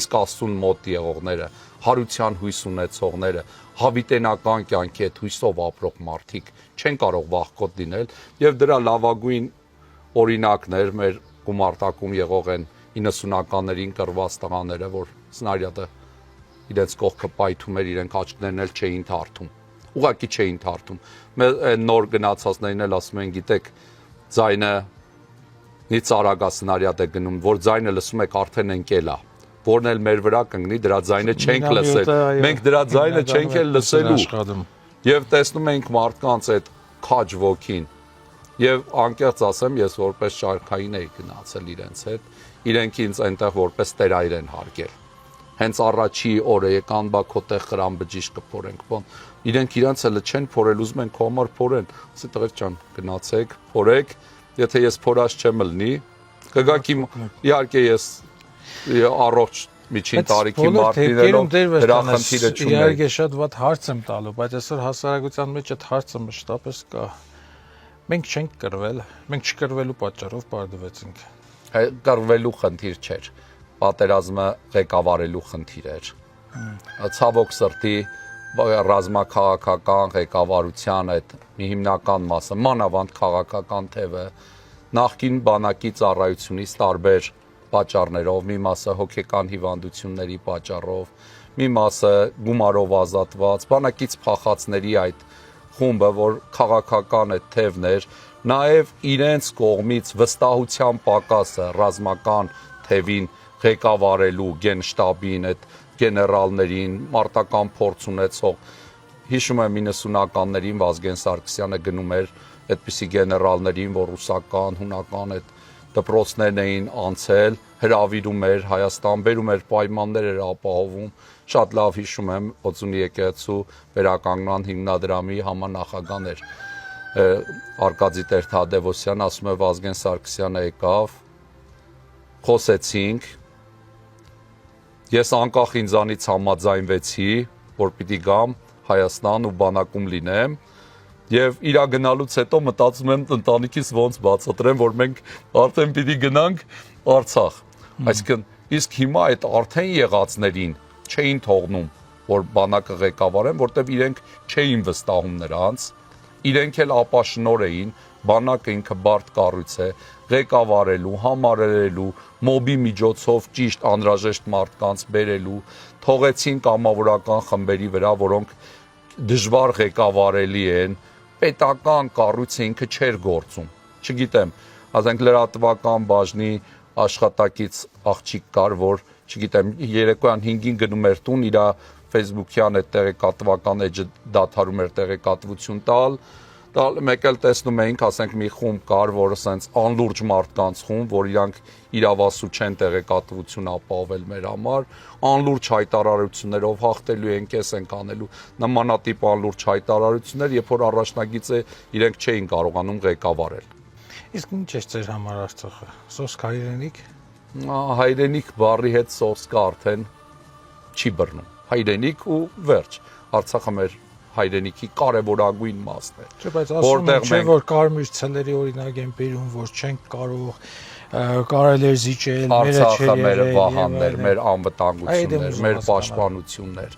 Իսկ Աստծուն մոտ եղողները, հարության հույս ունեցողները, հավիտենական կյանքի հետ հույսով ապրող մարդիկ չեն կարող վախկոտ լինել, եւ դրա լավագույն օրինակներ մեր գումարտակում եղող են 90-ականներին կռված տղաները, որ սնարյատը իրենց կողքը պայթում էր, իրենք աչքներն էլ չէին թարթում, ուղղակի չէին թարթում։ Մեր նոր գնացածներին էլ ասում են, գիտեք, ձայնը նից արագա սնարյատ է գնում, որ ձայնը լսում եք արդեն ընկել է, որն էլ մեր վրա կընկնի, դրա ձայնը չենք լսել, մենք դրա ձայնը չենք էլ լսելու։ Եվ տեսնում ենք մարդկանց այդ քաջ ոգին։ Եվ անկեղծ ասեմ, ես որպես շարքային էի գնացել իրենց հետ, իրենք ինձ այնտեղ որպես տերայր են հարգել։ Հենց առաջի օրը եկան, բա քո տեղ խրամ բջիջ կփորենք, բան։ Իրենք իրանց էլ չեն փորել, ուզում են քո համար փորեն։ Ասի տղեր ջան, գնացեք, փորեք, եթե ես փորած չեմ լնի, կգաք իմ, իհարկե ես առողջ միջին տարիքի մարդիներով դրա խնդիրը չունեմ։ Իհարկե շատ վատ հարց եմ տալու, բայց այսօր հասարակության մեջ այդ հարցը մշտապես կա։ Մենք չենք կռվել, մենք չկռվելու պատճառով պարտվեցինք։ Կռվելու խնդիր չէր, պատերազմը ղեկավարելու խնդիր էր։ Ցավոք սրտի ռազմաքաղաքական ղեկավարության այդ մի հիմնական մասը, մանավանդ քաղաքական թևը, նախկին բանակի ծառայությունից տարբեր պատճառներով, մի մասը հոգեկան հիվանդությունների պատճառով, մի մասը գումարով ազատված, բանակից փախածների այդ խումբը, որ քաղաքական այդ թևն էր, նաև իրենց կողմից վստահության պակասը ռազմական թևին ղեկավարելու գենշտաբին, այդ գեներալներին, մարտական փորձ ունեցող, հիշում եմ 90-ականներին Վազգեն Սարգսյանը գնում էր այդպիսի գեներալներին, որ ռուսական, հունական այդ դպրոցներն էին անցել, հրավիրում էր Հայաստան, բերում էր պայմաններ էր ապահովում, շատ լավ հիշում եմ Օծունի եկեղեցու վերականգնման հիմնադրամի համանախագահն էր Արկադի Տեր-Թադևոսյան, ասում է Վազգեն Սարգսյանը եկավ, խոսեցինք, ես անկախ ինձանից համաձայնվեցի, որ պիտի գամ Հայաստան ու բանակում լինեմ, եւ իրա գնալուց հետո մտածում եմ ընտանիքիս ոնց բացատրեմ, որ մենք արդեն պիտի գնանք Արցախ։ Այսինքն իսկ հիմա այդ արդեն եղածներին չէին թողնում, որ բանակը ղեկավարեն, որտեվ իրենք չէին վստահում նրանց, իրենք էլ ապաշնոր էին, բանակը ինքը բարդ կառույց է, ղեկավարելու, համարելու, մոբի միջոցով ճիշտ անհրաժեշտ մարդկանց բերելու, թողեցին կամավորական խմբերի վրա, որոնք դժվար ղեկավարելի են, պետական կառույցը ինքը չէր գործում, չգիտեմ, ասենք լրատվական բաժնի աշխատակից աղջիկ կար, որ, չգիտեմ, երեկոյան 5-ին գնում էր տուն, իր Facebook-յան այդ տեղեկատվական էջը դադարում էր տեղեկատվություն տալ, Մեկ էլ տեսնում էինք, ասենք մի խումբ կար, որը սենց անլուրջ մարդկանց խումբ, որ իրանք իրավասու չեն տեղեկատվություն ապահովել մեր համար, անլուրջ հայտարարություններով հաղթելու ենք, էս ենք անելու, նմանատիպ անլուրջ հայտարարություններ, երբ որ առաջնագիծը իրենք չէին կարողանում ղեկավարել։ Իսկ ինչ է ձեր համար Արցախը։ Սոսկ հայրենիք։ Հայրենիք բառի հետ սոսկը արդեն չի բռնում։ Հայրենիք ու վերջ։ Արցախը մեր հայրենիքի կարևորագույն մասն է։ Չէ, բայց ասում են, չէ, որ կարմիր ցելերի օրինակ են բերում, որ չենք կարող կարել էր զիջել, Արցախը մեր վահաններ, մեր անվտանգություններ, մեր պաշտպանություններ,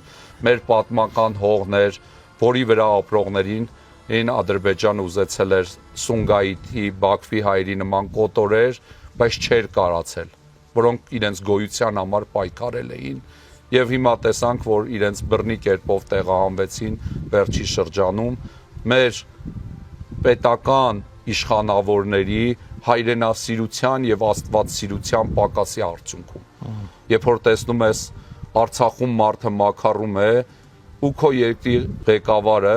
մեր պատմական հողներ, որի վրա ապրողներին Ադրբեջանը ուզեցել էր Սումգայիթի, Բաքվի հայերի նման կոտորեր, բայց չէր կարացել, որոնք իրենց գոյության համար պայքարել էին, եւ հիմա տեսանք, որ իրենց բռնի կերպով տեղահանվեցին վերջի շրջանում մեր պետական իշխանավորների հայրենասիրության եւ աստվածասիրության պակասի արդյունքում։ Երբ որ տեսնում ես Արցախում մարդը մաքարում է ու քո երկրի ղեկավարը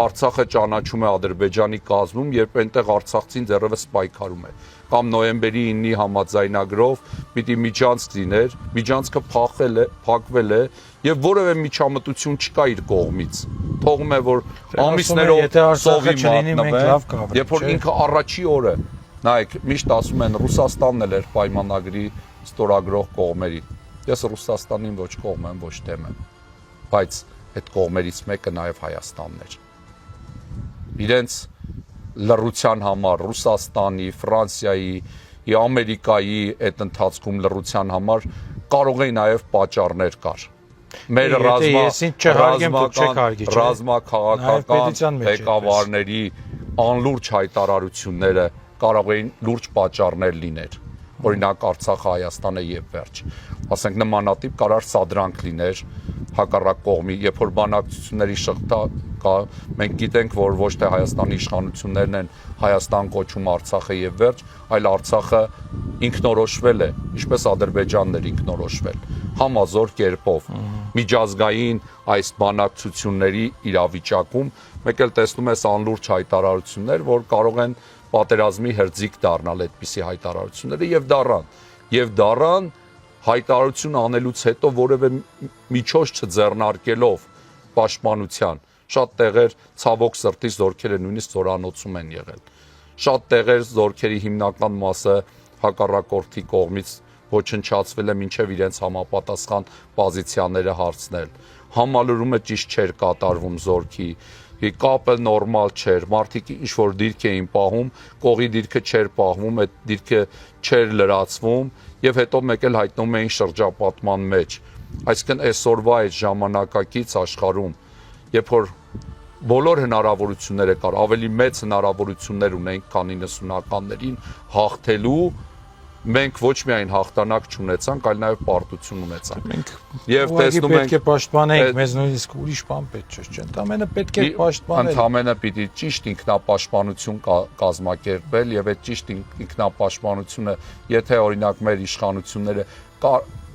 Արցախը ճանաչում է Ադրբեջանի կազմում, երբ այնտեղ արցախցին դեռևս պայքարում է, կամ նոյեմբերի 9-ի համաձայնագրով պիտի միջանցք լիներ, միջանցքը փակվել է եւ որևէ միջամտություն չկա իր կողմից։ Թողում է որ ամիսներով սովի մատնվեն, երբ որ ինքը առաջի օրը, նայեք, միշտ ասում են Ռուսաստանն էլ էր պայմանագրի ստորագրող կողմերի։ Ես Ռուսաստանին ոչ կողմ եմ, ոչ դեմ եմ, բայց այդ կողմերից մեկը նաեւ Հայաստանն էր։ Իրենց լռության համար Ռուսաստանի, Ֆրանսիայի, Ամերիկայի այդ ընթացքում լռության համար կարող է նաև պատճառներ կար։ Մեր ռազմաքաղաքական ղեկավարների անլուրջ հայտարարությունները կարող էին լուրջ պատճառներ լինել։ Օրինակ Արցախը, Հայաստանը եւ վերջ։ Ասենք նմանատիպ կարար սադրանք լիներ հակառակ կողմի, երբ որ բանակցությունների շղթա կա, մենք գիտենք, որ ոչ թե Հայաստանի իշխանություններն են Հայաստան կոչում Արցախը եւ վերջ, այլ Արցախը ինքնորոշվել է, ինչպես Ադրբեջանն էր ինքնորոշվել, համազոր կերպով, միջազգային այս բանակցությունների իրավիճակում, մեկ էլ տեսնում ես անլուրջ հայտարարություններ, որ կարող են պատերազմի հրձիկ դառնալ այդպիսի հայտարարությունները եւ դառան հայտարարություն անելուց հետո որևէ միջոց չձեռնարկելով պաշտպանության շատ տեղեր ցավոք սրտի զորքերը նույնիսկ զորանոցում են եղել շատ տեղեր զորքերի հիմնական մասը հակառակորդի կողմից ոչնչացվել է մինչև իրենց համապատասխան պոզիցիաները հարցնել համալրումը ճիշտ չէր կատարվում զորքի կապը նորմալ չէր մարդիկ ինչ որ դիրք էին պահում կողի դիրքը չէր պահվում այդ դիրքը չէր լրացվում եւ հետո մեկ էլ հայտնում էին շրջապատման մեջ այսինքն այսօրվա այդ ժամանակակից աշխարհում երբ որ բոլոր հնարավորությունները կար ավելի մեծ հնարավորություններ ունենք քան 90-ականներին հաղթելու մենք ոչ միայն հաղթանակ չունեցանք, այլ նաև պարտություն ունեցանք։ Եվ տեսնում ենք, պետք է պաշտպանենք, մեզ նույնիսկ ուրիշ բան պետք չէ, ընդամենը պետք է պաշտպանել։ Ընդամենը պիտի ճիշտ ինքնապաշտպանություն կազմակերպել եւ այդ ճիշտ ինքնապաշտպանությունը, եթե օրինակ մեր իշխանությունները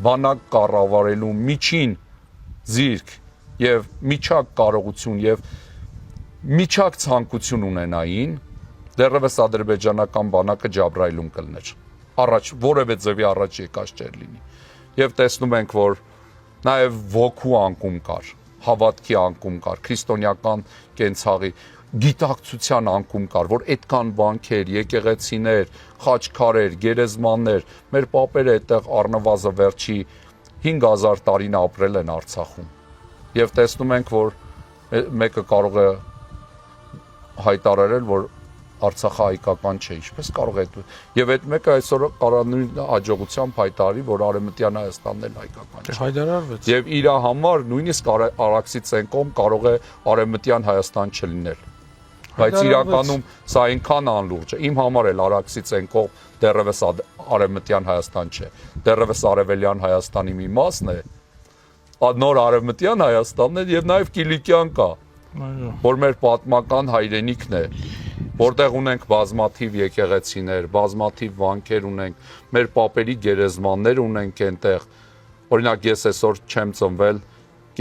բանակ կառավարելու միջին զիրք եւ միջակ կարողություն եւ միջակ ցանկություն ունենային, դեռևս ադրբեջանական բանակը Ջաբրայիլում կլներ։ Առաջ որևէ ձևի առաջ եկած չէր լինի։ Եվ տեսնում ենք, որ նաև ոգու անկում կար, հավատքի անկում կար, քրիստոնեական կենցաղի, գիտակցության անկում կար, որ այդքան վանքեր, եկեղեցիներ, խաչքարեր, գերեզմաններ, մեր պապերը այդտեղ առնվազն վերջի 5000 տարին ապրել են Արցախում։ Եվ տեսնում ենք, որ մեկը կարող է հայտարարել, որ Արցախը հայկական չէ, ինչպես կարող է եւ այդ մեկը այսօր կարանույն աջողությամբ հայտարարի, որ Արևմտյան Հայաստանն էլ հայկական չէ։ Հայտարարվեց։ Եվ իր համար նույնիսկ Արաքսի ցենկոմ կարող է Արևմտյան Հայաստան չլինել։ Բայց իրականում սա այնքան անլուրջ է։ Իմ համար էլ Արաքսի ցենկոմ դեռևս Արևմտյան Հայաստան չէ։ Դեռևս Արևելյան Հայաստանի մի մասն է։ Նոր Արևմտյան Հայաստանն է եւ նաեւ Կիլիկյան կա, որ մեր պատմական հայրենիքն է։ Որտեղ ունենք բազմաթիվ եկեղեցիներ, բազմաթիվ վանքեր ունենք, մեր պապերի գերեզմաններ ունենք այնտեղ։ Օրինակ ես այսօր չեմ ծնվել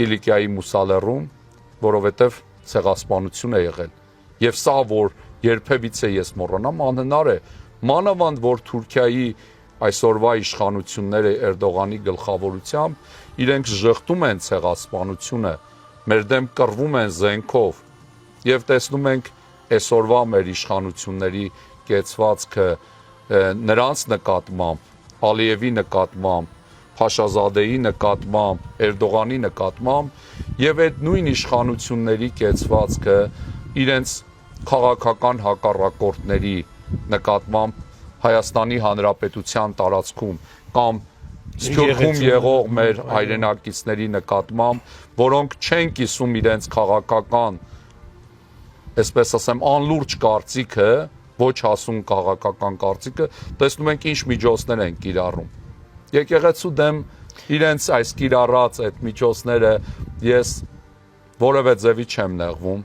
Կիլիկիայի Մուսալեռում, որովհետև ցեղասպանություն է եղել։ Եվ սա, որ երբևիցե ես մոռանամ, անհնար է, մանավանդ որ Թուրքիայի այսօրվա իշխանությունները Էրդողանի գլխավորությամբ իրենք ժխտում են ցեղասպանությունը, մեր դեմ կռվում են զենքով եւ տեսնում ենք այսօրվա մեր իշխանությունների կեցվածքը նրանց նկատմամբ, Ալիևի նկատմամբ, Փաշազադեի նկատմամբ, Էրդողանի նկատմամբ եւ այդ նույն իշխանությունների կեցվածքը իրենց քաղաքական հակառակորդների նկատմամբ Հայաստանի Հանրապետության տարածքում կամ Սփյուռքում եղող մեր հայրենակիցների նկատմամբ, որոնք չեն կիսում իրենց քաղաքական, այսպես ասեմ, անլուրջ կարծիքը, ոչ հասուն քաղաքական կարծիքը, տեսնում ենք ինչ միջոցներ են կիրառում։ Եկեղեցու դեմ իրենց այս կիրառած այդ միջոցները ես որևէ ձևի չեմ նեղվում։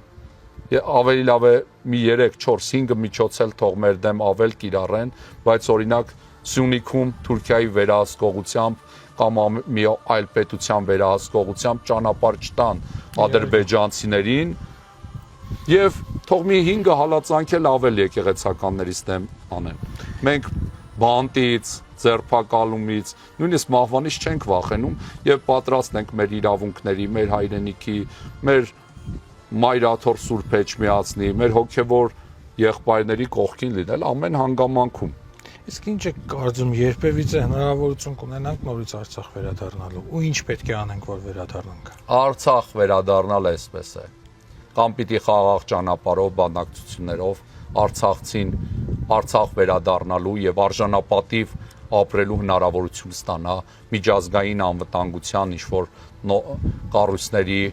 Ավելի լավ է մի 3-4-5 միջոց էլ թող մեր դեմ ավել կիրառեն, բայց օրինակ Սյունիքում Թուրքիայի վերահսկողությամբ կամ մի այլ պետության վերահսկողությամբ ճանապարհ չտան ադրբեջանցիներին եւ թող մի 5 հալածանք էլ ավել եկեղեցականներից դեմ անեն։ Մենք բանտից, ձերբակալումից, նույնիսկ մահվանից չենք վախենում եւ պատրաստ ենք մեր իրավունքների, մեր հայրենիքի, մեր մայրաթոր Սուրբ Էջմիածնի, մեր հոգևոր եղբայրների կողքին լինել ամեն հանգամանքում։ Իսկ ինչ է կարծում, երբևիցե հնարավորություն կունենանք նորից Արցախ վերադառնալու ու ինչ պետք է անենք, որ վերադառնանք։ Արցախ վերադառնալ էսպես է։ Կամ պիտի խաղաղ ճանապարհով, բանակցություններով արցախցին Արցախ վերադառնալու եւ արժանապատիվ ապրելու հնարավորություն ստանա միջազգային անվտանգության ինչ-որ կառույցների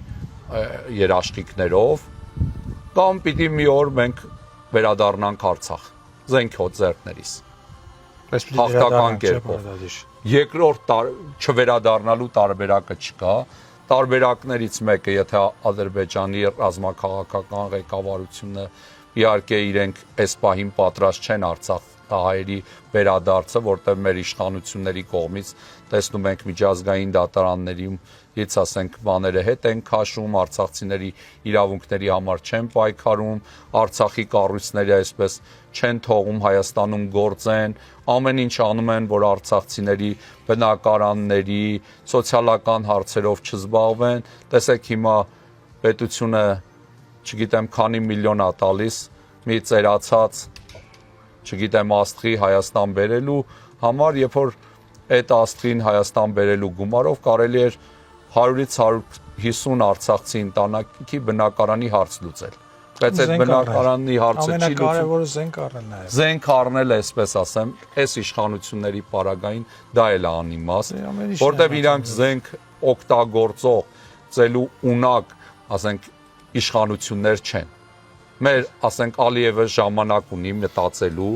երաշխիքներով, կամ պիտի մի օր մենք վերադառնանք Արցախ, զենքով ձեռքներիս, հաղթական կերպով։ Երկրորդ չվերադառնալու տարբերակը չկա, տարբերակներից մեկը, եթե Ադրբեջանի ռազմաքաղաքական ղեկավարությունը իհարկե իրենք այս պահին պատրաստ չեն Արցախահայերի վերադարձը, որտեղ մեր իշխանությունների կողմից տեսնում ենք միջազգային դատարաններից, ասենք, բաները հետ են քաշում, արցախցիների իրավունքների համար չեն պայքարում, Արցախի կառույցները այսպես չեն թողում Հայաստանում գործեն, ամեն ինչ անում են, որ արցախցիների բնակարանների, սոցիալական հարցերով չզբաղվեն։ Տեսեք հիմա պետությունը, չգիտեմ, քանի միլիոն է տալիս մի ծերացած, չգիտեմ, աստղի Հայաստան բերելու համար, երբ որ այդ աստղին Հայաստան բերելու գումարով կարելի էր 100-ից 150 արցախցի ընտանիքի բնակարանի հարց լուծել։ Բայց այդ բնակարանի հարցը չի լուծում։ Ամենակարևորը զենք առնելն է։ Զենք առնել, այսպես ասեմ, այս իշխանությունների պարագային դա էլ է անիմաստ, որտեղ իրանք զենք օգտագործող ծելու ունակ, ասենք, իշխանություններ չեն։ Մեր, ասենք, Ալիևը ժամանակ ունի մտածելու,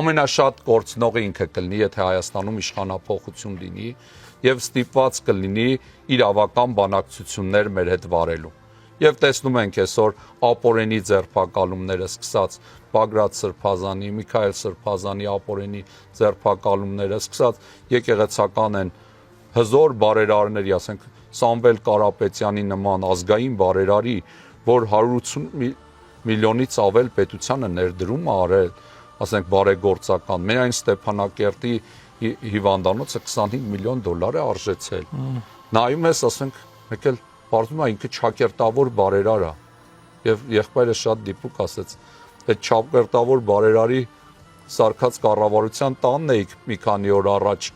ամենաշատ կորցնողը ինքը կլինի, եթե Հայաստանում իշխանափոխություն լինի եւ ստիպված կլինի իրավական բանակցություններ մեր հետ վարելու։ Եվ տեսնում ենք այսօր ապօրենի ձերբակալումները սկսած Բագրատ Սրբազանի, Միքայել Սրբազանի ապօրենի ձերբակալումները սկսած եկեղեցական են հզոր բարերարների, ասենք Սամվել Կարապետյանի նման ազգային բարերարի, որ 180 միլիոնից ավել պետությանը ներդրում է արել, ասենք բարեգործական, միայն Ստեփանակերտի հիվանդանոցը 25 միլիոն դոլար է արժեցել։ Նայում ես, ասենք, մեկ էլ բարձում է ինքը ճակերտավոր բարերար է։ Եվ եղբայրը շատ դիպուկ ասեց, այդ ճակերտավոր բարերարի սարքած կառավարության տանն էիք մի քանի օր առաջ։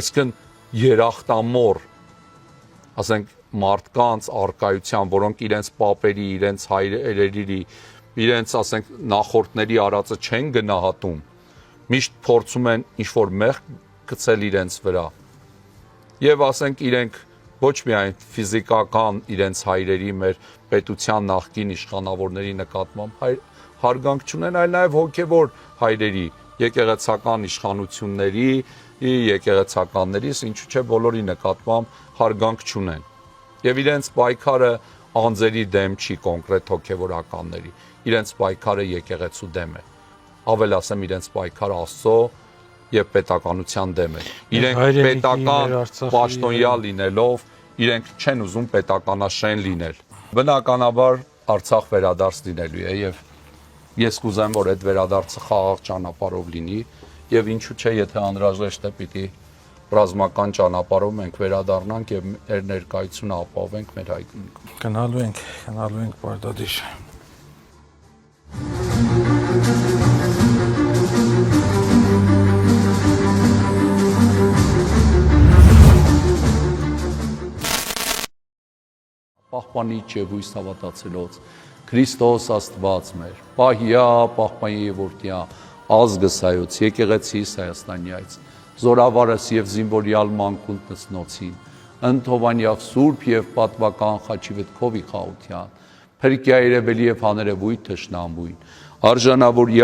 Այսինքն երախտամոռ, ասենք, մարդկանց արկայության, որոնք իրենց պապերի, իրենց հայրերի, իրենց, ասենք, նախորդների արածը չեն գնահատում, միշտ փորձում են ինչ-որ մեղք գցել իրենց վրա։ Եվ ասենք իրենք ոչ միայն ֆիզիկական իրենց հայրերի, մեր պետության նախկին իշխանավորների նկատմամբ հարգանք չունեն, այլ նաև հոգևոր հայրերի, եկեղեցական իշխանությունների, եկեղեցականներից, ինչու՞ չէ բոլորի նկատմամբ հարգանք չունեն։ Եվ իրենց պայքարը անձերի դեմ չի, կոնկրետ հոգևորականների, իրենց պայքարը եկեղեցու դեմ է, ավել ասեմ իրենց պայքարը Աստծո եւ պետականության դեմ է։ Իրենք պետական պաշտոնյա լինելով, իրենք չեն ուզում պետականաշեն լինել։ Բնականաբար Արցախ վերադարձ լինելու է եւ ես կուզեմ, որ այդ վերադարձը խաղաղ ճանապարհով լինի եւ ինչու՞ չէ, եթե անհրաժեշտ է, պիտի ռազմական ճանապարհով մենք վերադառնանք եւ մեր ներկայությունը ապահովենք մեր հայրենիքում։ Գնալու ենք Պարտադիր։ Պահպանիչ եւ հույս հավատացելոց Քրիստոս Աստված մեր, պահյա, պահպանի եւ որդյա, ազգս հայոց, եկեղեցիս Հայաստանյայց, զորավարս եւ զինվորյալ մանկուն տծնոցին, ընթովանյավ սուրբ եւ պատվական խաչիվետ քովի խաղության, փրկյա երևելի եւ հանրևույթ թշնամույն, արժանավոր